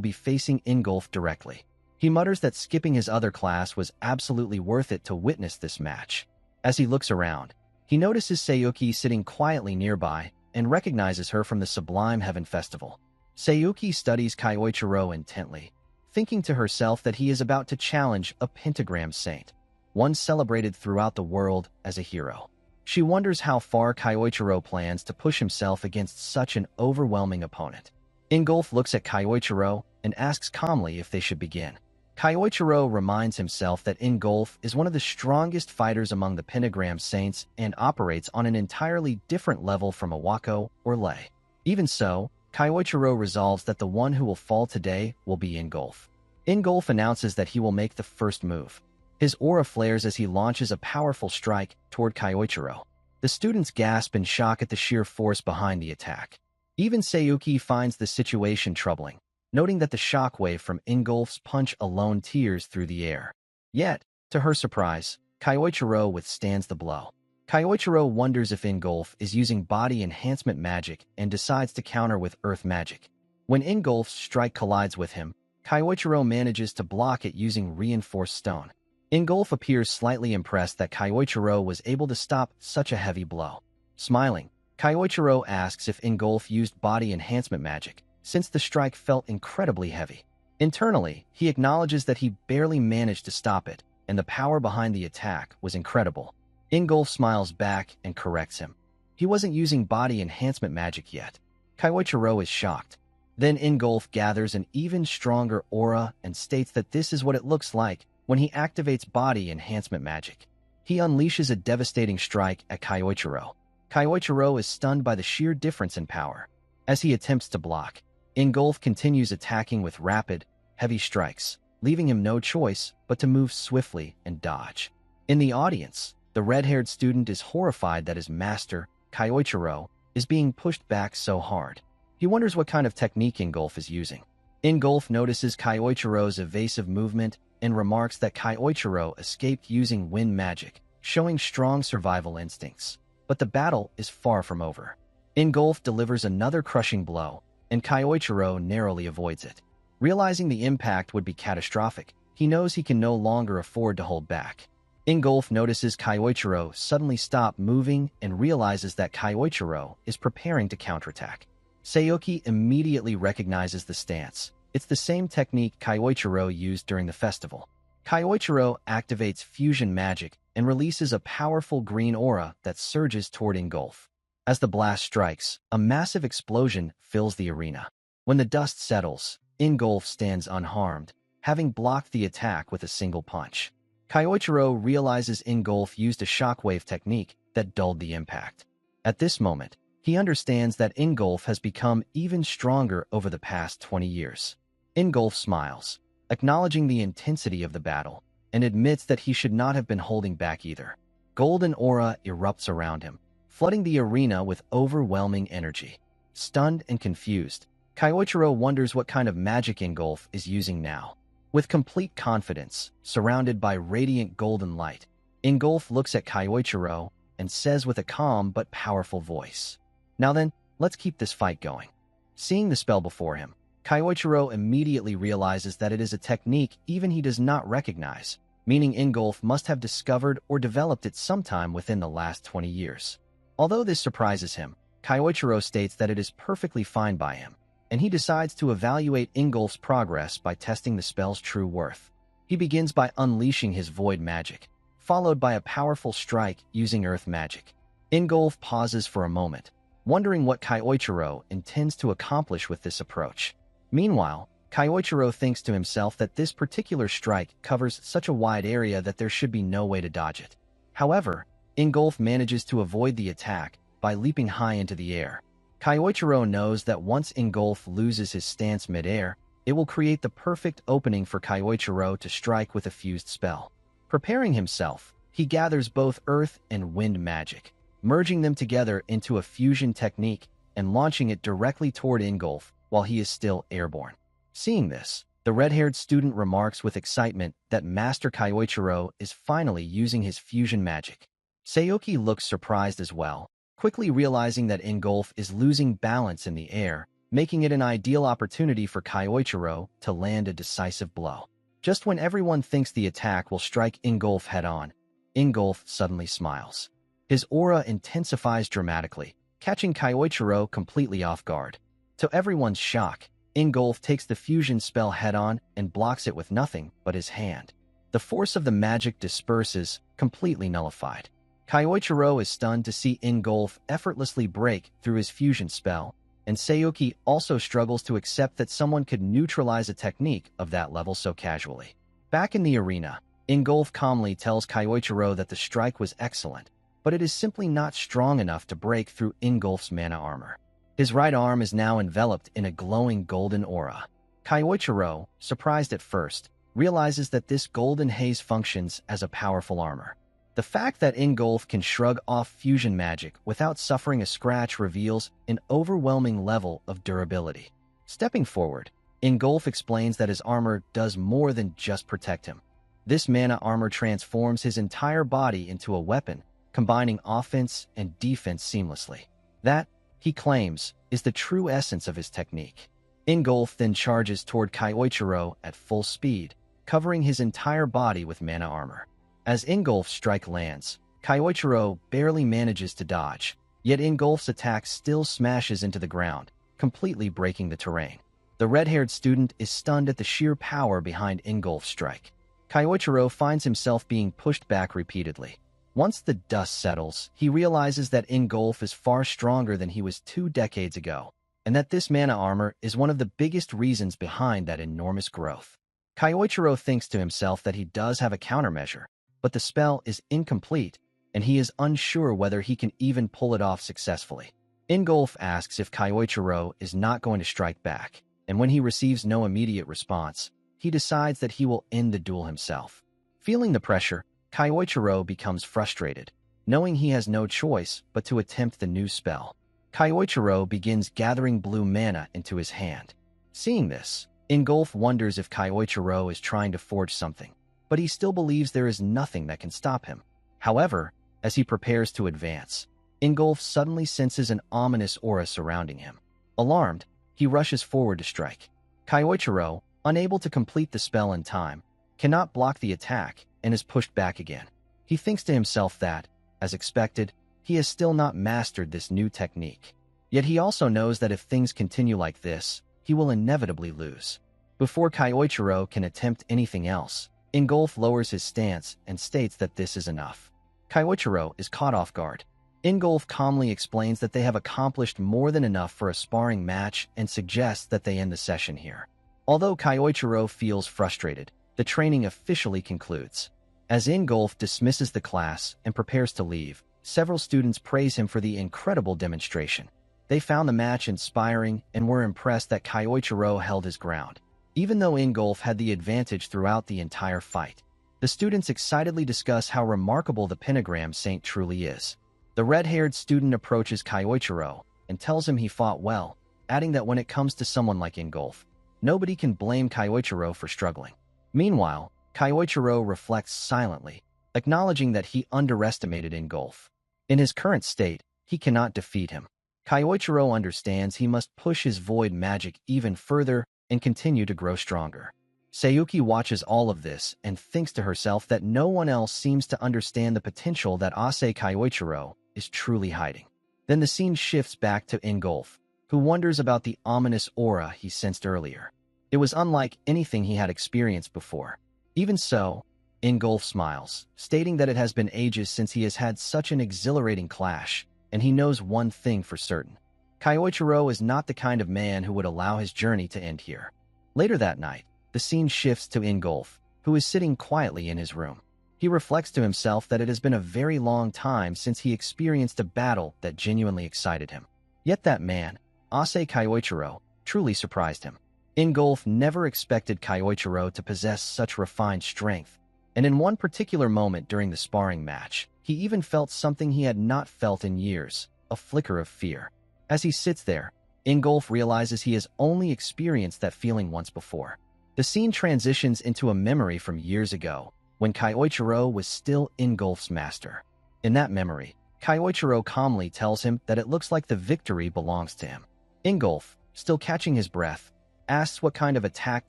be facing Ingolf directly. He mutters that skipping his other class was absolutely worth it to witness this match. As he looks around, he notices Sayuki sitting quietly nearby and recognizes her from the Sublime Heaven Festival. Sayuki studies Kyoichiro intently, thinking to herself that he is about to challenge a pentagram saint, one celebrated throughout the world as a hero. She wonders how far Kyoichiro plans to push himself against such an overwhelming opponent. Ingolf looks at Kyoichiro and asks calmly if they should begin. Kyoichiro reminds himself that Ingolf is one of the strongest fighters among the pentagram saints and operates on an entirely different level from Iwako or Lei. Even so, Kaiichiro resolves that the one who will fall today will be Ingolf. Ingolf announces that he will make the first move. His aura flares as he launches a powerful strike toward Kaiichiro. The students gasp in shock at the sheer force behind the attack. Even Sayuki finds the situation troubling, noting that the shockwave from Ingolf's punch alone tears through the air. Yet, to her surprise, Kaiichiro withstands the blow. Kaiichiro wonders if Ingolf is using body enhancement magic and decides to counter with earth magic. When Ingolf's strike collides with him, Kaiichiro manages to block it using reinforced stone. Ingolf appears slightly impressed that Kaiichiro was able to stop such a heavy blow. Smiling, Kaiichiro asks if Ingolf used body enhancement magic, since the strike felt incredibly heavy. Internally, he acknowledges that he barely managed to stop it, and the power behind the attack was incredible. Ingolf smiles back and corrects him. He wasn't using body enhancement magic yet. Kaiichiro is shocked. Then Ingolf gathers an even stronger aura and states that this is what it looks like when he activates body enhancement magic. He unleashes a devastating strike at Kaiichiro. Kaiichiro is stunned by the sheer difference in power. As he attempts to block, Ingolf continues attacking with rapid, heavy strikes, leaving him no choice but to move swiftly and dodge. In the audience, the red-haired student is horrified that his master, Kaiichiro, is being pushed back so hard. He wonders what kind of technique Ingolf is using. Ingolf notices Kaiichiro's evasive movement and remarks that Kaiichiro escaped using wind magic, showing strong survival instincts. But the battle is far from over. Ingolf delivers another crushing blow, and Kaiichiro narrowly avoids it. Realizing the impact would be catastrophic, he knows he can no longer afford to hold back. Ingolf notices Kaiichiro suddenly stop moving and realizes that Kaiichiro is preparing to counterattack. Sayuki immediately recognizes the stance. It's the same technique Kaiichiro used during the festival. Kaiichiro activates fusion magic and releases a powerful green aura that surges toward Ingolf. As the blast strikes, a massive explosion fills the arena. When the dust settles, Ingolf stands unharmed, having blocked the attack with a single punch. Kaiichiro realizes Ingolf used a shockwave technique that dulled the impact. At this moment, he understands that Ingolf has become even stronger over the past 20 years. Ingolf smiles, acknowledging the intensity of the battle, and admits that he should not have been holding back either. Golden aura erupts around him, flooding the arena with overwhelming energy. Stunned and confused, Kaiichiro wonders what kind of magic Ingolf is using now. With complete confidence, surrounded by radiant golden light, Ingolf looks at Kaiichiro and says with a calm but powerful voice, "Now then, let's keep this fight going." Seeing the spell before him, Kaiichiro immediately realizes that it is a technique even he does not recognize, meaning Ingolf must have discovered or developed it sometime within the last 20 years. Although this surprises him, Kaiichiro states that it is perfectly fine by him, and he decides to evaluate Ingolf's progress by testing the spell's true worth. He begins by unleashing his void magic, followed by a powerful strike using earth magic. Ingolf pauses for a moment, wondering what Kaiichiro intends to accomplish with this approach. Meanwhile, Kaiichiro thinks to himself that this particular strike covers such a wide area that there should be no way to dodge it. However, Ingolf manages to avoid the attack by leaping high into the air. Kaiichiro knows that once Ingolf loses his stance mid-air, it will create the perfect opening for Kaiichiro to strike with a fused spell. Preparing himself, he gathers both earth and wind magic, merging them together into a fusion technique and launching it directly toward Ingolf while he is still airborne. Seeing this, the red-haired student remarks with excitement that Master Kaiichiro is finally using his fusion magic. Sayuki looks surprised as well, quickly realizing that Ingolf is losing balance in the air, making it an ideal opportunity for Kaiichiro to land a decisive blow. Just when everyone thinks the attack will strike Ingolf head-on, Ingolf suddenly smiles. His aura intensifies dramatically, catching Kaiichiro completely off guard. To everyone's shock, Ingolf takes the fusion spell head-on and blocks it with nothing but his hand. The force of the magic disperses, completely nullified. Kaiichiro is stunned to see Ingolf effortlessly break through his fusion spell, and Sayuki also struggles to accept that someone could neutralize a technique of that level so casually. Back in the arena, Ingolf calmly tells Kaiichiro that the strike was excellent, but it is simply not strong enough to break through Ingolf's mana armor. His right arm is now enveloped in a glowing golden aura. Kyoichiro, surprised at first, realizes that this golden haze functions as a powerful armor. The fact that Ingolf can shrug off fusion magic without suffering a scratch reveals an overwhelming level of durability. Stepping forward, Ingolf explains that his armor does more than just protect him. This mana armor transforms his entire body into a weapon, combining offense and defense seamlessly. That, he claims, is the true essence of his technique. Ingolf then charges toward Kyoichiro at full speed, covering his entire body with mana armor. As Ingolf's strike lands, Kyoichiro barely manages to dodge, yet Ingolf's attack still smashes into the ground, completely breaking the terrain. The red-haired student is stunned at the sheer power behind Ingolf's strike. Kyoichiro finds himself being pushed back repeatedly. Once the dust settles, he realizes that Ingolf is far stronger than he was 2 decades ago, and that this mana armor is one of the biggest reasons behind that enormous growth. Kyoichiro thinks to himself that he does have a countermeasure, but the spell is incomplete, and he is unsure whether he can even pull it off successfully. Ingolf asks if Kyoichiro is not going to strike back, and when he receives no immediate response, he decides that he will end the duel himself. Feeling the pressure, Kyoichiro becomes frustrated, knowing he has no choice but to attempt the new spell. Kyoichiro begins gathering blue mana into his hand. Seeing this, Ingolf wonders if Kyoichiro is trying to forge something, but he still believes there is nothing that can stop him. However, as he prepares to advance, Ingolf suddenly senses an ominous aura surrounding him. Alarmed, he rushes forward to strike. Kyoichiro, unable to complete the spell in time, cannot block the attack and is pushed back again. He thinks to himself that, as expected, he has still not mastered this new technique. Yet he also knows that if things continue like this, he will inevitably lose. Before Kyoichiro can attempt anything else, Ingolf lowers his stance and states that this is enough. Kyoichiro is caught off guard. Ingolf calmly explains that they have accomplished more than enough for a sparring match and suggests that they end the session here. Although Kyoichiro feels frustrated, the training officially concludes. As Ingolf dismisses the class and prepares to leave, several students praise him for the incredible demonstration. They found the match inspiring and were impressed that Kyoichiro held his ground, even though Ingolf had the advantage throughout the entire fight. The students excitedly discuss how remarkable the pentagram saint truly is. The red-haired student approaches Kyoichiro and tells him he fought well, adding that when it comes to someone like Ingolf, nobody can blame Kyoichiro for struggling. Meanwhile, Kyoichiro reflects silently, acknowledging that he underestimated Ingolf. In his current state, he cannot defeat him. Kyoichiro understands he must push his void magic even further and continue to grow stronger. Sayuki watches all of this and thinks to herself that no one else seems to understand the potential that Ase Kyoichiro is truly hiding. Then the scene shifts back to Ingolf, who wonders about the ominous aura he sensed earlier. It was unlike anything he had experienced before. Even so, Ingolf smiles, stating that it has been ages since he has had such an exhilarating clash, and he knows one thing for certain. Kyoichiro is not the kind of man who would allow his journey to end here. Later that night, the scene shifts to Ingolf, who is sitting quietly in his room. He reflects to himself that it has been a very long time since he experienced a battle that genuinely excited him. Yet that man, Ase Kyoichiro, truly surprised him. Ingolf never expected Kyoichiro to possess such refined strength, and in one particular moment during the sparring match, he even felt something he had not felt in years, a flicker of fear. As he sits there, Ingolf realizes he has only experienced that feeling once before. The scene transitions into a memory from years ago, when Kyoichiro was still Ingolf's master. In that memory, Kyoichiro calmly tells him that it looks like the victory belongs to him. Ingolf, still catching his breath, asks what kind of attack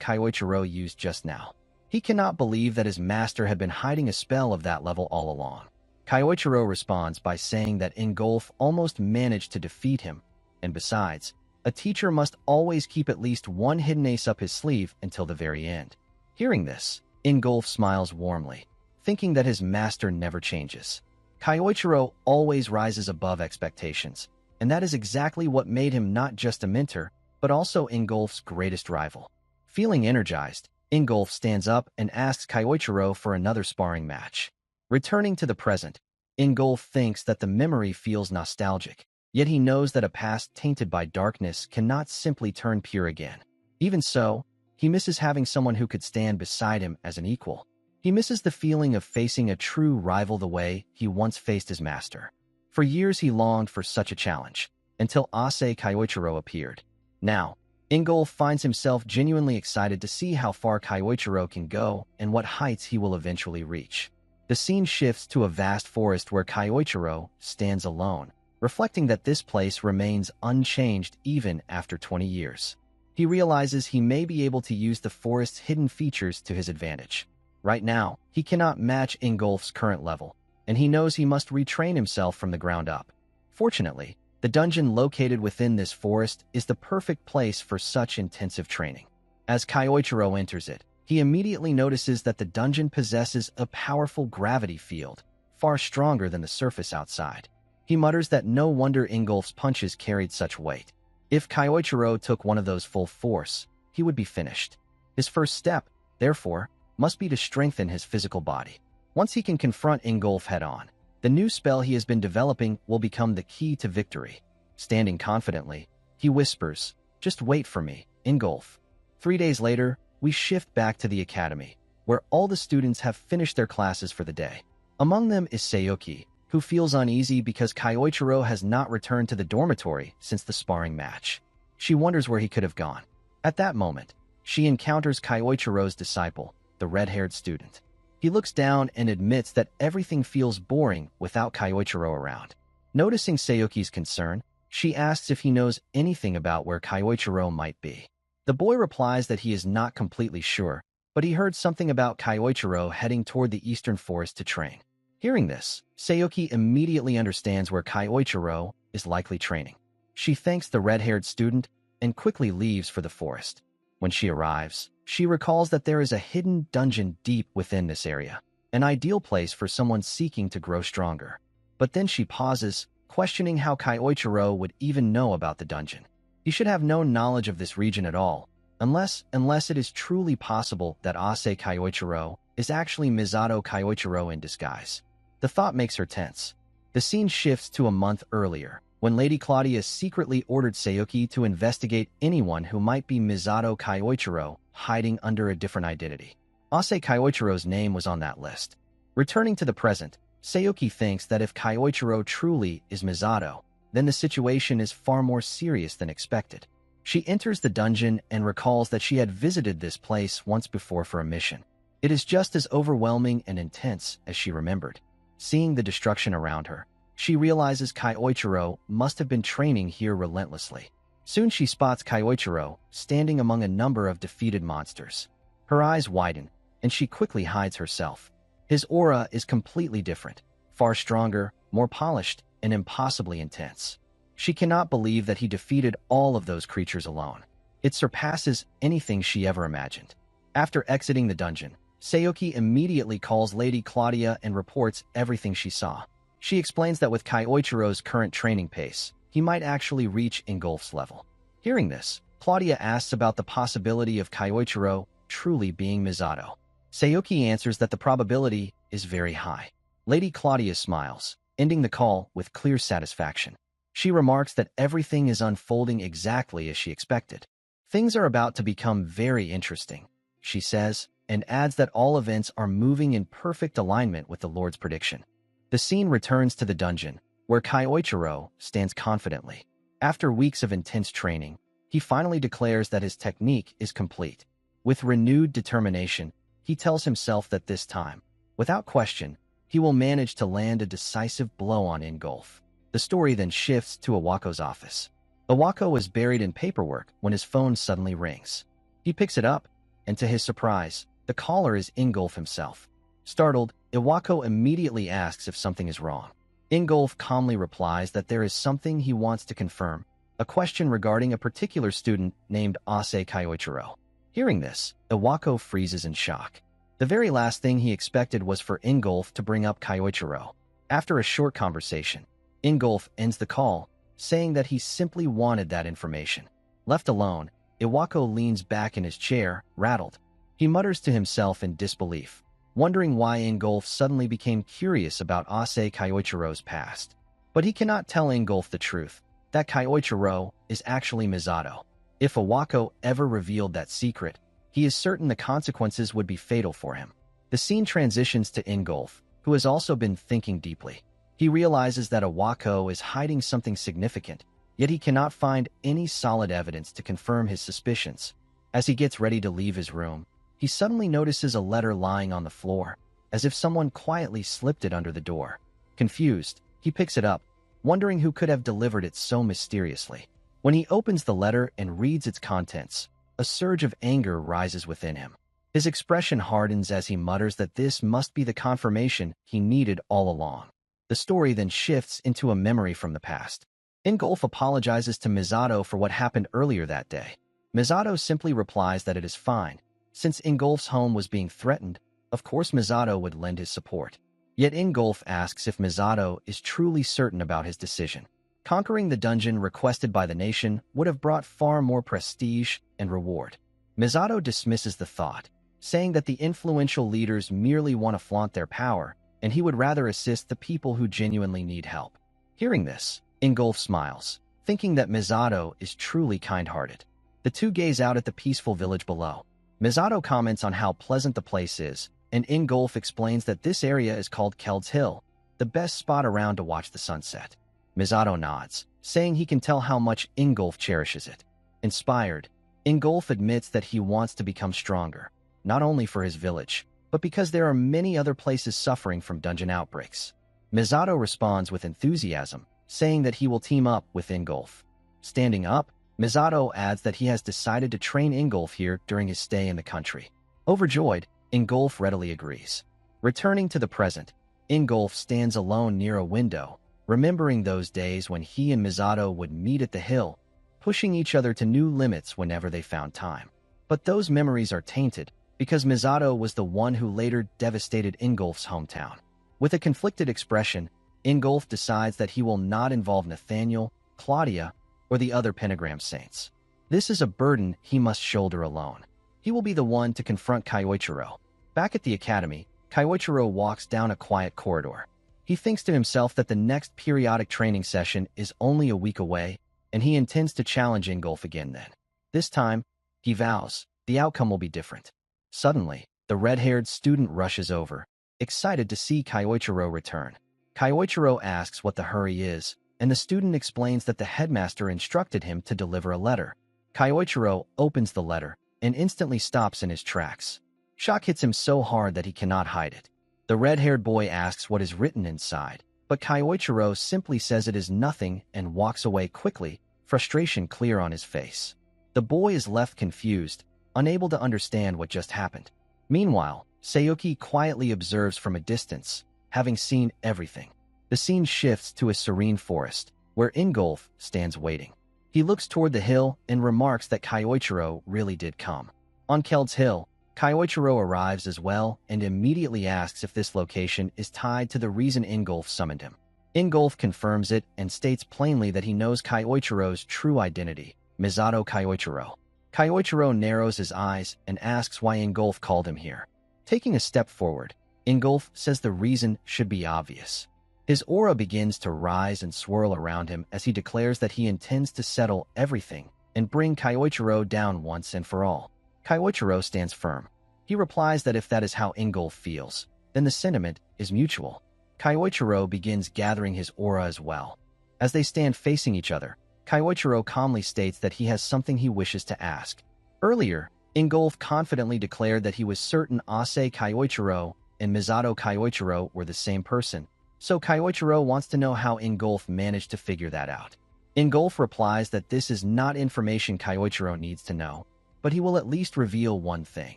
Kyoichiro used just now. He cannot believe that his master had been hiding a spell of that level all along. Kyoichiro responds by saying that Ingolf almost managed to defeat him, and besides, a teacher must always keep at least one hidden ace up his sleeve until the very end. Hearing this, Ingolf smiles warmly, thinking that his master never changes. Kyoichiro always rises above expectations, and that is exactly what made him not just a mentor, but also Ingolf's greatest rival. Feeling energized, Ingolf stands up and asks Kyoichiro for another sparring match. Returning to the present, Ingolf thinks that the memory feels nostalgic, Yet he knows that a past tainted by darkness cannot simply turn pure again. Even so, he misses having someone who could stand beside him as an equal. He misses the feeling of facing a true rival the way he once faced his master. For years he longed for such a challenge, until Ase Kyoichiro appeared. Now, Ingolf finds himself genuinely excited to see how far Kyoichiro can go and what heights he will eventually reach. The scene shifts to a vast forest where Kyoichiro stands alone, reflecting that this place remains unchanged even after 20 years. He realizes he may be able to use the forest's hidden features to his advantage. Right now, he cannot match Ingolf's current level, and he knows he must retrain himself from the ground up. Fortunately, the dungeon located within this forest is the perfect place for such intensive training. As Kyoichiro enters it, he immediately notices that the dungeon possesses a powerful gravity field, far stronger than the surface outside. He mutters that no wonder Ingolf's punches carried such weight. If Kyoichiro took one of those full force, he would be finished. His first step, therefore, must be to strengthen his physical body. Once he can confront Ingolf head-on, the new spell he has been developing will become the key to victory. Standing confidently, he whispers, "Just wait for me, Ingolf." 3 days later, we shift back to the academy, where all the students have finished their classes for the day. Among them is Sayuki, who feels uneasy because Kyoichiro has not returned to the dormitory since the sparring match. She wonders where he could have gone. At that moment, she encounters Kyoichiro's disciple, the red-haired student. He looks down and admits that everything feels boring without Kyoichiro around. Noticing Sayuki's concern, she asks if he knows anything about where Kyoichiro might be. The boy replies that he is not completely sure, but he heard something about Kyoichiro heading toward the eastern forest to train. Hearing this, Sayuki immediately understands where Kyoichiro is likely training. She thanks the red-haired student and quickly leaves for the forest. When she arrives, she recalls that there is a hidden dungeon deep within this area, an ideal place for someone seeking to grow stronger. But then she pauses, questioning how Kyoichiro would even know about the dungeon. He should have no knowledge of this region at all, unless it is truly possible that Ase Kyoichiro is actually Misato Kyoichiro in disguise. The thought makes her tense. The scene shifts to a month earlier, when Lady Claudia secretly ordered Sayuki to investigate anyone who might be Misato Kyoichiro hiding under a different identity. Ase Kyoichiro's name was on that list. Returning to the present, Sayuki thinks that if Kyoichiro truly is Misato, then the situation is far more serious than expected. She enters the dungeon and recalls that she had visited this place once before for a mission. It is just as overwhelming and intense as she remembered. Seeing the destruction around her, she realizes Kyoichiro must have been training here relentlessly. Soon she spots Kyoichiro standing among a number of defeated monsters. Her eyes widen, and she quickly hides herself. His aura is completely different, far stronger, more polished, and impossibly intense. She cannot believe that he defeated all of those creatures alone. It surpasses anything she ever imagined. After exiting the dungeon, Sayuki immediately calls Lady Claudia and reports everything she saw. She explains that with Kyoichiro's current training pace, he might actually reach Ingolf's level. Hearing this, Claudia asks about the possibility of Kyoichiro truly being Misato. Sayuki answers that the probability is very high. Lady Claudia smiles, ending the call with clear satisfaction. She remarks that everything is unfolding exactly as she expected. Things are about to become very interesting, she says, and adds that all events are moving in perfect alignment with the Lord's prediction. The scene returns to the dungeon, where Kyoichiro stands confidently. After weeks of intense training, he finally declares that his technique is complete. With renewed determination, he tells himself that this time, without question, he will manage to land a decisive blow on Ingolf. The story then shifts to Iwako's office. Iwako is buried in paperwork when his phone suddenly rings. He picks it up, and to his surprise, the caller is Ingolf himself. Startled, Iwako immediately asks if something is wrong. Ingolf calmly replies that there is something he wants to confirm, a question regarding a particular student named Ase Kyoichiro. Hearing this, Iwako freezes in shock. The very last thing he expected was for Ingolf to bring up Kyoichiro. After a short conversation, Ingolf ends the call, saying that he simply wanted that information. Left alone, Iwako leans back in his chair, rattled. He mutters to himself in disbelief, wondering why Ingolf suddenly became curious about Ase Kyoichiro's past. But he cannot tell Ingolf the truth, that Kyoichiro is actually Misato. If Awako ever revealed that secret, he is certain the consequences would be fatal for him. The scene transitions to Ingolf, who has also been thinking deeply. He realizes that Awako is hiding something significant, yet he cannot find any solid evidence to confirm his suspicions. As he gets ready to leave his room, he suddenly notices a letter lying on the floor, as if someone quietly slipped it under the door. Confused, he picks it up, wondering who could have delivered it so mysteriously. When he opens the letter and reads its contents, a surge of anger rises within him. His expression hardens as he mutters that this must be the confirmation he needed all along. The story then shifts into a memory from the past. Ingolf apologizes to Misato for what happened earlier that day. Misato simply replies that it is fine. Since Ingolf's home was being threatened, of course Misato would lend his support. Yet Ingolf asks if Misato is truly certain about his decision. Conquering the dungeon requested by the nation would have brought far more prestige and reward. Misato dismisses the thought, saying that the influential leaders merely want to flaunt their power, and he would rather assist the people who genuinely need help. Hearing this, Ingolf smiles, thinking that Misato is truly kind-hearted. The two gaze out at the peaceful village below. Misato comments on how pleasant the place is, and Ingolf explains that this area is called Keld's Hill, the best spot around to watch the sunset. Misato nods, saying he can tell how much Ingolf cherishes it. Inspired, Ingolf admits that he wants to become stronger, not only for his village, but because there are many other places suffering from dungeon outbreaks. Misato responds with enthusiasm, saying that he will team up with Ingolf. Standing up, Misato adds that he has decided to train Ingolf here during his stay in the country. Overjoyed, Ingolf readily agrees. Returning to the present, Ingolf stands alone near a window, remembering those days when he and Misato would meet at the hill, pushing each other to new limits whenever they found time. But those memories are tainted, because Misato was the one who later devastated Ingolf's hometown. With a conflicted expression, Ingolf decides that he will not involve Nathaniel, Claudia, or the other pentagram saints. This is a burden he must shoulder alone. He will be the one to confront Kyoichiro. Back at the academy, Kyoichiro walks down a quiet corridor. He thinks to himself that the next periodic training session is only a week away, and he intends to challenge Ingolf again then. This time, he vows, the outcome will be different. Suddenly, the red-haired student rushes over, excited to see Kyoichiro return. Kyoichiro asks what the hurry is, and the student explains that the headmaster instructed him to deliver a letter. Kyoichiro opens the letter and instantly stops in his tracks. Shock hits him so hard that he cannot hide it. The red-haired boy asks what is written inside, but Kyoichiro simply says it is nothing and walks away quickly, frustration clear on his face. The boy is left confused, unable to understand what just happened. Meanwhile, Sayuki quietly observes from a distance, having seen everything. The scene shifts to a serene forest, where Ingolf stands waiting. He looks toward the hill and remarks that Kyoichiro really did come. On Keld's Hill, Kyoichiro arrives as well and immediately asks if this location is tied to the reason Ingolf summoned him. Ingolf confirms it and states plainly that he knows Kyoichiro's true identity, Misato Kyoichiro. Kyoichiro narrows his eyes and asks why Ingolf called him here. Taking a step forward, Ingolf says the reason should be obvious. His aura begins to rise and swirl around him as he declares that he intends to settle everything and bring Kyoichiro down once and for all. Kyoichiro stands firm. He replies that if that is how Ingolf feels, then the sentiment is mutual. Kyoichiro begins gathering his aura as well. As they stand facing each other, Kyoichiro calmly states that he has something he wishes to ask. Earlier, Ingolf confidently declared that he was certain Ase Kyoichiro and Misato Kyoichiro were the same person, so Kyoichiro wants to know how Ingolf managed to figure that out. Ingolf replies that this is not information Kyoichiro needs to know, but he will at least reveal one thing.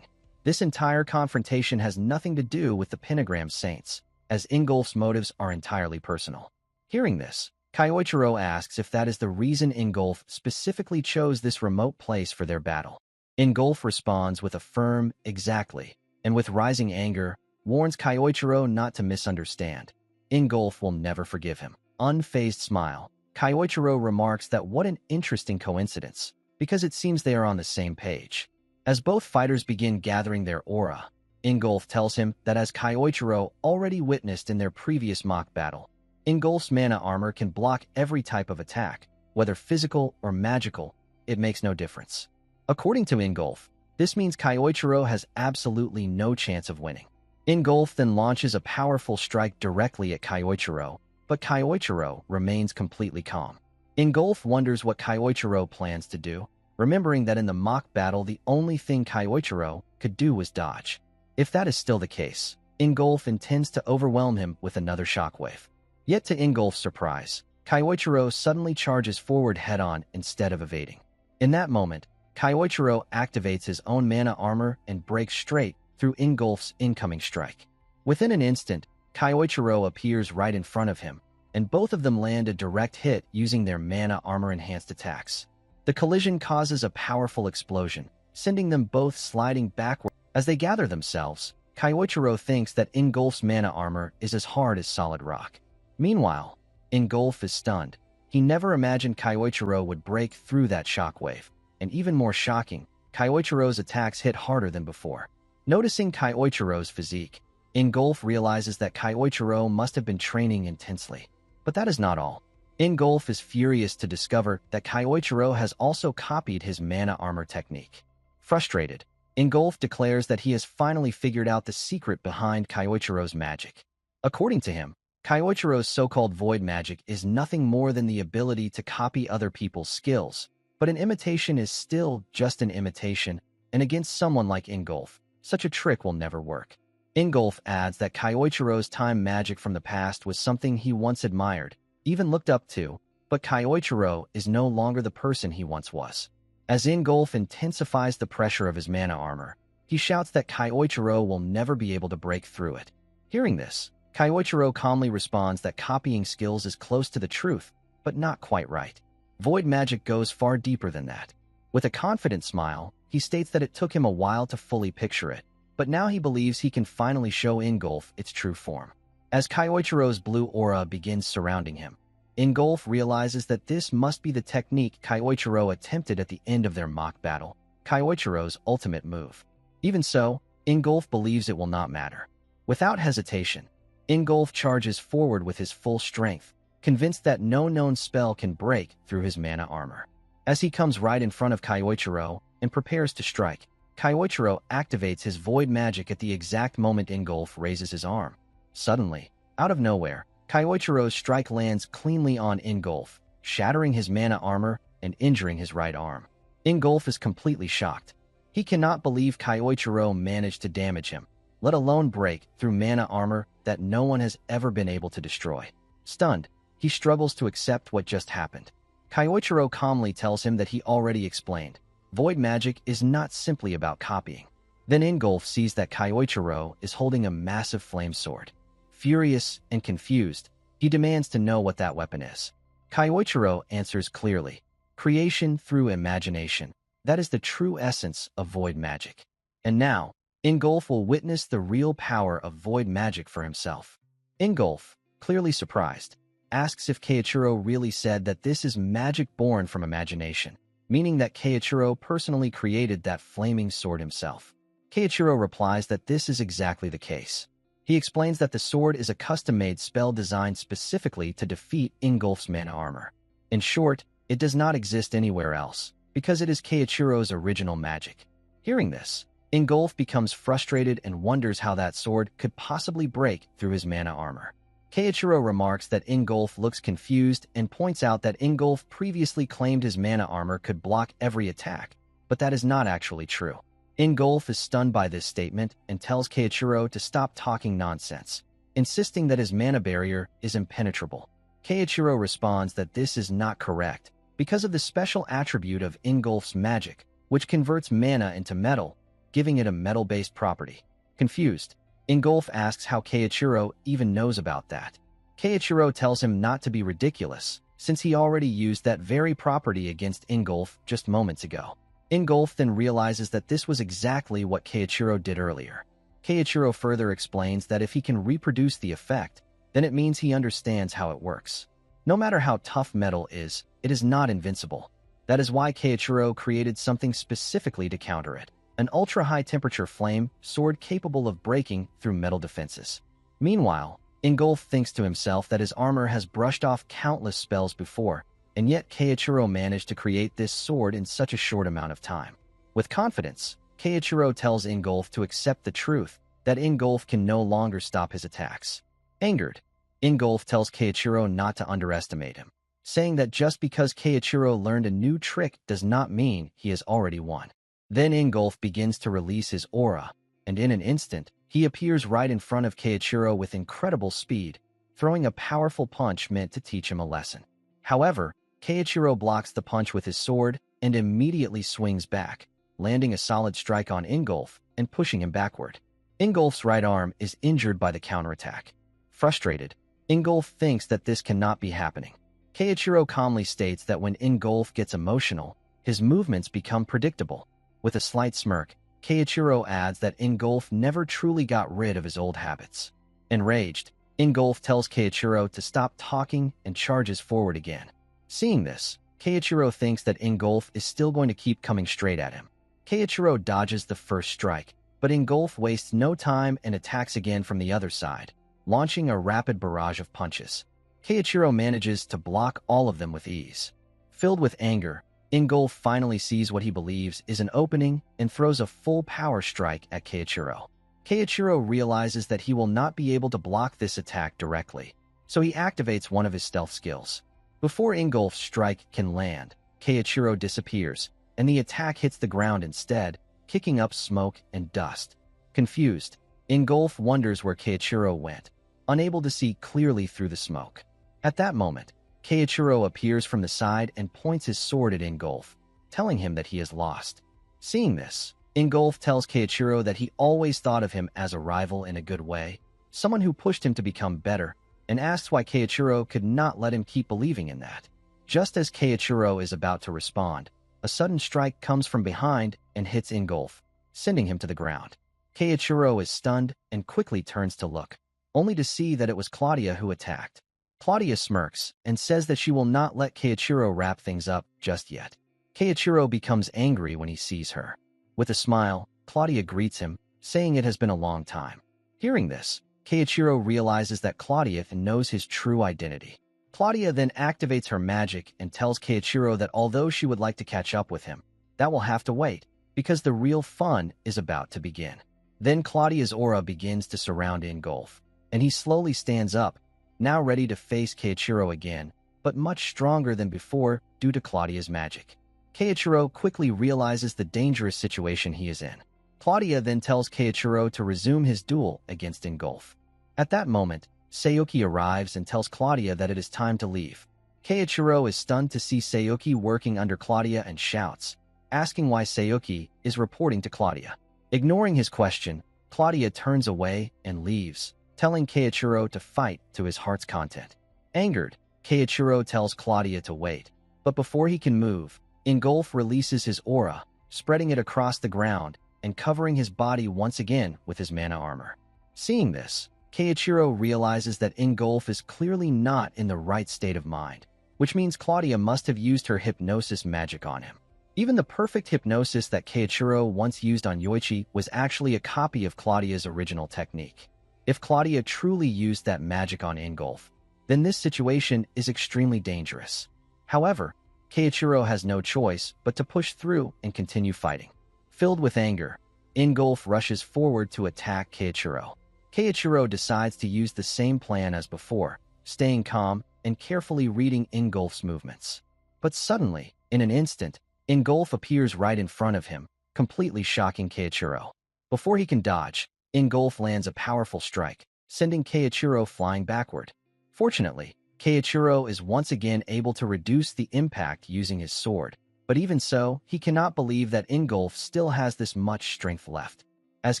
This entire confrontation has nothing to do with the Pentagram Saints, as Ingolf's motives are entirely personal. Hearing this, Kyoichiro asks if that is the reason Ingolf specifically chose this remote place for their battle. Ingolf responds with a firm, exactly, and with rising anger, warns Kyoichiro not to misunderstand. Ingolf will never forgive him. Unfazed smile, Kyoichiro remarks that what an interesting coincidence, because it seems they are on the same page. As both fighters begin gathering their aura, Ingolf tells him that as Kyoichiro already witnessed in their previous mock battle, Ingolf's mana armor can block every type of attack, whether physical or magical, it makes no difference. According to Ingolf, this means Kyoichiro has absolutely no chance of winning. Ingolf then launches a powerful strike directly at Kyoichiro, but Kyoichiro remains completely calm. Ingolf wonders what Kyoichiro plans to do, remembering that in the mock battle the only thing Kyoichiro could do was dodge. If that is still the case, Ingolf intends to overwhelm him with another shockwave. Yet to Ingolf's surprise, Kyoichiro suddenly charges forward head-on instead of evading. In that moment, Kyoichiro activates his own mana armor and breaks straight through Ingolf's incoming strike. Within an instant, Kyoichiro appears right in front of him, and both of them land a direct hit using their mana armor-enhanced attacks. The collision causes a powerful explosion, sending them both sliding backward. As they gather themselves, Kyoichiro thinks that Ingolf's mana armor is as hard as solid rock. Meanwhile, Ingolf is stunned. He never imagined Kyoichiro would break through that shockwave, and even more shocking, Kyoichiro's attacks hit harder than before. Noticing Kyoichiro's physique, Ingolf realizes that Kyoichiro must have been training intensely. But that is not all. Ingolf is furious to discover that Kyoichiro has also copied his mana armor technique. Frustrated, Ingolf declares that he has finally figured out the secret behind Kyoichiro's magic. According to him, Kyoichiro's so-called void magic is nothing more than the ability to copy other people's skills, but an imitation is still just an imitation, and against someone like Ingolf, such a trick will never work. Ingolf adds that Kyoichiro's time magic from the past was something he once admired, even looked up to, but Kyoichiro is no longer the person he once was. As Ingolf intensifies the pressure of his mana armor, he shouts that Kyoichiro will never be able to break through it. Hearing this, Kyoichiro calmly responds that copying skills is close to the truth, but not quite right. Void magic goes far deeper than that. With a confident smile, he states that it took him a while to fully picture it, but now he believes he can finally show Ingolf its true form. As Kyoichiro's blue aura begins surrounding him, Ingolf realizes that this must be the technique Kyoichiro attempted at the end of their mock battle, Kyoichiro's ultimate move. Even so, Ingolf believes it will not matter. Without hesitation, Ingolf charges forward with his full strength, convinced that no known spell can break through his mana armor. As he comes right in front of Kyoichiro and prepares to strike, Kyoichiro activates his void magic at the exact moment Ingolf raises his arm. Suddenly, out of nowhere, Kyoichiro's strike lands cleanly on Ingolf, shattering his mana armor and injuring his right arm. Ingolf is completely shocked. He cannot believe Kyoichiro managed to damage him, let alone break through mana armor that no one has ever been able to destroy. Stunned, he struggles to accept what just happened. Kyoichiro calmly tells him that he already explained. Void magic is not simply about copying. Then Ingolf sees that Kyoichiro is holding a massive flame sword. Furious and confused, he demands to know what that weapon is. Kyoichiro answers clearly. Creation through imagination. That is the true essence of void magic. And now, Ingolf will witness the real power of void magic for himself. Ingolf, clearly surprised, asks if Kyoichiro really said that this is magic born from imagination, meaning that Kyoichiro personally created that flaming sword himself. Kyoichiro replies that this is exactly the case. He explains that the sword is a custom-made spell designed specifically to defeat Ingolf's mana armor. In short, it does not exist anywhere else, because it is Kyoichiro's original magic. Hearing this, Ingolf becomes frustrated and wonders how that sword could possibly break through his mana armor. Kyoichiro remarks that Ingolf looks confused and points out that Ingolf previously claimed his mana armor could block every attack, but that is not actually true. Ingolf is stunned by this statement and tells Kyoichiro to stop talking nonsense, insisting that his mana barrier is impenetrable. Kyoichiro responds that this is not correct, because of the special attribute of Ingolf's magic, which converts mana into metal, giving it a metal-based property. Confused, Ingolf asks how Kyoichiro even knows about that. Kyoichiro tells him not to be ridiculous, since he already used that very property against Ingolf just moments ago. Ingolf then realizes that this was exactly what Kyoichiro did earlier. Kyoichiro further explains that if he can reproduce the effect, then it means he understands how it works. No matter how tough metal is, it is not invincible. That is why Kyoichiro created something specifically to counter it. An ultra-high-temperature flame sword capable of breaking through metal defenses. Meanwhile, Ingolf thinks to himself that his armor has brushed off countless spells before, and yet Keiichiro managed to create this sword in such a short amount of time. With confidence, Keiichiro tells Ingolf to accept the truth that Ingolf can no longer stop his attacks. Angered, Ingolf tells Keiichiro not to underestimate him, saying that just because Keiichiro learned a new trick does not mean he has already won. Then Ingolf begins to release his aura, and in an instant, he appears right in front of Keiichiro with incredible speed, throwing a powerful punch meant to teach him a lesson. However, Keiichiro blocks the punch with his sword and immediately swings back, landing a solid strike on Ingolf and pushing him backward. Ingolf's right arm is injured by the counterattack. Frustrated, Ingolf thinks that this cannot be happening. Keiichiro calmly states that when Ingolf gets emotional, his movements become predictable. With a slight smirk, Keiichiro adds that Ingolf never truly got rid of his old habits. Enraged, Ingolf tells Keiichiro to stop talking and charges forward again. Seeing this, Keiichiro thinks that Ingolf is still going to keep coming straight at him. Keiichiro dodges the first strike, but Ingolf wastes no time and attacks again from the other side, launching a rapid barrage of punches. Keiichiro manages to block all of them with ease. Filled with anger, Ingolf finally sees what he believes is an opening and throws a full power strike at Keiichiro. Keiichiro realizes that he will not be able to block this attack directly, so he activates one of his stealth skills. Before Ingolf's strike can land, Keiichiro disappears, and the attack hits the ground instead, kicking up smoke and dust. Confused, Ingolf wonders where Keiichiro went, unable to see clearly through the smoke. At that moment, Keiichiro appears from the side and points his sword at Ingolf, telling him that he is lost. Seeing this, Ingolf tells Keiichiro that he always thought of him as a rival in a good way, someone who pushed him to become better, and asks why Keiichiro could not let him keep believing in that. Just as Keiichiro is about to respond, a sudden strike comes from behind and hits Ingolf, sending him to the ground. Keiichiro is stunned and quickly turns to look, only to see that it was Claudia who attacked. Claudia smirks and says that she will not let Keiichiro wrap things up just yet. Keiichiro becomes angry when he sees her. With a smile, Claudia greets him, saying it has been a long time. Hearing this, Keiichiro realizes that Claudia knows his true identity. Claudia then activates her magic and tells Keiichiro that although she would like to catch up with him, that will have to wait, because the real fun is about to begin. Then Claudia's aura begins to surround Ingolf, and he slowly stands up, now ready to face Keiichiro again, but much stronger than before due to Claudia's magic. Keiichiro quickly realizes the dangerous situation he is in. Claudia then tells Keiichiro to resume his duel against Ingolf. At that moment, Sayuki arrives and tells Claudia that it is time to leave. Keiichiro is stunned to see Sayuki working under Claudia and shouts, asking why Sayuki is reporting to Claudia. Ignoring his question, Claudia turns away and leaves, telling Keiichiro to fight to his heart's content. Angered, Keiichiro tells Claudia to wait, but before he can move, Ingolf releases his aura, spreading it across the ground and covering his body once again with his mana armor. Seeing this, Keiichiro realizes that Ingolf is clearly not in the right state of mind, which means Claudia must have used her hypnosis magic on him. Even the perfect hypnosis that Keiichiro once used on Yoichi was actually a copy of Claudia's original technique. If Claudia truly used that magic on Ingolf, then this situation is extremely dangerous. However, Keiichiro has no choice but to push through and continue fighting. Filled with anger, Ingolf rushes forward to attack Keiichiro. Keiichiro decides to use the same plan as before, staying calm and carefully reading Ingolf's movements. But suddenly, in an instant, Ingolf appears right in front of him, completely shocking Keiichiro. Before he can dodge, Ingolf lands a powerful strike, sending Keiichiro flying backward. Fortunately, Keiichiro is once again able to reduce the impact using his sword, but even so, he cannot believe that Ingolf still has this much strength left. As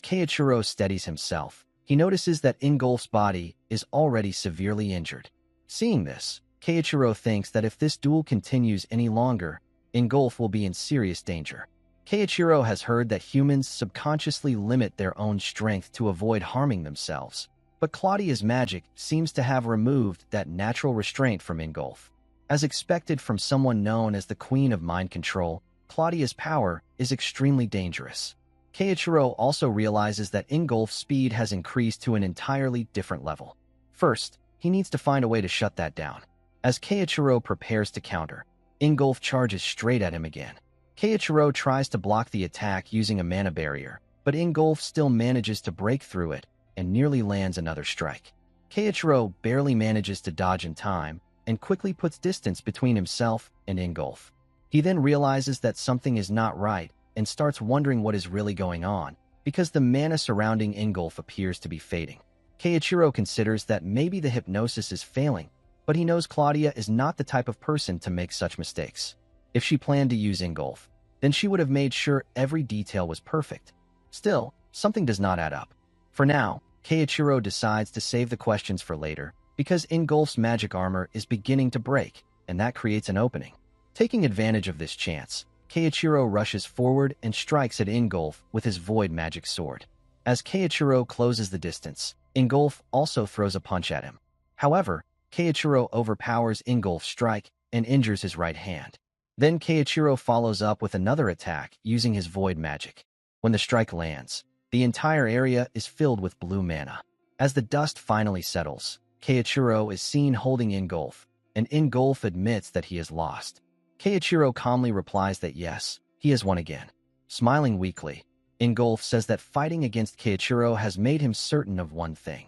Keiichiro steadies himself, he notices that Ingolf's body is already severely injured. Seeing this, Keiichiro thinks that if this duel continues any longer, Ingolf will be in serious danger. Keiichiro has heard that humans subconsciously limit their own strength to avoid harming themselves, but Claudia's magic seems to have removed that natural restraint from Ingolf. As expected from someone known as the Queen of Mind Control, Claudia's power is extremely dangerous. Keiichiro also realizes that Ingolf's speed has increased to an entirely different level. First, he needs to find a way to shut that down. As Keiichiro prepares to counter, Ingolf charges straight at him again. Keiichiro tries to block the attack using a mana barrier, but Ingolf still manages to break through it and nearly lands another strike. Keiichiro barely manages to dodge in time and quickly puts distance between himself and Ingolf. He then realizes that something is not right and starts wondering what is really going on, because the mana surrounding Ingolf appears to be fading. Keiichiro considers that maybe the hypnosis is failing, but he knows Claudia is not the type of person to make such mistakes. If she planned to use Ingolf, then she would have made sure every detail was perfect. Still, something does not add up. For now, Keiichiro decides to save the questions for later, because Ingolf's magic armor is beginning to break, and that creates an opening. Taking advantage of this chance, Keiichiro rushes forward and strikes at Ingolf with his void magic sword. As Keiichiro closes the distance, Ingolf also throws a punch at him. However, Keiichiro overpowers Ingolf's strike and injures his right hand. Then Keiichiro follows up with another attack using his void magic. When the strike lands, the entire area is filled with blue mana. As the dust finally settles, Keiichiro is seen holding Ingolf, and Ingolf admits that he has lost. Keiichiro calmly replies that yes, he has won again. Smiling weakly, Ingolf says that fighting against Keiichiro has made him certain of one thing.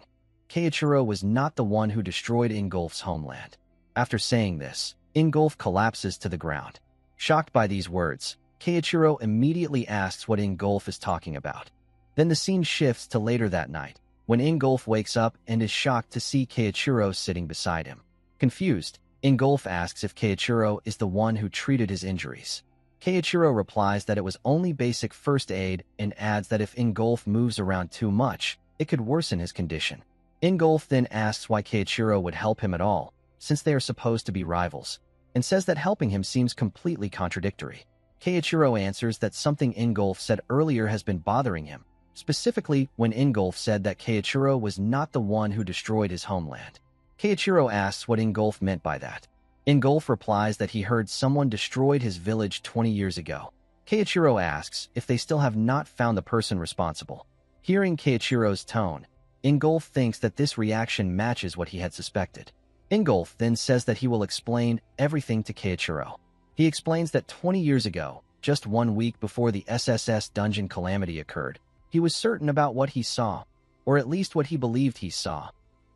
Keiichiro was not the one who destroyed Ingolf's homeland. After saying this, Ingolf collapses to the ground. Shocked by these words, Keiichiro immediately asks what Ingolf is talking about. Then the scene shifts to later that night, when Ingolf wakes up and is shocked to see Keiichiro sitting beside him. Confused, Ingolf asks if Keiichiro is the one who treated his injuries. Keiichiro replies that it was only basic first aid and adds that if Ingolf moves around too much, it could worsen his condition. Ingolf then asks why Keiichiro would help him at all, since they are supposed to be rivals, and says that helping him seems completely contradictory. Keiichiro answers that something Ingolf said earlier has been bothering him, specifically when Ingolf said that Keiichiro was not the one who destroyed his homeland. Keiichiro asks what Ingolf meant by that. Ingolf replies that he heard someone destroyed his village 20 years ago. Keiichiro asks if they still have not found the person responsible. Hearing Keiichiro's tone, Ingolf thinks that this reaction matches what he had suspected. Ingolf then says that he will explain everything to Keiichiro. He explains that 20 years ago, just 1 week before the SSS dungeon calamity occurred, he was certain about what he saw, or at least what he believed he saw: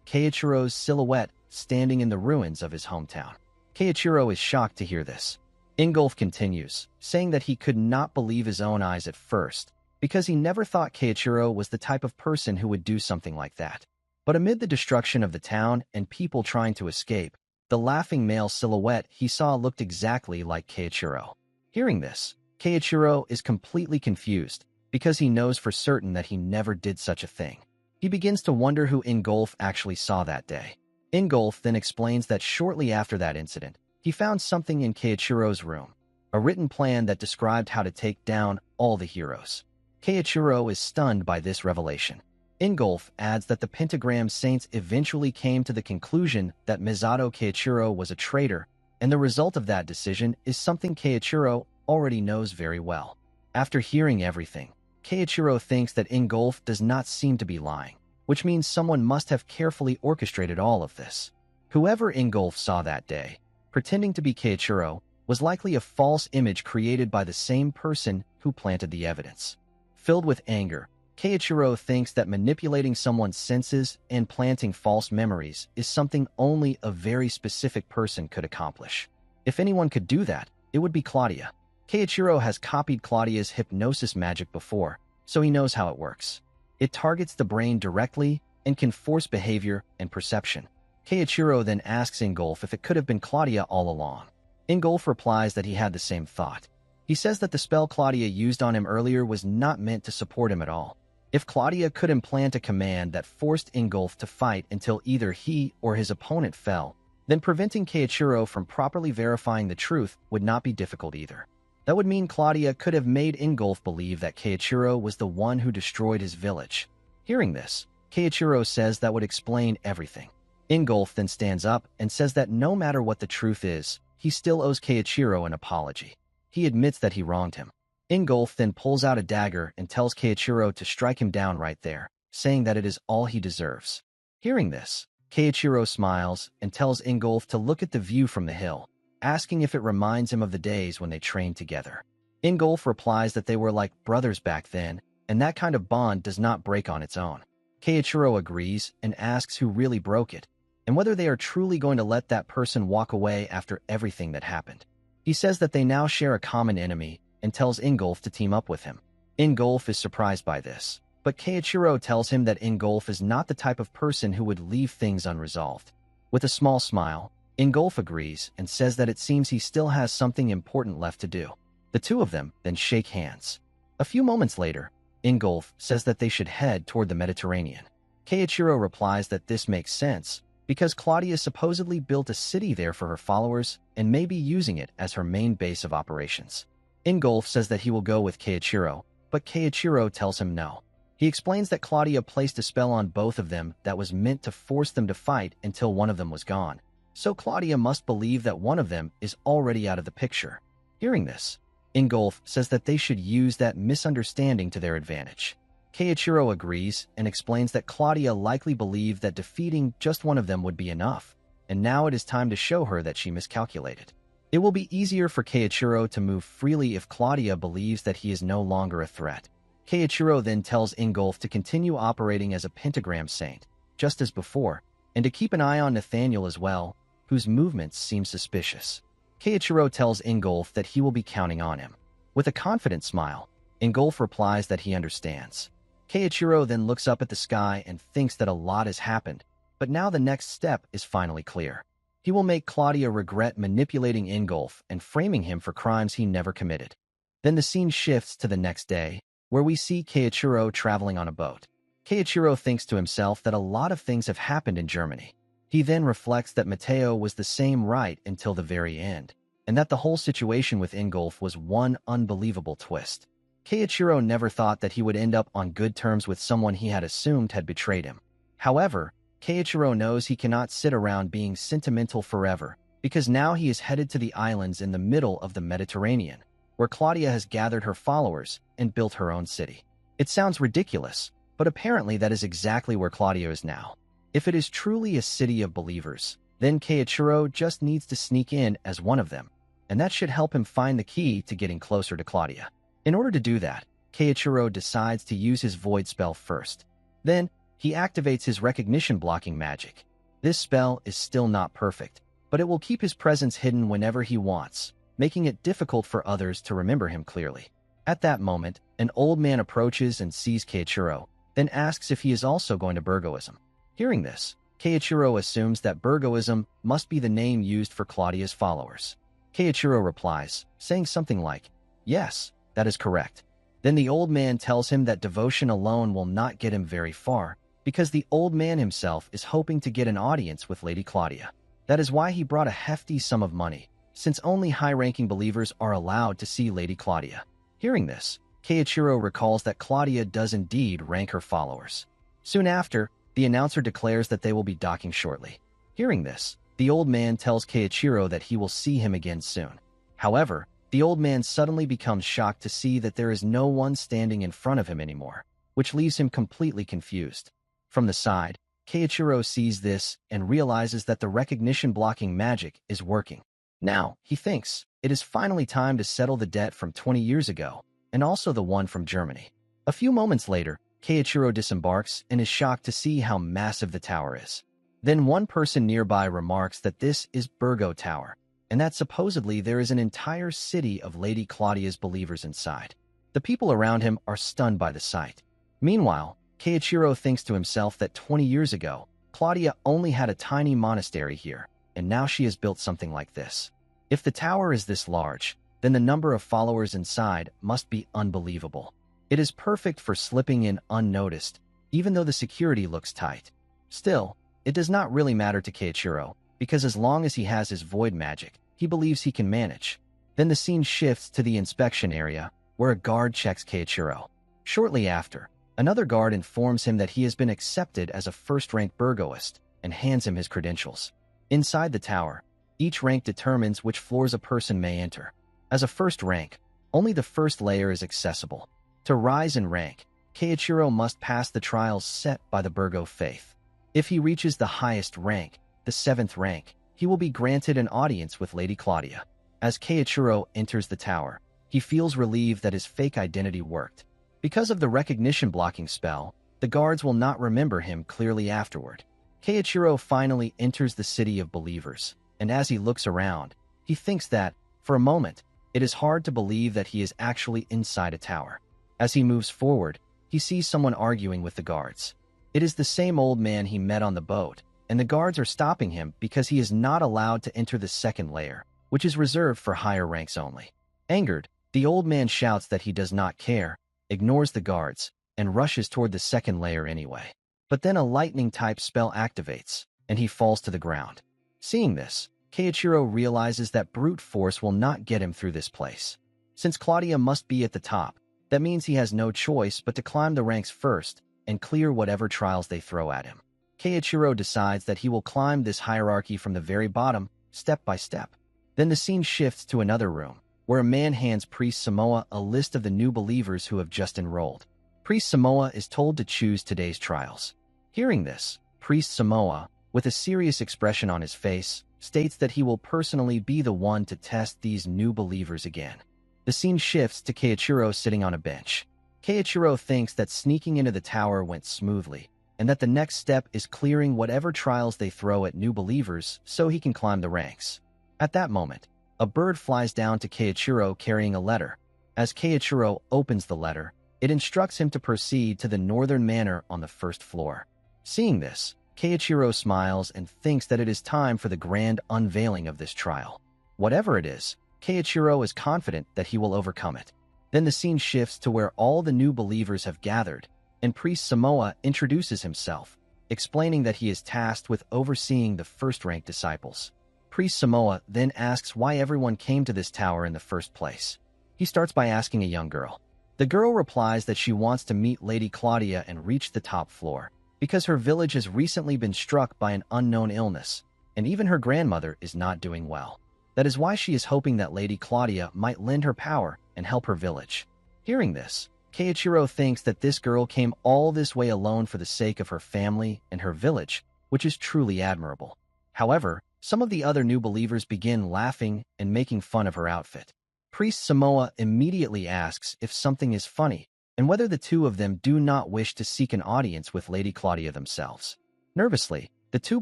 Keiichiro's silhouette standing in the ruins of his hometown. Keiichiro is shocked to hear this. Ingolf continues, saying that he could not believe his own eyes at first, because he never thought Keiichiro was the type of person who would do something like that. But amid the destruction of the town and people trying to escape, the laughing male silhouette he saw looked exactly like Keiichiro. Hearing this, Keiichiro is completely confused, because he knows for certain that he never did such a thing. He begins to wonder who Ingolf actually saw that day. Ingolf then explains that shortly after that incident, he found something in Keiichiro's room, a written plan that described how to take down all the heroes. Keiichiro is stunned by this revelation. Ingolf adds that the Pentagram Saints eventually came to the conclusion that Misato Keiichiro was a traitor, and the result of that decision is something Keiichiro already knows very well. After hearing everything, Keiichiro thinks that Ingolf does not seem to be lying, which means someone must have carefully orchestrated all of this. Whoever Ingolf saw that day, pretending to be Keiichiro, was likely a false image created by the same person who planted the evidence. Filled with anger, Keiichiro thinks that manipulating someone's senses and planting false memories is something only a very specific person could accomplish. If anyone could do that, it would be Claudia. Keiichiro has copied Claudia's hypnosis magic before, so he knows how it works. It targets the brain directly and can force behavior and perception. Keiichiro then asks Ingolf if it could have been Claudia all along. Ingolf replies that he had the same thought. He says that the spell Claudia used on him earlier was not meant to support him at all. If Claudia could implant a command that forced Ingolf to fight until either he or his opponent fell, then preventing Keiichiro from properly verifying the truth would not be difficult either. That would mean Claudia could have made Ingolf believe that Keiichiro was the one who destroyed his village. Hearing this, Keiichiro says that would explain everything. Ingolf then stands up and says that no matter what the truth is, he still owes Keiichiro an apology. He admits that he wronged him. Ingolf then pulls out a dagger and tells Keiichiro to strike him down right there, saying that it is all he deserves. Hearing this, Keiichiro smiles and tells Ingolf to look at the view from the hill, asking if it reminds him of the days when they trained together. Ingolf replies that they were like brothers back then, and that kind of bond does not break on its own. Keiichiro agrees and asks who really broke it, and whether they are truly going to let that person walk away after everything that happened. He says that they now share a common enemy and tells Ingolf to team up with him. Ingolf is surprised by this, but Keiichiro tells him that Ingolf is not the type of person who would leave things unresolved. With a small smile, Ingolf agrees and says that it seems he still has something important left to do. The two of them then shake hands. A few moments later, Ingolf says that they should head toward the Mediterranean. Keiichiro replies that this makes sense, because Claudia supposedly built a city there for her followers and may be using it as her main base of operations. Ingolf says that he will go with Keiichiro, but Keiichiro tells him no. He explains that Claudia placed a spell on both of them that was meant to force them to fight until one of them was gone, so Claudia must believe that one of them is already out of the picture. Hearing this, Ingolf says that they should use that misunderstanding to their advantage. Keiichiro agrees and explains that Claudia likely believed that defeating just one of them would be enough, and now it is time to show her that she miscalculated. It will be easier for Keiichiro to move freely if Claudia believes that he is no longer a threat. Keiichiro then tells Ingolf to continue operating as a pentagram saint, just as before, and to keep an eye on Nathaniel as well, whose movements seem suspicious. Keiichiro tells Ingolf that he will be counting on him. With a confident smile, Ingolf replies that he understands. Keiichiro then looks up at the sky and thinks that a lot has happened, but now the next step is finally clear. He will make Claudia regret manipulating Ingolf and framing him for crimes he never committed. Then the scene shifts to the next day, where we see Keiichiro traveling on a boat. Keiichiro thinks to himself that a lot of things have happened in Germany. He then reflects that Matteo was the same right until the very end, and that the whole situation with Ingolf was one unbelievable twist. Keiichiro never thought that he would end up on good terms with someone he had assumed had betrayed him. However, Keiichiro knows he cannot sit around being sentimental forever, because now he is headed to the islands in the middle of the Mediterranean, where Claudia has gathered her followers and built her own city. It sounds ridiculous, but apparently that is exactly where Claudia is now. If it is truly a city of believers, then Keiichiro just needs to sneak in as one of them, and that should help him find the key to getting closer to Claudia. In order to do that, Keiichiro decides to use his void spell first. Then, he activates his recognition blocking magic. This spell is still not perfect, but it will keep his presence hidden whenever he wants, making it difficult for others to remember him clearly. At that moment, an old man approaches and sees Keiichiro, then asks if he is also going to Burgoism. Hearing this, Keiichiro assumes that Burgoism must be the name used for Claudia's followers. Keiichiro replies, saying something like, "Yes, that is correct." Then the old man tells him that devotion alone will not get him very far, because the old man himself is hoping to get an audience with Lady Claudia. That is why he brought a hefty sum of money, since only high-ranking believers are allowed to see Lady Claudia. Hearing this, Keiichiro recalls that Claudia does indeed rank her followers. Soon after, the announcer declares that they will be docking shortly. Hearing this, the old man tells Keiichiro that he will see him again soon. However, the old man suddenly becomes shocked to see that there is no one standing in front of him anymore, which leaves him completely confused. From the side, Keiichiro sees this and realizes that the recognition blocking magic is working. Now, he thinks, it is finally time to settle the debt from 20 years ago, and also the one from Germany. A few moments later, Keiichiro disembarks and is shocked to see how massive the tower is. Then one person nearby remarks that this is Burgo Tower, and that supposedly there is an entire city of Lady Claudia's believers inside. The people around him are stunned by the sight. Meanwhile, Keiichiro thinks to himself that 20 years ago, Claudia only had a tiny monastery here, and now she has built something like this. If the tower is this large, then the number of followers inside must be unbelievable. It is perfect for slipping in unnoticed, even though the security looks tight. Still, it does not really matter to Keiichiro, because as long as he has his void magic, he believes he can manage. Then the scene shifts to the inspection area, where a guard checks Keiichiro. Shortly after, another guard informs him that he has been accepted as a first-rank Burgoist and hands him his credentials. Inside the tower, each rank determines which floors a person may enter. As a first rank, only the first layer is accessible. To rise in rank, Keiichiro must pass the trials set by the Burgo faith. If he reaches the highest rank, the 7th rank, he will be granted an audience with Lady Claudia. As Keiichiro enters the tower, he feels relieved that his fake identity worked. Because of the recognition blocking spell, the guards will not remember him clearly afterward. Keiichiro finally enters the city of believers, and as he looks around, he thinks that, for a moment, it is hard to believe that he is actually inside a tower. As he moves forward, he sees someone arguing with the guards. It is the same old man he met on the boat, and the guards are stopping him because he is not allowed to enter the 2nd layer, which is reserved for higher ranks only. Angered, the old man shouts that he does not care, ignores the guards, and rushes toward the 2nd layer anyway. But then a lightning-type spell activates, and he falls to the ground. Seeing this, Keiichiro realizes that brute force will not get him through this place. Since Claudia must be at the top, that means he has no choice but to climb the ranks first and clear whatever trials they throw at him. Keiichiro decides that he will climb this hierarchy from the very bottom, step by step. Then the scene shifts to another room, where a man hands Priest Samoa a list of the new believers who have just enrolled. Priest Samoa is told to choose today's trials. Hearing this, Priest Samoa, with a serious expression on his face, states that he will personally be the one to test these new believers again. The scene shifts to Keiichiro sitting on a bench. Keiichiro thinks that sneaking into the tower went smoothly, and that the next step is clearing whatever trials they throw at new believers so he can climb the ranks. At that moment, a bird flies down to Keiichiro carrying a letter. As Keiichiro opens the letter, it instructs him to proceed to the northern manor on the 1st floor. Seeing this, Keiichiro smiles and thinks that it is time for the grand unveiling of this trial. Whatever it is, Keiichiro is confident that he will overcome it. Then the scene shifts to where all the new believers have gathered, and Priest Samoa introduces himself, explaining that he is tasked with overseeing the 1st-rank disciples. Priest Samoa then asks why everyone came to this tower in the first place. He starts by asking a young girl. The girl replies that she wants to meet Lady Claudia and reach the top floor, because her village has recently been struck by an unknown illness, and even her grandmother is not doing well. That is why she is hoping that Lady Claudia might lend her power and help her village. Hearing this, Keiichiro thinks that this girl came all this way alone for the sake of her family and her village, which is truly admirable. However, some of the other new believers begin laughing and making fun of her outfit. Priest Samoa immediately asks if something is funny, and whether the two of them do not wish to seek an audience with Lady Claudia themselves. Nervously, the two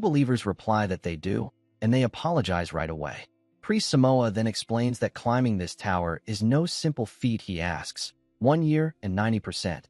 believers reply that they do, and they apologize right away. Priest Samoa then explains that climbing this tower is no simple feat. He asks, 1 year and 90%.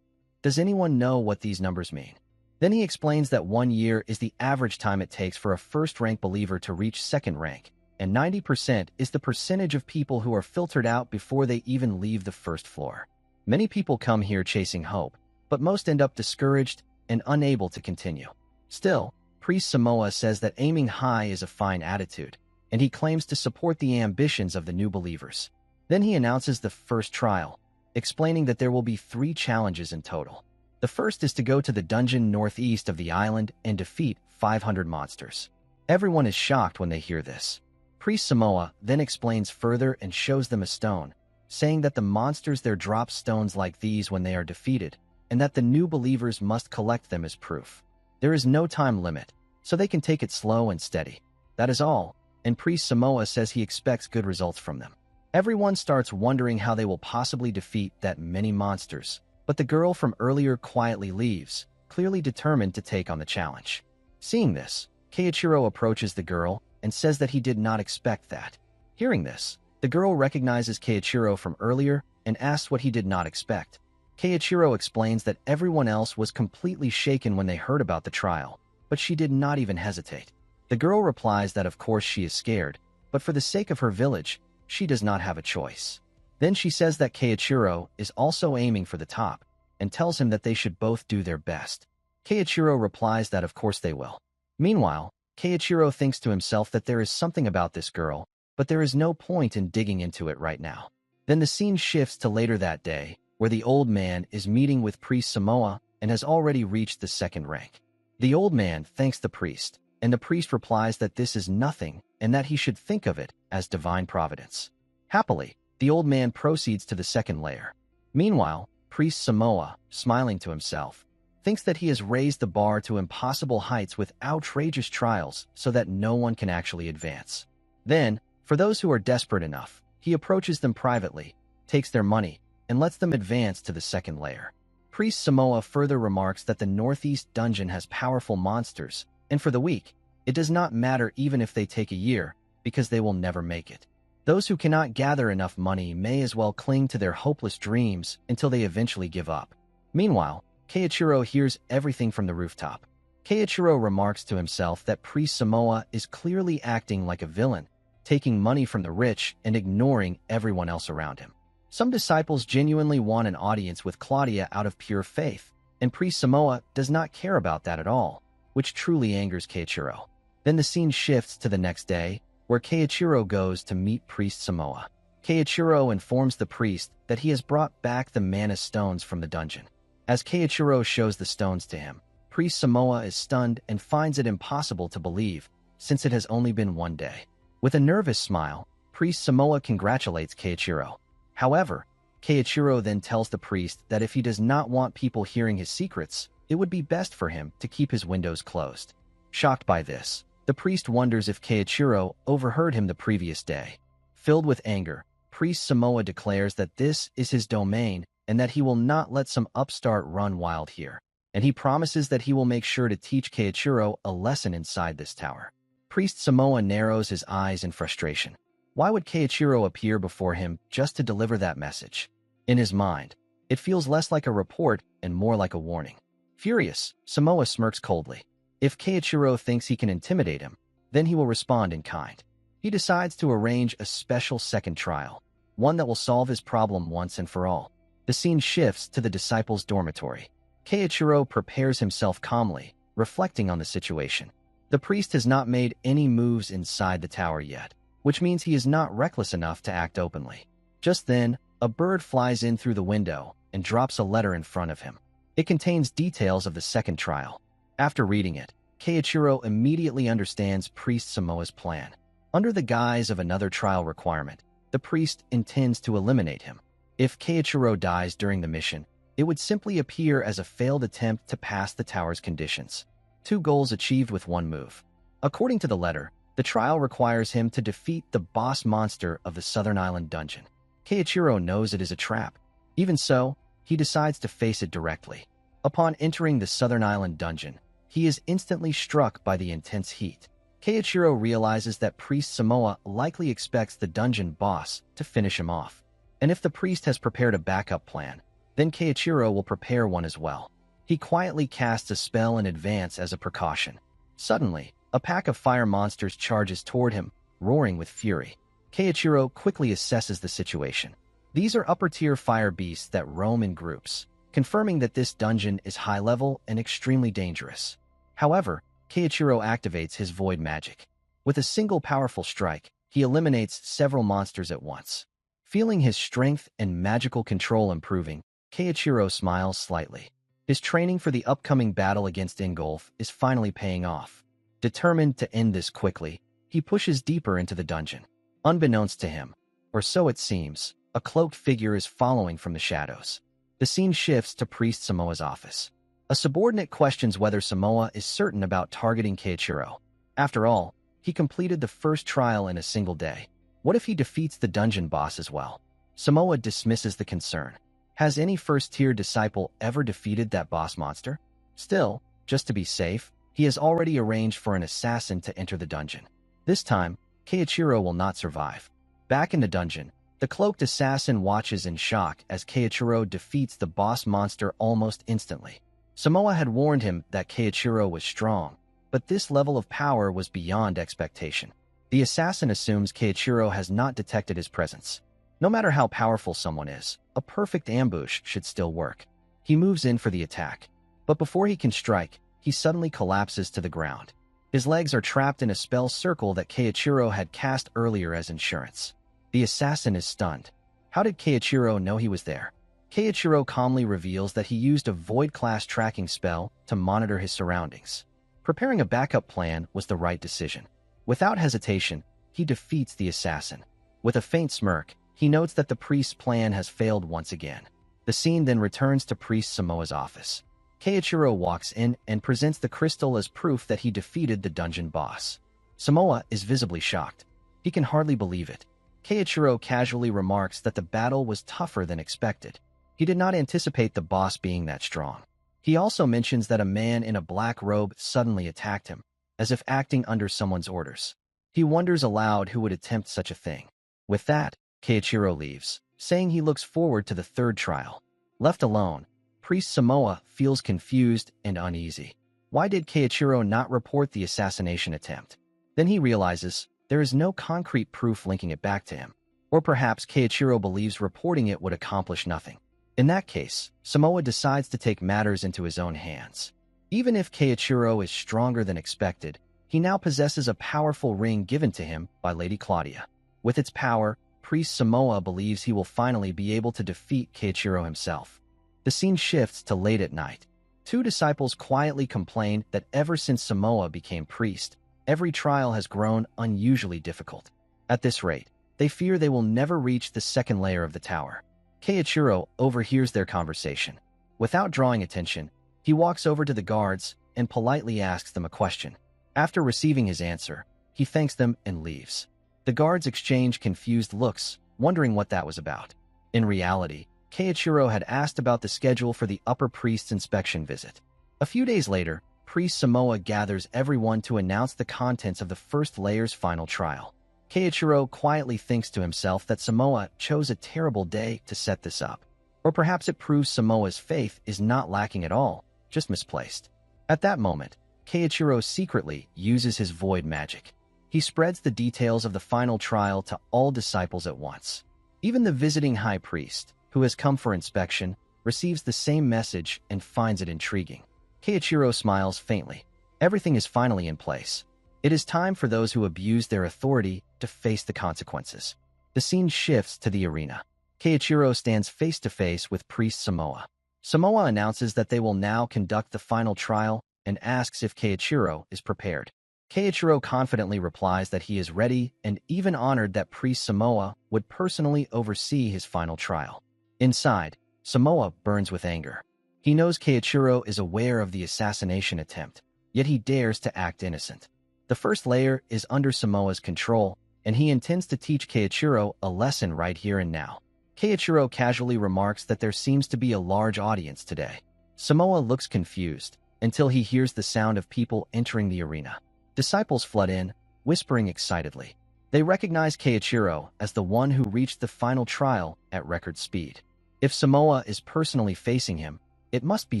Does anyone know what these numbers mean? Then he explains that 1 year is the average time it takes for a 1st-rank believer to reach 2nd rank, and 90% is the percentage of people who are filtered out before they even leave the 1st floor. Many people come here chasing hope, but most end up discouraged and unable to continue. Still, Priest Samoa says that aiming high is a fine attitude, and he claims to support the ambitions of the new believers. Then he announces the first trial, explaining that there will be 3 challenges in total. The first is to go to the dungeon northeast of the island and defeat 500 monsters. Everyone is shocked when they hear this. Priest Samoa then explains further and shows them a stone, saying that the monsters there drop stones like these when they are defeated, and that the new believers must collect them as proof. There is no time limit, so they can take it slow and steady. That is all, and Priest Samoa says he expects good results from them. Everyone starts wondering how they will possibly defeat that many monsters, but the girl from earlier quietly leaves, clearly determined to take on the challenge. Seeing this, Keiichiro approaches the girl and says that he did not expect that. Hearing this, the girl recognizes Keiichiro from earlier and asks what he did not expect. Keiichiro explains that everyone else was completely shaken when they heard about the trial, but she did not even hesitate. The girl replies that of course she is scared, but for the sake of her village, she does not have a choice. Then she says that Keiichiro is also aiming for the top, and tells him that they should both do their best. Keiichiro replies that of course they will. Meanwhile, Keiichiro thinks to himself that there is something about this girl, but there is no point in digging into it right now. Then the scene shifts to later that day, where the old man is meeting with Priest Samoa and has already reached the 2nd rank. The old man thanks the priest, and the priest replies that this is nothing and that he should think of it as divine providence. Happily, the old man proceeds to the 2nd layer. Meanwhile, Priest Samoa, smiling to himself, thinks that he has raised the bar to impossible heights with outrageous trials so that no one can actually advance. Then, for those who are desperate enough, he approaches them privately, takes their money, and lets them advance to the second layer. Priest Samoa further remarks that the Northeast Dungeon has powerful monsters, and for the weak, it does not matter even if they take a year, because they will never make it. Those who cannot gather enough money may as well cling to their hopeless dreams until they eventually give up. Meanwhile, Keiichiro hears everything from the rooftop. Keiichiro remarks to himself that Priest Samoa is clearly acting like a villain, taking money from the rich and ignoring everyone else around him. Some disciples genuinely want an audience with Claudia out of pure faith, and Priest Samoa does not care about that at all, which truly angers Keiichiro. Then the scene shifts to the next day, where Keiichiro goes to meet Priest Samoa. Keiichiro informs the priest that he has brought back the mana stones from the dungeon. As Keiichiro shows the stones to him, Priest Samoa is stunned and finds it impossible to believe, since it has only been one day. With a nervous smile, Priest Samoa congratulates Keiichiro. However, Keiichiro then tells the priest that if he does not want people hearing his secrets, it would be best for him to keep his windows closed. Shocked by this, the priest wonders if Keiichiro overheard him the previous day. Filled with anger, Priest Samoa declares that this is his domain and that he will not let some upstart run wild here, and he promises that he will make sure to teach Keiichiro a lesson inside this tower. Priest Samoa narrows his eyes in frustration. Why would Keiichiro appear before him just to deliver that message? In his mind, it feels less like a report and more like a warning. Furious, Samoa smirks coldly. If Keiichiro thinks he can intimidate him, then he will respond in kind. He decides to arrange a special second trial, one that will solve his problem once and for all. The scene shifts to the disciples' dormitory. Keiichiro prepares himself calmly, reflecting on the situation. The priest has not made any moves inside the tower yet, which means he is not reckless enough to act openly. Just then, a bird flies in through the window and drops a letter in front of him. It contains details of the second trial. After reading it, Keiichiro immediately understands Priest Samoa's plan. Under the guise of another trial requirement, the priest intends to eliminate him. If Keiichiro dies during the mission, it would simply appear as a failed attempt to pass the tower's conditions. 2 goals achieved with 1 move. According to the letter, the trial requires him to defeat the boss monster of the Southern Island dungeon. Keiichiro knows it is a trap. Even so, he decides to face it directly. Upon entering the Southern Island dungeon, he is instantly struck by the intense heat. Keiichiro realizes that Priest Samoa likely expects the dungeon boss to finish him off. And if the priest has prepared a backup plan, then Keiichiro will prepare one as well. He quietly casts a spell in advance as a precaution. Suddenly, a pack of fire monsters charges toward him, roaring with fury. Keiichiro quickly assesses the situation. These are upper-tier fire beasts that roam in groups, confirming that this dungeon is high-level and extremely dangerous. However, Keiichiro activates his void magic. With a single powerful strike, he eliminates several monsters at once. Feeling his strength and magical control improving, Keiichiro smiles slightly. His training for the upcoming battle against Ingolf is finally paying off. Determined to end this quickly, he pushes deeper into the dungeon. Unbeknownst to him, or so it seems, a cloaked figure is following from the shadows. The scene shifts to Priest Samoa's office. A subordinate questions whether Samoa is certain about targeting Keiichiro. After all, he completed the first trial in a single day. What if he defeats the dungeon boss as well? Samoa dismisses the concern. Has any first-tier disciple ever defeated that boss monster? Still, just to be safe, he has already arranged for an assassin to enter the dungeon. This time, Keiichiro will not survive. Back in the dungeon, the cloaked assassin watches in shock as Keiichiro defeats the boss monster almost instantly. Samoa had warned him that Keiichiro was strong, but this level of power was beyond expectation. The assassin assumes Keiichiro has not detected his presence. No matter how powerful someone is, a perfect ambush should still work. He moves in for the attack, but before he can strike, he suddenly collapses to the ground. His legs are trapped in a spell circle that Keiichiro had cast earlier as insurance. The assassin is stunned. How did Keiichiro know he was there? Keiichiro calmly reveals that he used a Void-class tracking spell to monitor his surroundings. Preparing a backup plan was the right decision. Without hesitation, he defeats the assassin. With a faint smirk, he notes that the priest's plan has failed once again. The scene then returns to Priest Samoa's office. Keiichiro walks in and presents the crystal as proof that he defeated the dungeon boss. Samoa is visibly shocked. He can hardly believe it. Keiichiro casually remarks that the battle was tougher than expected. He did not anticipate the boss being that strong. He also mentions that a man in a black robe suddenly attacked him, as if acting under someone's orders. He wonders aloud who would attempt such a thing. With that, Keiichiro leaves, saying he looks forward to the third trial. Left alone, Priest Samoa feels confused and uneasy. Why did Keiichiro not report the assassination attempt? Then he realizes there is no concrete proof linking it back to him. Or perhaps Keiichiro believes reporting it would accomplish nothing. In that case, Samoa decides to take matters into his own hands. Even if Keiichiro is stronger than expected, he now possesses a powerful ring given to him by Lady Claudia. With its power, Priest Samoa believes he will finally be able to defeat Keiichiro himself. The scene shifts to late at night. Two disciples quietly complain that ever since Samoa became priest, every trial has grown unusually difficult. At this rate, they fear they will never reach the second layer of the tower. Keiichiro overhears their conversation. Without drawing attention, he walks over to the guards and politely asks them a question. After receiving his answer, he thanks them and leaves. The guards exchange confused looks, wondering what that was about. In reality, Keiichiro had asked about the schedule for the upper priest's inspection visit. A few days later, Priest Samoa gathers everyone to announce the contents of the first layer's final trial. Keiichiro quietly thinks to himself that Samoa chose a terrible day to set this up. Or perhaps it proves Samoa's faith is not lacking at all, just misplaced. At that moment, Keiichiro secretly uses his void magic. He spreads the details of the final trial to all disciples at once. Even the visiting high priest, who has come for inspection, receives the same message and finds it intriguing. Keiichiro smiles faintly. Everything is finally in place. It is time for those who abuse their authority to face the consequences. The scene shifts to the arena. Keiichiro stands face to face with Priest Samoa. Samoa announces that they will now conduct the final trial and asks if Keiichiro is prepared. Keiichiro confidently replies that he is ready and even honored that Priest Samoa would personally oversee his final trial. Inside, Samoa burns with anger. He knows Keiichiro is aware of the assassination attempt, yet he dares to act innocent. The first layer is under Samoa's control, and he intends to teach Keiichiro a lesson right here and now. Keiichiro casually remarks that there seems to be a large audience today. Samoa looks confused until he hears the sound of people entering the arena. Disciples flood in, whispering excitedly. They recognize Keiichiro as the one who reached the final trial at record speed. If Samoa is personally facing him, it must be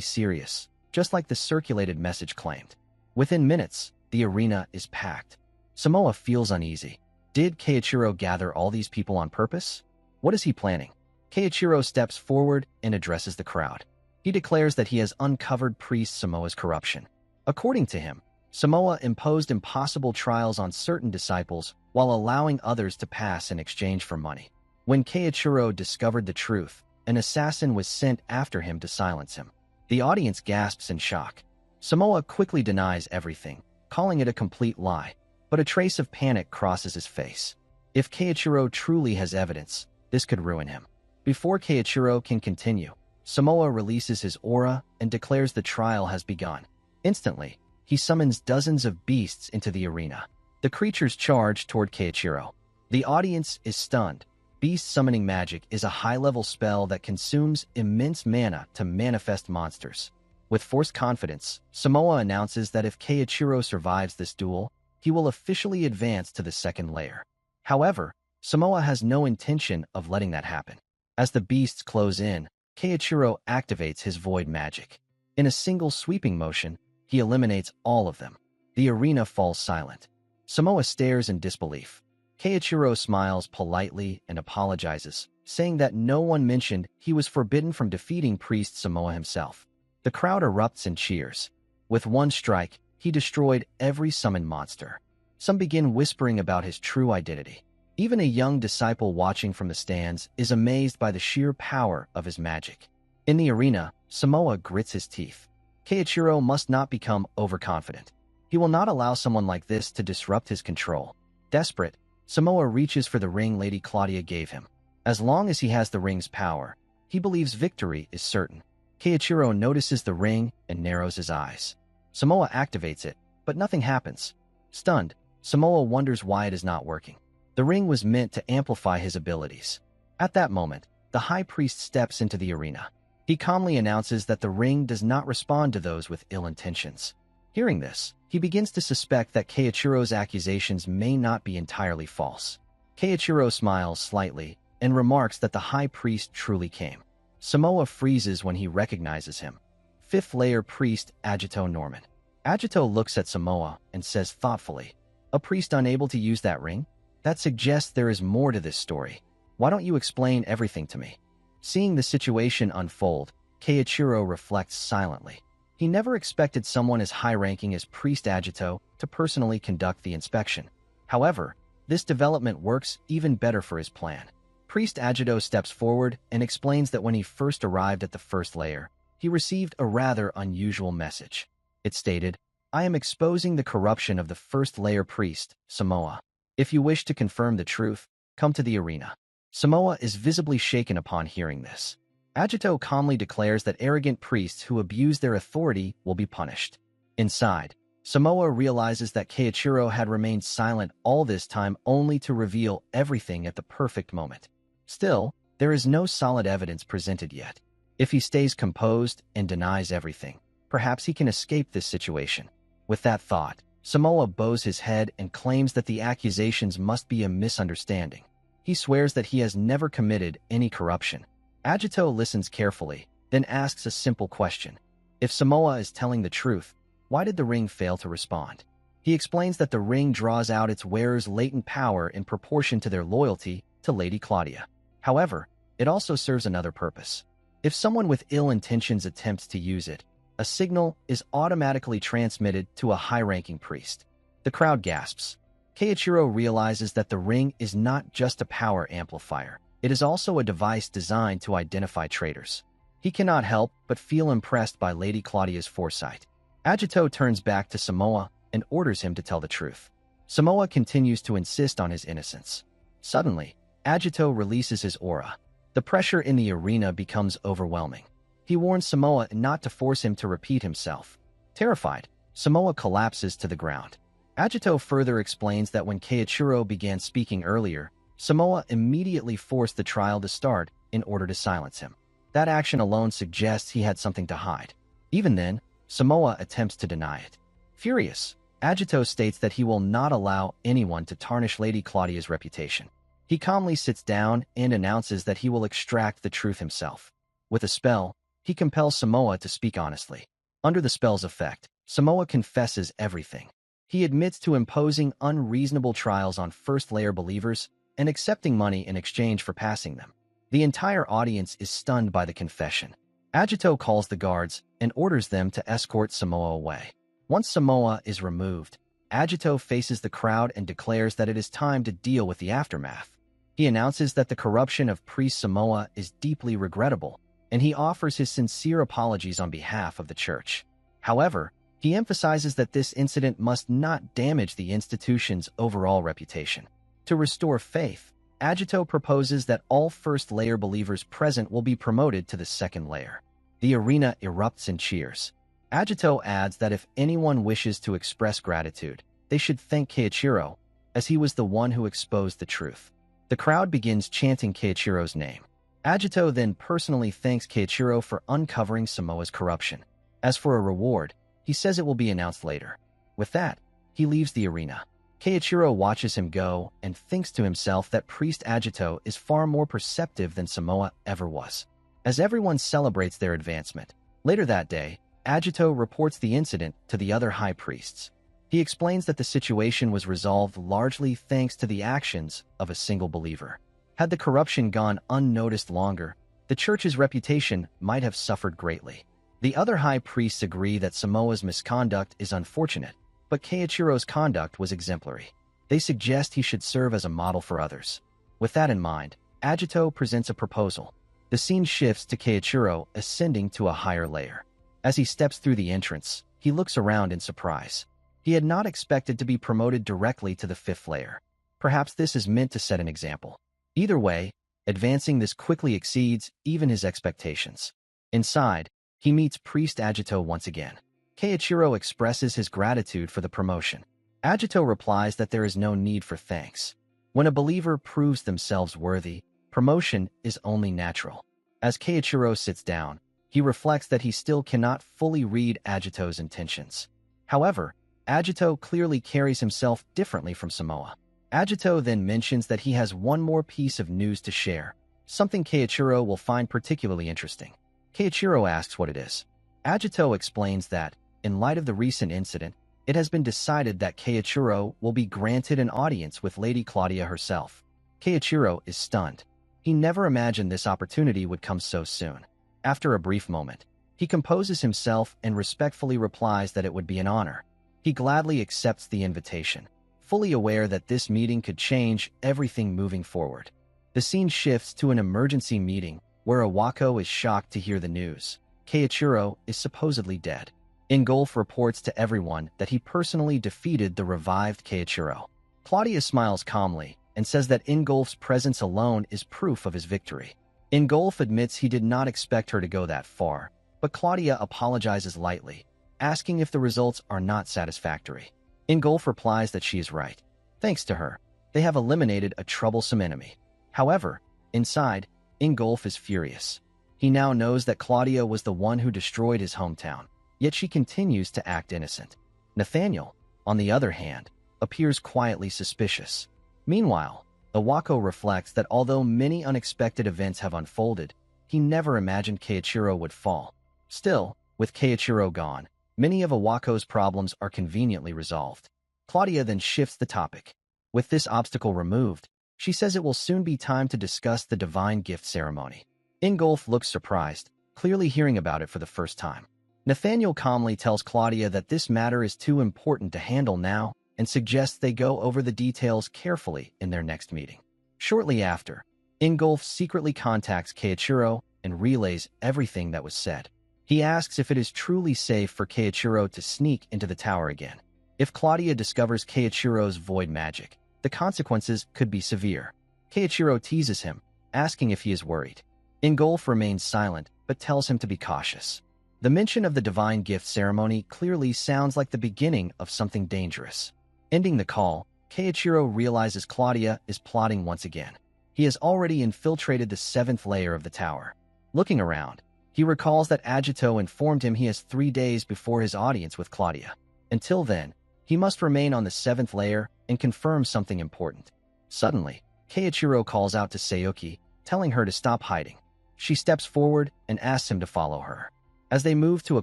serious, just like the circulated message claimed. Within minutes, the arena is packed. Samoa feels uneasy. Did Keiichiro gather all these people on purpose? What is he planning? Keiichiro steps forward and addresses the crowd. He declares that he has uncovered Priest Samoa's corruption. According to him, Samoa imposed impossible trials on certain disciples while allowing others to pass in exchange for money. When Keiichiro discovered the truth, an assassin was sent after him to silence him. The audience gasps in shock. Samoa quickly denies everything, calling it a complete lie, but a trace of panic crosses his face. If Keiichiro truly has evidence, this could ruin him. Before Keiichiro can continue, Samoa releases his aura and declares the trial has begun. Instantly, he summons dozens of beasts into the arena. The creatures charge toward Keiichiro. The audience is stunned. Beast summoning magic is a high-level spell that consumes immense mana to manifest monsters. With forced confidence, Samoa announces that if Keiichiro survives this duel, he will officially advance to the second layer. However, Samoa has no intention of letting that happen. As the beasts close in, Keiichiro activates his void magic. In a single sweeping motion, he eliminates all of them. The arena falls silent. Samoa stares in disbelief. Keiichiro smiles politely and apologizes, saying that no one mentioned he was forbidden from defeating Priest Samoa himself. The crowd erupts in cheers. With one strike, he destroyed every summoned monster. Some begin whispering about his true identity. Even a young disciple watching from the stands is amazed by the sheer power of his magic. In the arena, Samoa grits his teeth. Keiichiro must not become overconfident. He will not allow someone like this to disrupt his control. Desperate, Samoa reaches for the ring Lady Claudia gave him. As long as he has the ring's power, he believes victory is certain. Keiichiro notices the ring and narrows his eyes. Samoa activates it, but nothing happens. Stunned, Samoa wonders why it is not working. The ring was meant to amplify his abilities. At that moment, the high priest steps into the arena. He calmly announces that the ring does not respond to those with ill intentions. Hearing this, he begins to suspect that Keiichiro's accusations may not be entirely false. Keiichiro smiles slightly and remarks that the high priest truly came. Samoa freezes when he recognizes him. Fifth-layer priest Agito Norman. Agito looks at Samoa and says thoughtfully, "A priest unable to use that ring? That suggests there is more to this story. Why don't you explain everything to me?" Seeing the situation unfold, Keiichiro reflects silently. He never expected someone as high-ranking as Priest Agito to personally conduct the inspection. However, this development works even better for his plan. Priest Agito steps forward and explains that when he first arrived at the first layer, he received a rather unusual message. It stated, "I am exposing the corruption of the first-layer priest, Samoa. If you wish to confirm the truth, come to the arena." Samoa is visibly shaken upon hearing this. Agito calmly declares that arrogant priests who abuse their authority will be punished. Inside, Samoa realizes that Keiichiro had remained silent all this time only to reveal everything at the perfect moment. Still, there is no solid evidence presented yet. If he stays composed and denies everything, perhaps he can escape this situation. With that thought, Samoa bows his head and claims that the accusations must be a misunderstanding. He swears that he has never committed any corruption. Agito listens carefully, then asks a simple question. If Samoa is telling the truth, why did the ring fail to respond? He explains that the ring draws out its wearer's latent power in proportion to their loyalty to Lady Claudia. However, it also serves another purpose. If someone with ill intentions attempts to use it, a signal is automatically transmitted to a high-ranking priest. The crowd gasps. Keiichiro realizes that the ring is not just a power amplifier. It is also a device designed to identify traitors. He cannot help but feel impressed by Lady Claudia's foresight. Agito turns back to Samoa and orders him to tell the truth. Samoa continues to insist on his innocence. Suddenly, Agito releases his aura. The pressure in the arena becomes overwhelming. He warns Samoa not to force him to repeat himself. Terrified, Samoa collapses to the ground. Agito further explains that when Keiichiro began speaking earlier, Samoa immediately forced the trial to start in order to silence him. That action alone suggests he had something to hide. Even then, Samoa attempts to deny it. Furious, Agito states that he will not allow anyone to tarnish Lady Claudia's reputation. He calmly sits down and announces that he will extract the truth himself. With a spell, he compels Samoa to speak honestly. Under the spell's effect, Samoa confesses everything. He admits to imposing unreasonable trials on first-layer believers and accepting money in exchange for passing them. The entire audience is stunned by the confession. Agito calls the guards and orders them to escort Samoa away. Once Samoa is removed, Agito faces the crowd and declares that it is time to deal with the aftermath. He announces that the corruption of priest Samoa is deeply regrettable, and he offers his sincere apologies on behalf of the church. However, he emphasizes that this incident must not damage the institution's overall reputation. To restore faith, Agito proposes that all first-layer believers present will be promoted to the second layer. The arena erupts in cheers. Agito adds that if anyone wishes to express gratitude, they should thank Keiichiro, as he was the one who exposed the truth. The crowd begins chanting Keiichiro's name. Agito then personally thanks Keiichiro for uncovering Samoa's corruption. As for a reward, he says it will be announced later. With that, he leaves the arena. Keiichiro watches him go and thinks to himself that Priest Agito is far more perceptive than Samoa ever was. As everyone celebrates their advancement, later that day, Agito reports the incident to the other high priests. He explains that the situation was resolved largely thanks to the actions of a single believer. Had the corruption gone unnoticed longer, the church's reputation might have suffered greatly. The other high priests agree that Samoa's misconduct is unfortunate, but Keiichiro's conduct was exemplary. They suggest he should serve as a model for others. With that in mind, Agito presents a proposal. The scene shifts to Keiichiro ascending to a higher layer. As he steps through the entrance, he looks around in surprise. He had not expected to be promoted directly to the fifth layer. Perhaps this is meant to set an example. Either way, advancing this quickly exceeds even his expectations. Inside, He meets Priest Agito once again. Keiichiro expresses his gratitude for the promotion. Agito replies that there is no need for thanks. When a believer proves themselves worthy, promotion is only natural. As Keiichiro sits down, he reflects that he still cannot fully read Agito's intentions. However, Agito clearly carries himself differently from Samoa. Agito then mentions that he has one more piece of news to share, something Keiichiro will find particularly interesting. Keiichiro asks what it is. Agito explains that, in light of the recent incident, it has been decided that Keiichiro will be granted an audience with Lady Claudia herself. Keiichiro is stunned. He never imagined this opportunity would come so soon. After a brief moment, he composes himself and respectfully replies that it would be an honor. He gladly accepts the invitation, fully aware that this meeting could change everything moving forward. The scene shifts to an emergency meeting where Awako is shocked to hear the news. Keiichiro is supposedly dead. Ingolf reports to everyone that he personally defeated the revived Keiichiro. Claudia smiles calmly and says that Ingolf's presence alone is proof of his victory. Ingolf admits he did not expect her to go that far, but Claudia apologizes lightly, asking if the results are not satisfactory. Ingolf replies that she is right. Thanks to her, they have eliminated a troublesome enemy. However, inside, Ingolf is furious. He now knows that Claudia was the one who destroyed his hometown, yet she continues to act innocent. Nathaniel, on the other hand, appears quietly suspicious. Meanwhile, Awako reflects that although many unexpected events have unfolded, he never imagined Keiichiro would fall. Still, with Keiichiro gone, many of Awako's problems are conveniently resolved. Claudia then shifts the topic. With this obstacle removed, she says it will soon be time to discuss the divine gift ceremony. Ingolf looks surprised, clearly hearing about it for the first time. Nathaniel calmly tells Claudia that this matter is too important to handle now and suggests they go over the details carefully in their next meeting. Shortly after, Ingolf secretly contacts Keiichiro and relays everything that was said. He asks if it is truly safe for Keiichiro to sneak into the tower again. If Claudia discovers Keiichiro's void magic, the consequences could be severe. Keiichiro teases him, asking if he is worried. Ingolf remains silent, but tells him to be cautious. The mention of the divine gift ceremony clearly sounds like the beginning of something dangerous. Ending the call, Keiichiro realizes Claudia is plotting once again. He has already infiltrated the 7th layer of the tower. Looking around, he recalls that Agito informed him he has 3 days before his audience with Claudia. Until then, he must remain on the 7th layer and confirm something important. Suddenly, Keiichiro calls out to Sayuki, telling her to stop hiding. She steps forward and asks him to follow her. As they move to a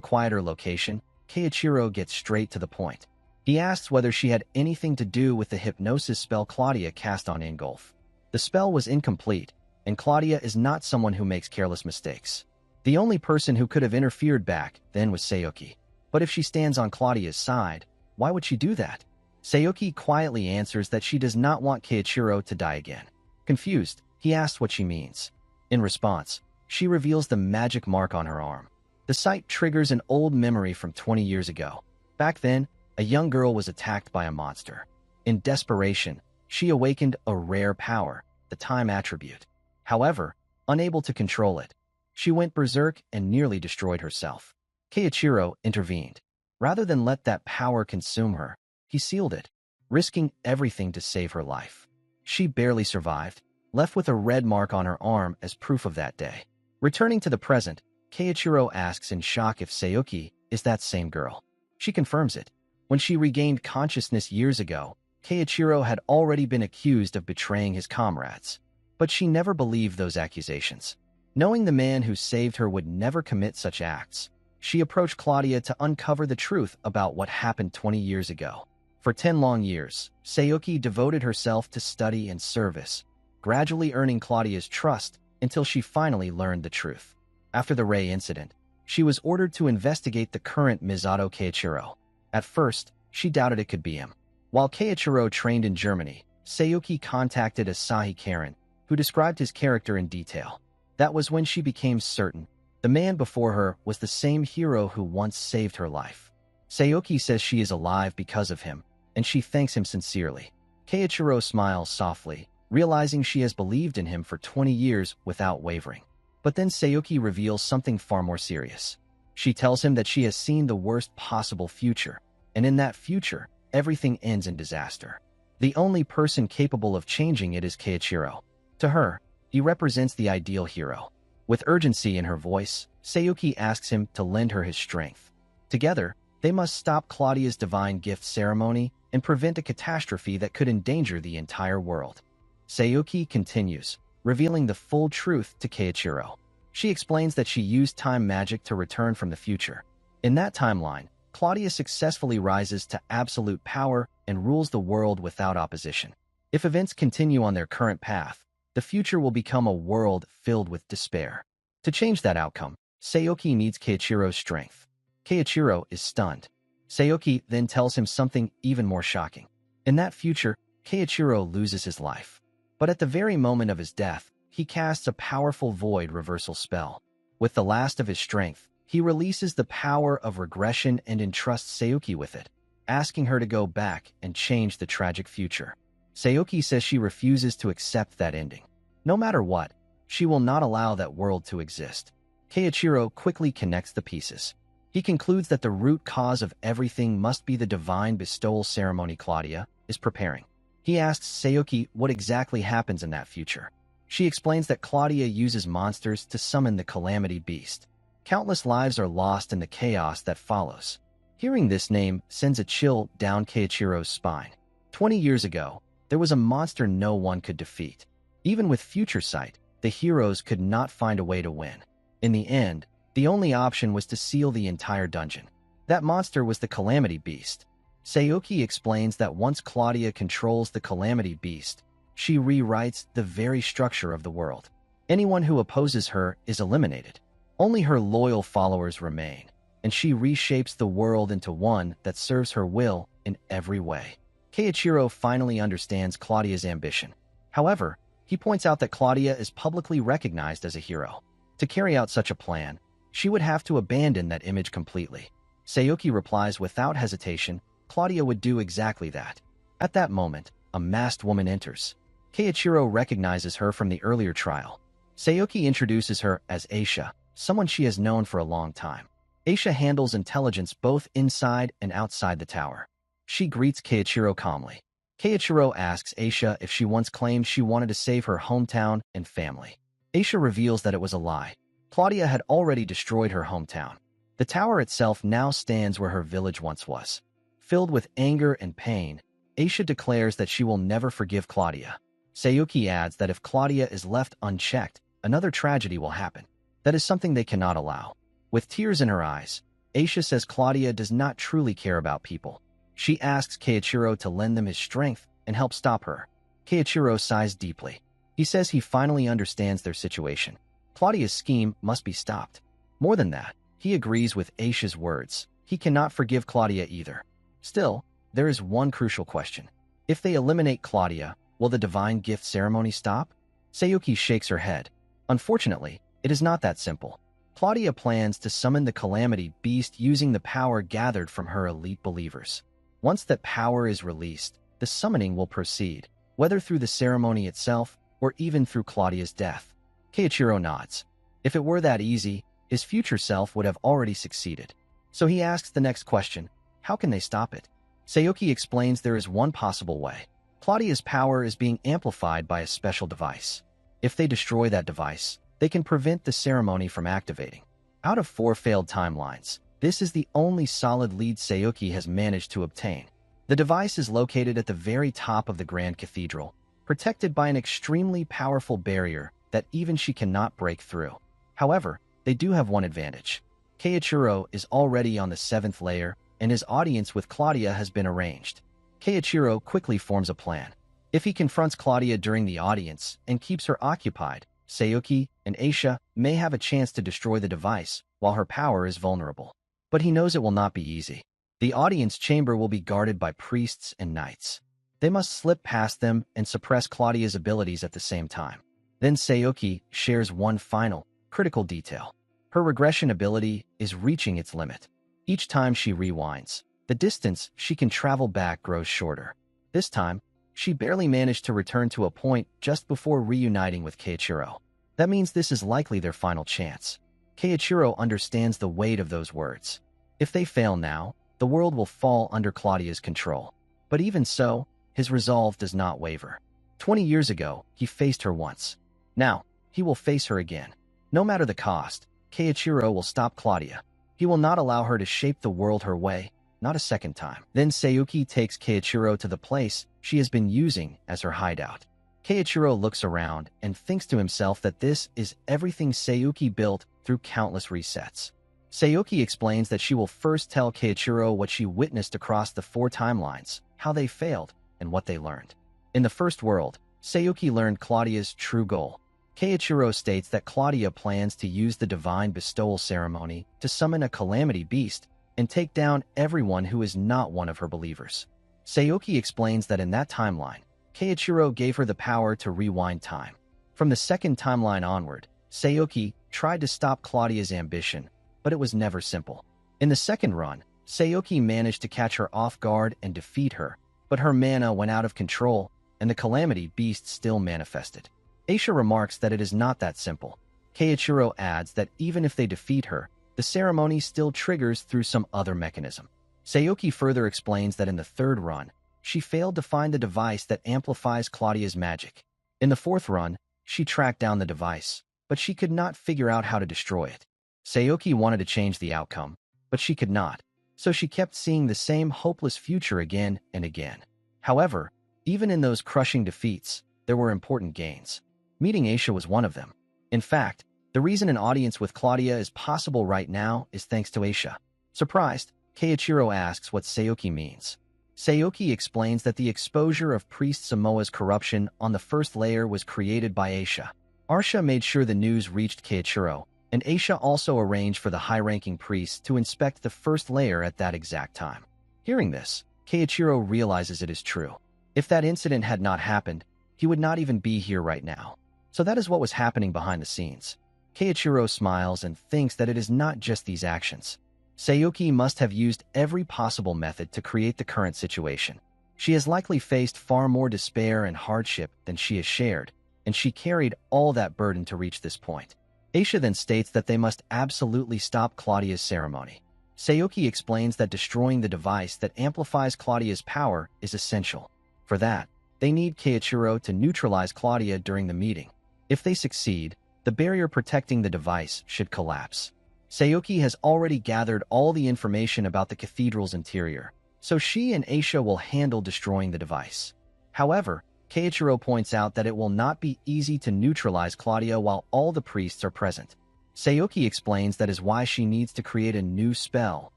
quieter location, Keiichiro gets straight to the point. He asks whether she had anything to do with the hypnosis spell Claudia cast on Ingolf. The spell was incomplete, and Claudia is not someone who makes careless mistakes. The only person who could have interfered back then was Sayuki. But if she stands on Claudia's side, why would she do that? Sayuki quietly answers that she does not want Keiichiro to die again. Confused, he asks what she means. In response, she reveals the magic mark on her arm. The sight triggers an old memory from 20 years ago. Back then, a young girl was attacked by a monster. In desperation, she awakened a rare power, the time attribute. However, unable to control it, she went berserk and nearly destroyed herself. Keiichiro intervened. Rather than let that power consume her, he sealed it, risking everything to save her life. She barely survived, left with a red mark on her arm as proof of that day. Returning to the present, Keiichiro asks in shock if Sayuki is that same girl. She confirms it. When she regained consciousness years ago, Keiichiro had already been accused of betraying his comrades. But she never believed those accusations. Knowing the man who saved her would never commit such acts, she approached Claudia to uncover the truth about what happened 20 years ago. For 10 long years, Sayuki devoted herself to study and service, gradually earning Claudia's trust until she finally learned the truth. After the Rei incident, she was ordered to investigate the current Misato Keiichiro. At first, she doubted it could be him. While Keiichiro trained in Germany, Sayuki contacted Asahi Karen, who described his character in detail. That was when she became certain the man before her was the same hero who once saved her life. Sayuki says she is alive because of him, and she thanks him sincerely. Keiichiro smiles softly, realizing she has believed in him for 20 years without wavering. But then Sayuki reveals something far more serious. She tells him that she has seen the worst possible future, and in that future, everything ends in disaster. The only person capable of changing it is Keiichiro. To her, he represents the ideal hero. With urgency in her voice, Sayuki asks him to lend her his strength. Together, they must stop Claudia's divine gift ceremony and prevent a catastrophe that could endanger the entire world. Sayuki continues, revealing the full truth to Keiichiro. She explains that she used time magic to return from the future. In that timeline, Claudia successfully rises to absolute power and rules the world without opposition. If events continue on their current path, the future will become a world filled with despair. To change that outcome, Sayuki needs Keiichiro's strength. Keiichiro is stunned. Sayuki then tells him something even more shocking. In that future, Keiichiro loses his life. But at the very moment of his death, he casts a powerful void reversal spell. With the last of his strength, he releases the power of regression and entrusts Sayuki with it, asking her to go back and change the tragic future. Sayuki says she refuses to accept that ending. No matter what, she will not allow that world to exist. Keiichiro quickly connects the pieces. He concludes that the root cause of everything must be the divine bestowal ceremony Claudia is preparing. He asks Sayuki what exactly happens in that future. She explains that Claudia uses monsters to summon the Calamity Beast. Countless lives are lost in the chaos that follows. Hearing this name sends a chill down Keiichiro's spine. 20 years ago, there was a monster no one could defeat. Even with future sight, the heroes could not find a way to win. In the end, the only option was to seal the entire dungeon. That monster was the Calamity Beast. Sayuki explains that once Claudia controls the Calamity Beast, she rewrites the very structure of the world. Anyone who opposes her is eliminated. Only her loyal followers remain, and she reshapes the world into one that serves her will in every way. Keiichiro finally understands Claudia's ambition. However, he points out that Claudia is publicly recognized as a hero. To carry out such a plan, she would have to abandon that image completely. Sayuki replies without hesitation, Claudia would do exactly that. At that moment, a masked woman enters. Keiichiro recognizes her from the earlier trial. Sayuki introduces her as Aisha, someone she has known for a long time. Aisha handles intelligence both inside and outside the tower. She greets Keiichiro calmly. Keiichiro asks Aisha if she once claimed she wanted to save her hometown and family. Aisha reveals that it was a lie. Claudia had already destroyed her hometown. The tower itself now stands where her village once was. Filled with anger and pain, Aisha declares that she will never forgive Claudia. Sayuki adds that if Claudia is left unchecked, another tragedy will happen. That is something they cannot allow. With tears in her eyes, Aisha says Claudia does not truly care about people. She asks Keiichiro to lend them his strength and help stop her. Keiichiro sighs deeply. He says he finally understands their situation. Claudia's scheme must be stopped. More than that, he agrees with Aisha's words. He cannot forgive Claudia either. Still, there is one crucial question. If they eliminate Claudia, will the divine gift ceremony stop? Sayuki shakes her head. Unfortunately, it is not that simple. Claudia plans to summon the Calamity Beast using the power gathered from her elite believers. Once that power is released, the summoning will proceed, whether through the ceremony itself or even through Claudia's death. Keiichiro nods. If it were that easy, his future self would have already succeeded. So he asks the next question, how can they stop it? Sayuki explains there is one possible way. Claudia's power is being amplified by a special device. If they destroy that device, they can prevent the ceremony from activating. Out of 4 failed timelines, this is the only solid lead Sayuki has managed to obtain. The device is located at the very top of the Grand Cathedral, protected by an extremely powerful barrier that even she cannot break through. However, they do have one advantage. Keiichiro is already on the 7th layer, and his audience with Claudia has been arranged. Keiichiro quickly forms a plan. If he confronts Claudia during the audience and keeps her occupied, Sayuki and Aisha may have a chance to destroy the device while her power is vulnerable. But he knows it will not be easy. The audience chamber will be guarded by priests and knights. They must slip past them and suppress Claudia's abilities at the same time. Then Sayuki shares one final, critical detail. Her regression ability is reaching its limit. Each time she rewinds, the distance she can travel back grows shorter. This time, she barely managed to return to a point just before reuniting with Keiichiro. That means this is likely their final chance. Keiichiro understands the weight of those words. If they fail now, the world will fall under Claudia's control. But even so, his resolve does not waver. 20 years ago, he faced her once. Now, he will face her again. No matter the cost, Keiichiro will stop Claudia. He will not allow her to shape the world her way, not a second time. Then Sayuki takes Keiichiro to the place she has been using as her hideout. Keiichiro looks around and thinks to himself that this is everything Sayuki built through countless resets. Sayuki explains that she will first tell Keiichiro what she witnessed across the 4 timelines, how they failed, and what they learned. In the first world, Sayuki learned Claudia's true goal. Keiichiro states that Claudia plans to use the divine bestowal ceremony to summon a calamity beast and take down everyone who is not one of her believers. Sayuki explains that in that timeline, Keiichiro gave her the power to rewind time. From the second timeline onward, Sayuki tried to stop Claudia's ambition, but it was never simple. In the second run, Sayuki managed to catch her off guard and defeat her, but her mana went out of control, and the calamity beast still manifested. Aisha remarks that it is not that simple. Keiichiro adds that even if they defeat her, the ceremony still triggers through some other mechanism. Sayuki further explains that in the third run, she failed to find the device that amplifies Claudia's magic. In the fourth run, she tracked down the device, but she could not figure out how to destroy it. Sayuki wanted to change the outcome, but she could not, so she kept seeing the same hopeless future again and again. However, even in those crushing defeats, there were important gains. Meeting Aisha was one of them. In fact, the reason an audience with Claudia is possible right now is thanks to Aisha. Surprised, Keiichiro asks what Sayuki means. Sayuki explains that the exposure of Priest Samoa's corruption on the first layer was created by Aisha. Arsha made sure the news reached Keiichiro, and Aisha also arranged for the high-ranking priests to inspect the first layer at that exact time. Hearing this, Keiichiro realizes it is true. If that incident had not happened, he would not even be here right now. So that is what was happening behind the scenes. Keiichiro smiles and thinks that it is not just these actions. Sayuki must have used every possible method to create the current situation. She has likely faced far more despair and hardship than she has shared, and she carried all that burden to reach this point. Aisha then states that they must absolutely stop Claudia's ceremony. Sayuki explains that destroying the device that amplifies Claudia's power is essential. For that, they need Keiichiro to neutralize Claudia during the meeting. If they succeed, the barrier protecting the device should collapse. Sayuki has already gathered all the information about the cathedral's interior, so she and Aisha will handle destroying the device. However, Keiichiro points out that it will not be easy to neutralize Claudia while all the priests are present. Sayuki explains that is why she needs to create a new spell,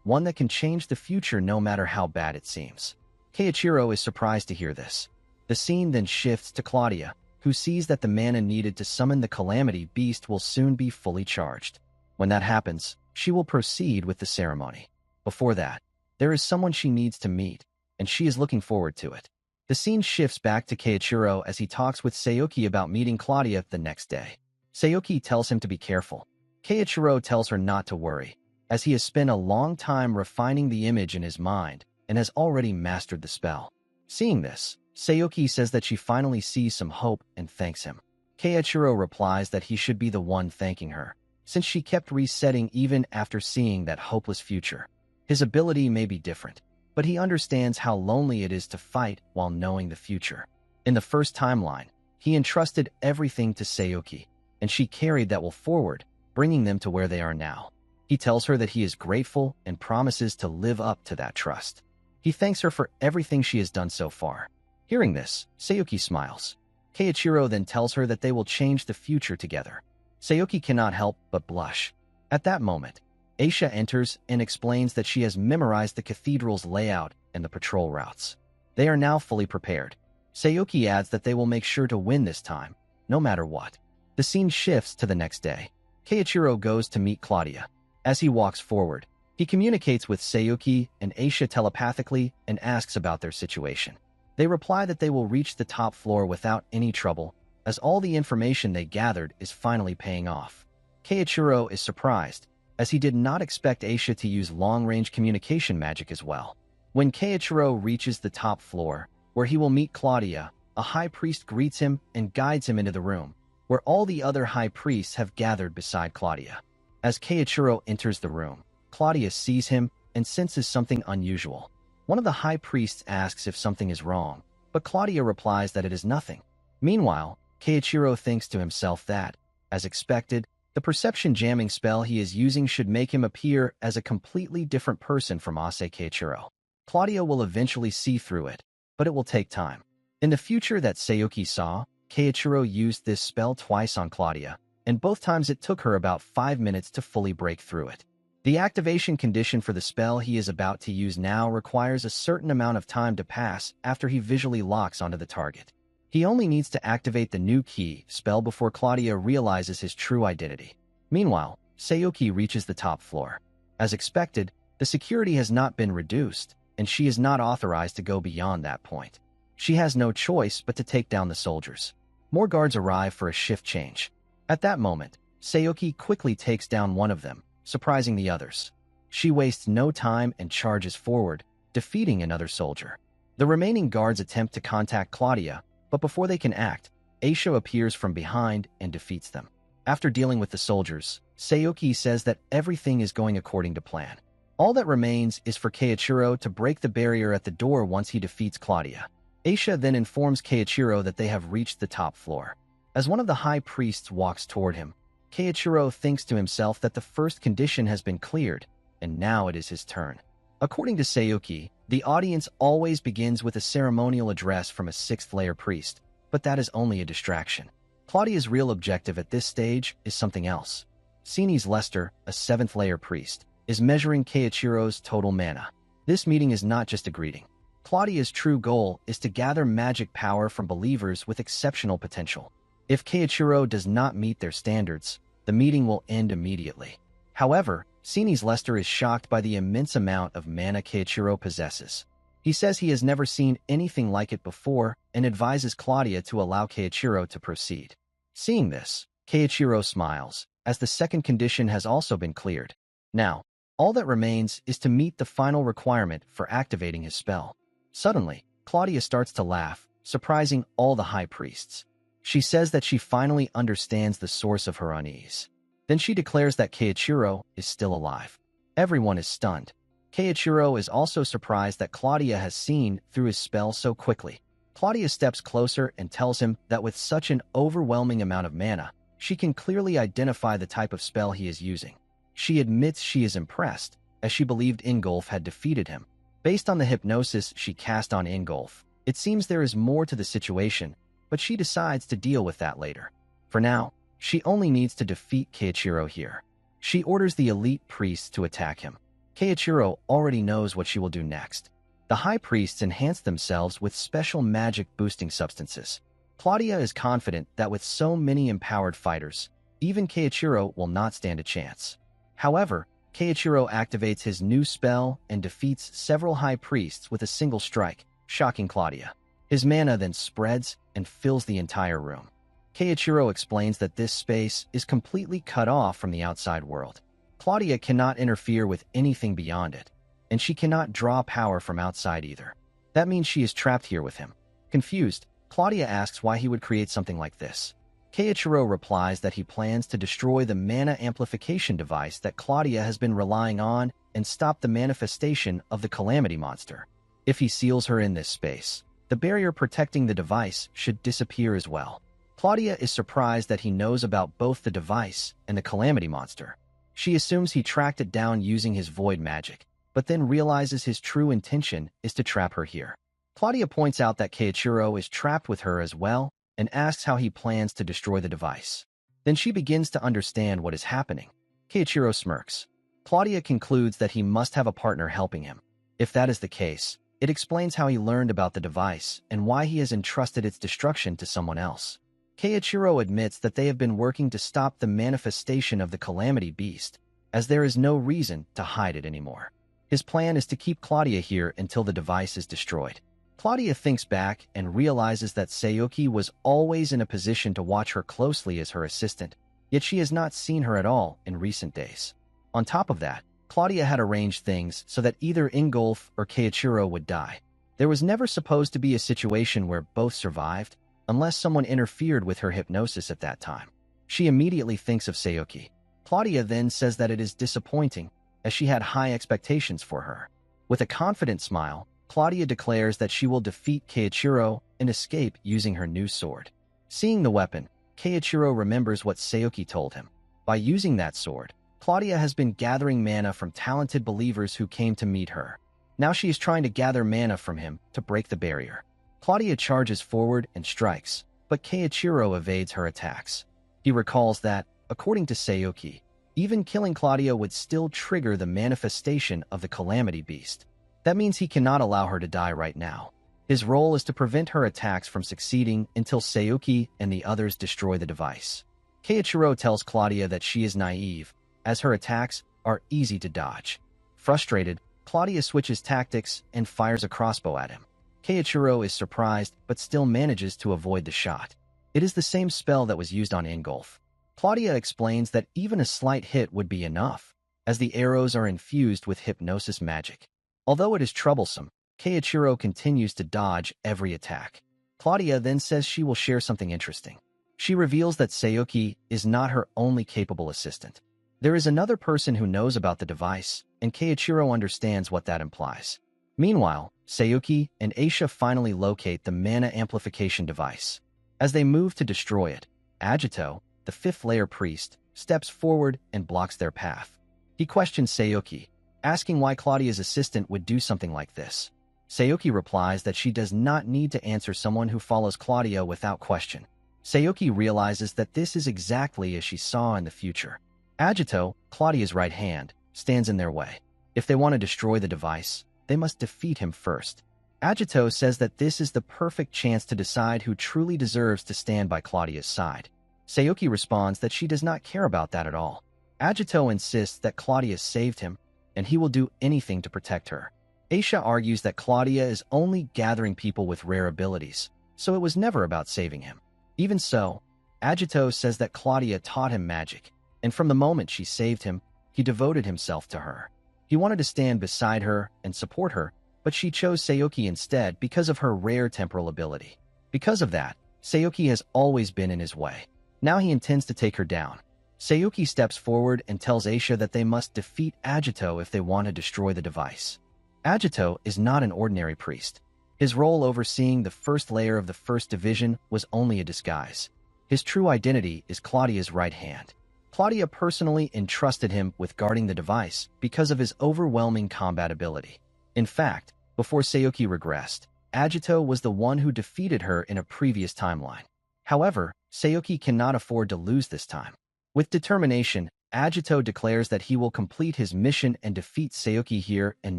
one that can change the future no matter how bad it seems. Keiichiro is surprised to hear this. The scene then shifts to Claudia, who sees that the mana needed to summon the calamity beast will soon be fully charged. When that happens, she will proceed with the ceremony. Before that, there is someone she needs to meet, and she is looking forward to it. The scene shifts back to Keiichiro as he talks with Sayuki about meeting Claudia the next day. Sayuki tells him to be careful. Keiichiro tells her not to worry, as he has spent a long time refining the image in his mind and has already mastered the spell. Seeing this, Sayuki says that she finally sees some hope and thanks him. Keiichiro replies that he should be the one thanking her, since she kept resetting even after seeing that hopeless future. His ability may be different, but he understands how lonely it is to fight while knowing the future. In the first timeline, he entrusted everything to Sayuki, and she carried that will forward, bringing them to where they are now. He tells her that he is grateful and promises to live up to that trust. He thanks her for everything she has done so far. Hearing this, Sayuki smiles. Keiichiro then tells her that they will change the future together. Sayuki cannot help but blush. At that moment, Aisha enters and explains that she has memorized the cathedral's layout and the patrol routes. They are now fully prepared. Sayuki adds that they will make sure to win this time, no matter what. The scene shifts to the next day. Keiichiro goes to meet Claudia. As he walks forward, he communicates with Sayuki and Aisha telepathically and asks about their situation. They reply that they will reach the top floor without any trouble, as all the information they gathered is finally paying off. Keiichiro is surprised, as he did not expect Aisha to use long-range communication magic as well. When Keiichiro reaches the top floor, where he will meet Claudia, a high priest greets him and guides him into the room, where all the other high priests have gathered beside Claudia. As Keiichiro enters the room, Claudia sees him and senses something unusual. One of the high priests asks if something is wrong, but Claudia replies that it is nothing. Meanwhile, Keiichiro thinks to himself that, as expected, the perception jamming spell he is using should make him appear as a completely different person from Ase Keiichiro. Claudia will eventually see through it, but it will take time. In the future that Sayuki saw, Keiichiro used this spell twice on Claudia, and both times it took her about 5 minutes to fully break through it. The activation condition for the spell he is about to use now requires a certain amount of time to pass after he visually locks onto the target. He only needs to activate the new key spell before Claudia realizes his true identity. Meanwhile, Sayuki reaches the top floor. As expected, the security has not been reduced, and she is not authorized to go beyond that point. She has no choice but to take down the soldiers. More guards arrive for a shift change. At that moment, Sayuki quickly takes down one of them, surprising the others. She wastes no time and charges forward, defeating another soldier. The remaining guards attempt to contact Claudia, but before they can act, Aisha appears from behind and defeats them. After dealing with the soldiers, Sayuki says that everything is going according to plan. All that remains is for Keiichiro to break the barrier at the door once he defeats Claudia. Aisha then informs Keiichiro that they have reached the top floor. As one of the high priests walks toward him, Keiichiro thinks to himself that the first condition has been cleared, and now it is his turn. According to Sayuki, the audience always begins with a ceremonial address from a 6th-layer priest, but that is only a distraction. Claudia's real objective at this stage is something else. Sinis Lester, a 7th-layer priest, is measuring Keiichiro's total mana. This meeting is not just a greeting. Claudia's true goal is to gather magic power from believers with exceptional potential. If Keiichiro does not meet their standards, the meeting will end immediately. However, Sinis Lester is shocked by the immense amount of mana Keiichiro possesses. He says he has never seen anything like it before and advises Claudia to allow Keiichiro to proceed. Seeing this, Keiichiro smiles, as the second condition has also been cleared. Now, all that remains is to meet the final requirement for activating his spell. Suddenly, Claudia starts to laugh, surprising all the high priests. She says that she finally understands the source of her unease. Then she declares that Keiichiro is still alive. Everyone is stunned. Keiichiro is also surprised that Claudia has seen through his spell so quickly. Claudia steps closer and tells him that with such an overwhelming amount of mana, she can clearly identify the type of spell he is using. She admits she is impressed, as she believed Ingolf had defeated him. Based on the hypnosis she cast on Ingolf, it seems there is more to the situation, but she decides to deal with that later. For now, she only needs to defeat Keiichiro here. She orders the elite priests to attack him. Keiichiro already knows what she will do next. The high priests enhance themselves with special magic-boosting substances. Claudia is confident that with so many empowered fighters, even Keiichiro will not stand a chance. However, Keiichiro activates his new spell and defeats several high priests with a single strike, shocking Claudia. His mana then spreads and fills the entire room. Keiichiro explains that this space is completely cut off from the outside world. Claudia cannot interfere with anything beyond it, and she cannot draw power from outside either. That means she is trapped here with him. Confused, Claudia asks why he would create something like this. Keiichiro replies that he plans to destroy the mana amplification device that Claudia has been relying on and stop the manifestation of the calamity monster. If he seals her in this space, the barrier protecting the device should disappear as well. Claudia is surprised that he knows about both the device and the calamity monster. She assumes he tracked it down using his void magic, but then realizes his true intention is to trap her here. Claudia points out that Keiichiro is trapped with her as well and asks how he plans to destroy the device. Then she begins to understand what is happening. Keiichiro smirks. Claudia concludes that he must have a partner helping him. If that is the case, it explains how he learned about the device and why he has entrusted its destruction to someone else. Keiichiro admits that they have been working to stop the manifestation of the calamity beast, as there is no reason to hide it anymore. His plan is to keep Claudia here until the device is destroyed. Claudia thinks back and realizes that Sayuki was always in a position to watch her closely as her assistant, yet she has not seen her at all in recent days. On top of that, Claudia had arranged things so that either Ingolf or Keiichiro would die. There was never supposed to be a situation where both survived, unless someone interfered with her hypnosis at that time. She immediately thinks of Sayuki. Claudia then says that it is disappointing, as she had high expectations for her. With a confident smile, Claudia declares that she will defeat Keiichiro and escape using her new sword. Seeing the weapon, Keiichiro remembers what Sayoki told him. By using that sword, Claudia has been gathering mana from talented believers who came to meet her. Now she is trying to gather mana from him to break the barrier. Claudia charges forward and strikes, but Keiichiro evades her attacks. He recalls that, according to Sayoki, even killing Claudia would still trigger the manifestation of the Calamity Beast. That means he cannot allow her to die right now. His role is to prevent her attacks from succeeding until Sayoki and the others destroy the device. Keiichiro tells Claudia that she is naive, as her attacks are easy to dodge. Frustrated, Claudia switches tactics and fires a crossbow at him. Keiichiro is surprised but still manages to avoid the shot. It is the same spell that was used on Ingolf. Claudia explains that even a slight hit would be enough, as the arrows are infused with hypnosis magic. Although it is troublesome, Keiichiro continues to dodge every attack. Claudia then says she will share something interesting. She reveals that Sayoki is not her only capable assistant. There is another person who knows about the device, and Keiichiro understands what that implies. Meanwhile, Sayoki and Aisha finally locate the mana amplification device. As they move to destroy it, Agito, the fifth-layer priest, steps forward and blocks their path. He questions Sayoki, asking why Claudia's assistant would do something like this. Sayoki replies that she does not need to answer someone who follows Claudia without question. Sayoki realizes that this is exactly as she saw in the future. Agito, Claudia's right hand, stands in their way. If they want to destroy the device, they must defeat him first. Agito says that this is the perfect chance to decide who truly deserves to stand by Claudia's side. Sayoki responds that she does not care about that at all. Agito insists that Claudia saved him, and he will do anything to protect her. Aisha argues that Claudia is only gathering people with rare abilities, so it was never about saving him. Even so, Agito says that Claudia taught him magic, and from the moment she saved him, he devoted himself to her. He wanted to stand beside her and support her, but she chose Sayoki instead because of her rare temporal ability. Because of that, Sayoki has always been in his way. Now he intends to take her down. Sayoki steps forward and tells Aisha that they must defeat Agito if they want to destroy the device. Agito is not an ordinary priest. His role overseeing the first layer of the first division was only a disguise. His true identity is Claudia's right hand. Claudia personally entrusted him with guarding the device because of his overwhelming combat ability. In fact, before Sayoki regressed, Agito was the one who defeated her in a previous timeline. However, Sayoki cannot afford to lose this time. With determination, Agito declares that he will complete his mission and defeat Sayoki here and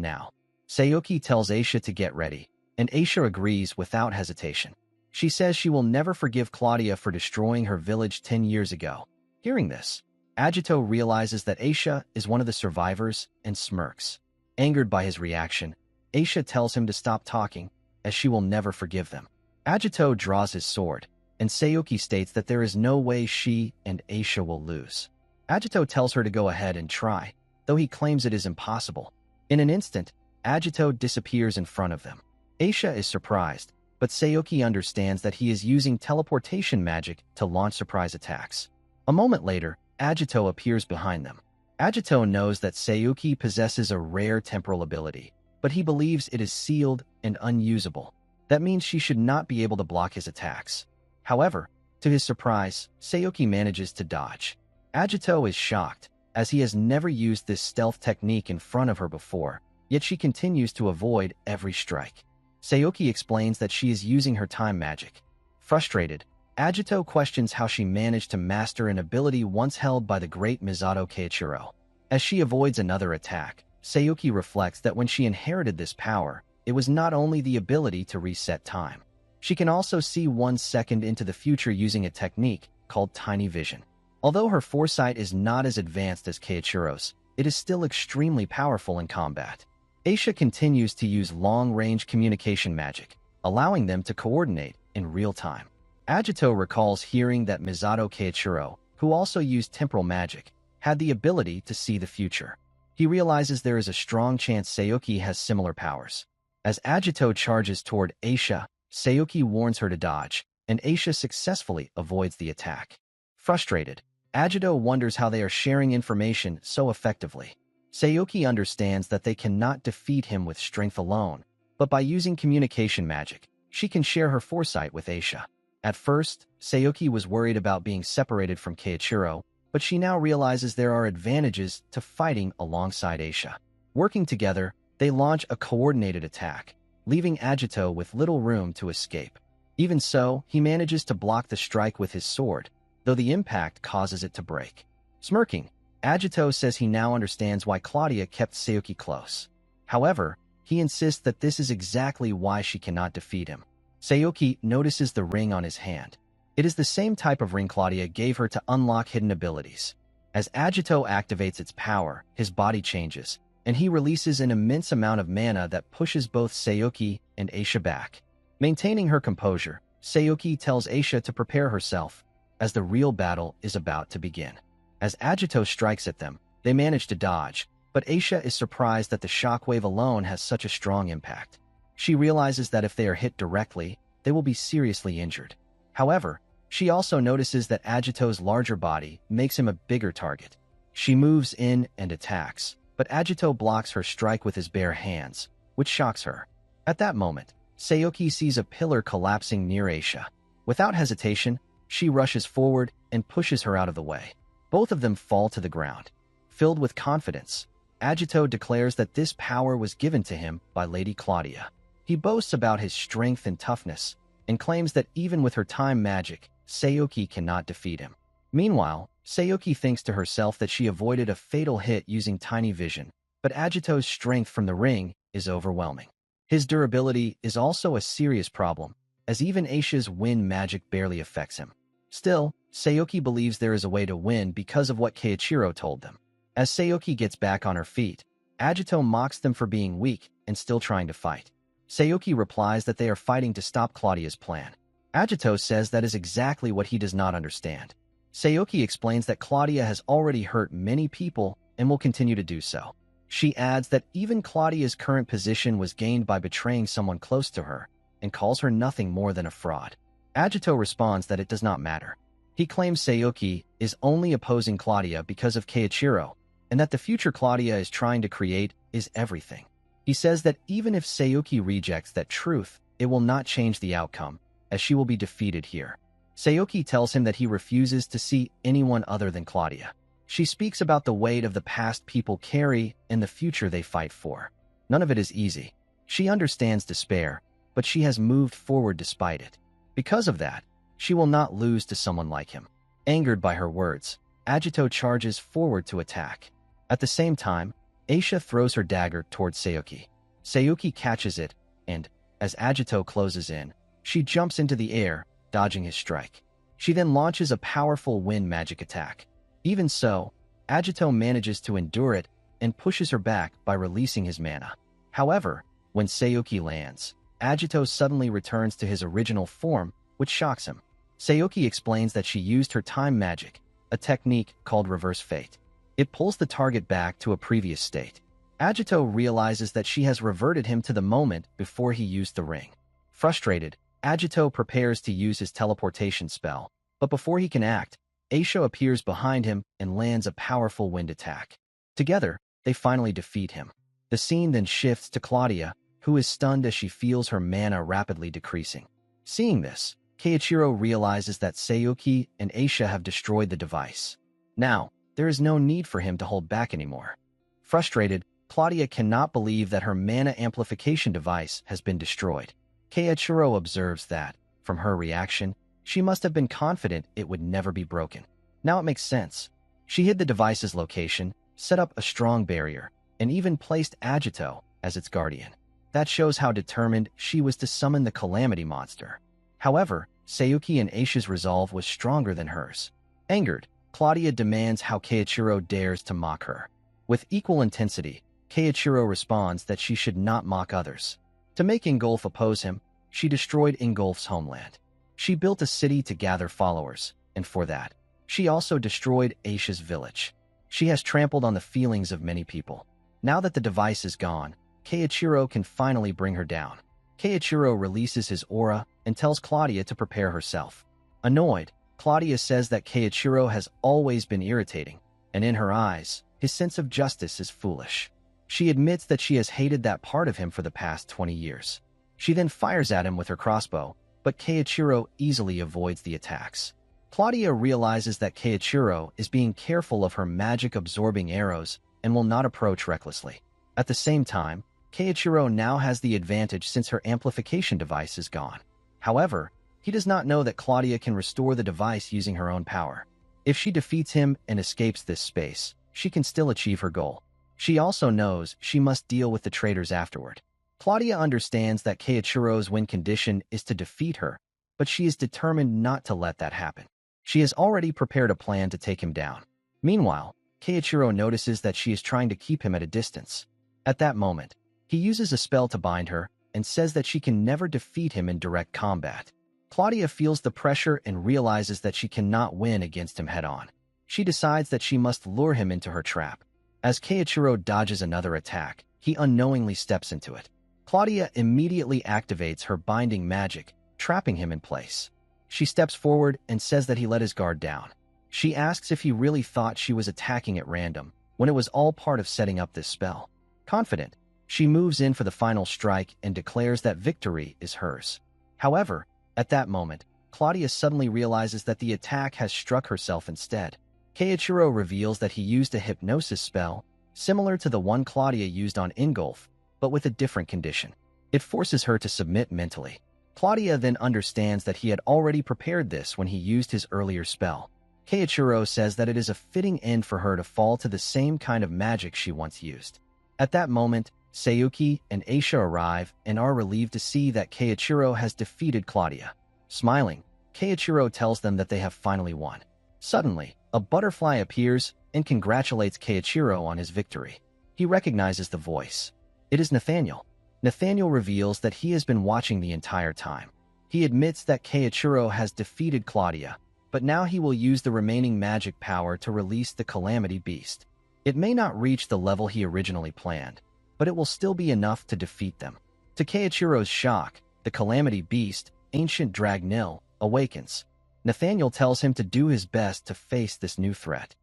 now. Sayoki tells Aisha to get ready, and Aisha agrees without hesitation. She says she will never forgive Claudia for destroying her village 10 years ago. Hearing this, Agito realizes that Aisha is one of the survivors and smirks. Angered by his reaction, Aisha tells him to stop talking, as she will never forgive them. Agito draws his sword, and Sayoki states that there is no way she and Aisha will lose. Agito tells her to go ahead and try, though he claims it is impossible. In an instant, Agito disappears in front of them. Aisha is surprised, but Sayoki understands that he is using teleportation magic to launch surprise attacks. A moment later, Agito appears behind them. Agito knows that Sayoki possesses a rare temporal ability, but he believes it is sealed and unusable. That means she should not be able to block his attacks. However, to his surprise, Sayoki manages to dodge. Agito is shocked, as he has never used this stealth technique in front of her before, yet she continues to avoid every strike. Sayoki explains that she is using her time magic. Frustrated, Agito questions how she managed to master an ability once held by the great Misato Keiichiro. As she avoids another attack, Sayoki reflects that when she inherited this power, it was not only the ability to reset time. She can also see 1 second into the future using a technique called Tiny Vision. Although her foresight is not as advanced as Keiichiro's, it is still extremely powerful in combat. Aisha continues to use long-range communication magic, allowing them to coordinate in real time. Agito recalls hearing that Misato Keiichiro, who also used temporal magic, had the ability to see the future. He realizes there is a strong chance Sayoki has similar powers. As Agito charges toward Aisha, Sayoki warns her to dodge, and Aisha successfully avoids the attack. Frustrated, Agito wonders how they are sharing information so effectively. Sayuki understands that they cannot defeat him with strength alone, but by using communication magic, she can share her foresight with Aisha. At first, Sayuki was worried about being separated from Keiichiro, but she now realizes there are advantages to fighting alongside Aisha. Working together, they launch a coordinated attack, leaving Agito with little room to escape. Even so, he manages to block the strike with his sword, though the impact causes it to break. Smirking, Agito says he now understands why Claudia kept Sayuki close. However, he insists that this is exactly why she cannot defeat him. Sayuki notices the ring on his hand. It is the same type of ring Claudia gave her to unlock hidden abilities. As Agito activates its power, his body changes, and he releases an immense amount of mana that pushes both Sayuki and Aisha back. Maintaining her composure, Sayuki tells Aisha to prepare herself, as the real battle is about to begin. As Agito strikes at them, they manage to dodge, but Aisha is surprised that the shockwave alone has such a strong impact. She realizes that if they are hit directly, they will be seriously injured. However, she also notices that Agito's larger body makes him a bigger target. She moves in and attacks, but Agito blocks her strike with his bare hands, which shocks her. At that moment, Sayuki sees a pillar collapsing near Aisha. Without hesitation, she rushes forward and pushes her out of the way. Both of them fall to the ground. Filled with confidence, Agito declares that this power was given to him by Lady Claudia. He boasts about his strength and toughness, and claims that even with her time magic, Sayuki cannot defeat him. Meanwhile, Sayuki thinks to herself that she avoided a fatal hit using tiny vision, but Agito's strength from the ring is overwhelming. His durability is also a serious problem, as even Aisha's wind magic barely affects him. Still, Sayuki believes there is a way to win because of what Keiichiro told them. As Sayuki gets back on her feet, Agito mocks them for being weak and still trying to fight. Sayuki replies that they are fighting to stop Claudia's plan. Agito says that is exactly what he does not understand. Sayuki explains that Claudia has already hurt many people and will continue to do so. She adds that even Claudia's current position was gained by betraying someone close to her, and calls her nothing more than a fraud. Agito responds that it does not matter. He claims Sayuki is only opposing Claudia because of Keiichiro, and that the future Claudia is trying to create is everything. He says that even if Sayuki rejects that truth, it will not change the outcome, as she will be defeated here. Sayuki tells him that he refuses to see anyone other than Claudia. She speaks about the weight of the past people carry and the future they fight for. None of it is easy. She understands despair, but she has moved forward despite it. Because of that, she will not lose to someone like him. Angered by her words, Agito charges forward to attack. At the same time, Aisha throws her dagger towards Sayuki. Sayuki catches it, and, as Agito closes in, she jumps into the air, dodging his strike. She then launches a powerful wind magic attack. Even so, Agito manages to endure it and pushes her back by releasing his mana. However, when Sayuki lands, Agito suddenly returns to his original form, which shocks him. Sayuki explains that she used her time magic, a technique called reverse fate. It pulls the target back to a previous state. Agito realizes that she has reverted him to the moment before he used the ring. Frustrated, Agito prepares to use his teleportation spell, but before he can act, Aisha appears behind him and lands a powerful wind attack. Together, they finally defeat him. The scene then shifts to Claudia, who is stunned as she feels her mana rapidly decreasing. Seeing this, Keiichiro realizes that Sayuki and Aisha have destroyed the device. Now, there is no need for him to hold back anymore. Frustrated, Claudia cannot believe that her mana amplification device has been destroyed. Keiichiro observes that, from her reaction, she must have been confident it would never be broken. Now it makes sense. She hid the device's location, set up a strong barrier, and even placed Agito as its guardian. That shows how determined she was to summon the Calamity monster. However, Sayuki and Aisha's resolve was stronger than hers. Angered, Claudia demands how Keiichiro dares to mock her. With equal intensity, Keiichiro responds that she should not mock others. To make Ingolf oppose him, she destroyed Ingolf's homeland. She built a city to gather followers, and for that, she also destroyed Aisha's village. She has trampled on the feelings of many people. Now that the device is gone, Keiichiro can finally bring her down. Keiichiro releases his aura and tells Claudia to prepare herself. Annoyed, Claudia says that Keiichiro has always been irritating, and in her eyes, his sense of justice is foolish. She admits that she has hated that part of him for the past 20 years. She then fires at him with her crossbow, but Keiichiro easily avoids the attacks. Claudia realizes that Keiichiro is being careful of her magic-absorbing arrows and will not approach recklessly. At the same time, Keiichiro now has the advantage since her amplification device is gone. However, he does not know that Claudia can restore the device using her own power. If she defeats him and escapes this space, she can still achieve her goal. She also knows she must deal with the traitors afterward. Claudia understands that Keiichiro's win condition is to defeat her, but she is determined not to let that happen. She has already prepared a plan to take him down. Meanwhile, Keiichiro notices that she is trying to keep him at a distance. At that moment, he uses a spell to bind her and says that she can never defeat him in direct combat. Claudia feels the pressure and realizes that she cannot win against him head-on. She decides that she must lure him into her trap. As Keiichiro dodges another attack, he unknowingly steps into it. Claudia immediately activates her binding magic, trapping him in place. She steps forward and says that he let his guard down. She asks if he really thought she was attacking at random, when it was all part of setting up this spell. Confident, she moves in for the final strike and declares that victory is hers. However, at that moment, Claudia suddenly realizes that the attack has struck herself instead. Keiichiro reveals that he used a hypnosis spell, similar to the one Claudia used on Ingolf, but with a different condition. It forces her to submit mentally. Claudia then understands that he had already prepared this when he used his earlier spell. Keiichiro says that it is a fitting end for her to fall to the same kind of magic she once used. At that moment, Sayuki and Aisha arrive and are relieved to see that Keiichiro has defeated Claudia. Smiling, Keiichiro tells them that they have finally won. Suddenly, a butterfly appears and congratulates Keiichiro on his victory. He recognizes the voice. It is Nathaniel. Nathaniel reveals that he has been watching the entire time. He admits that Keiichiro has defeated Claudia, but now he will use the remaining magic power to release the Calamity Beast. It may not reach the level he originally planned, but it will still be enough to defeat them. To Keiichiro's shock, the Calamity Beast, Ancient Dragnil, awakens. Nathaniel tells him to do his best to face this new threat.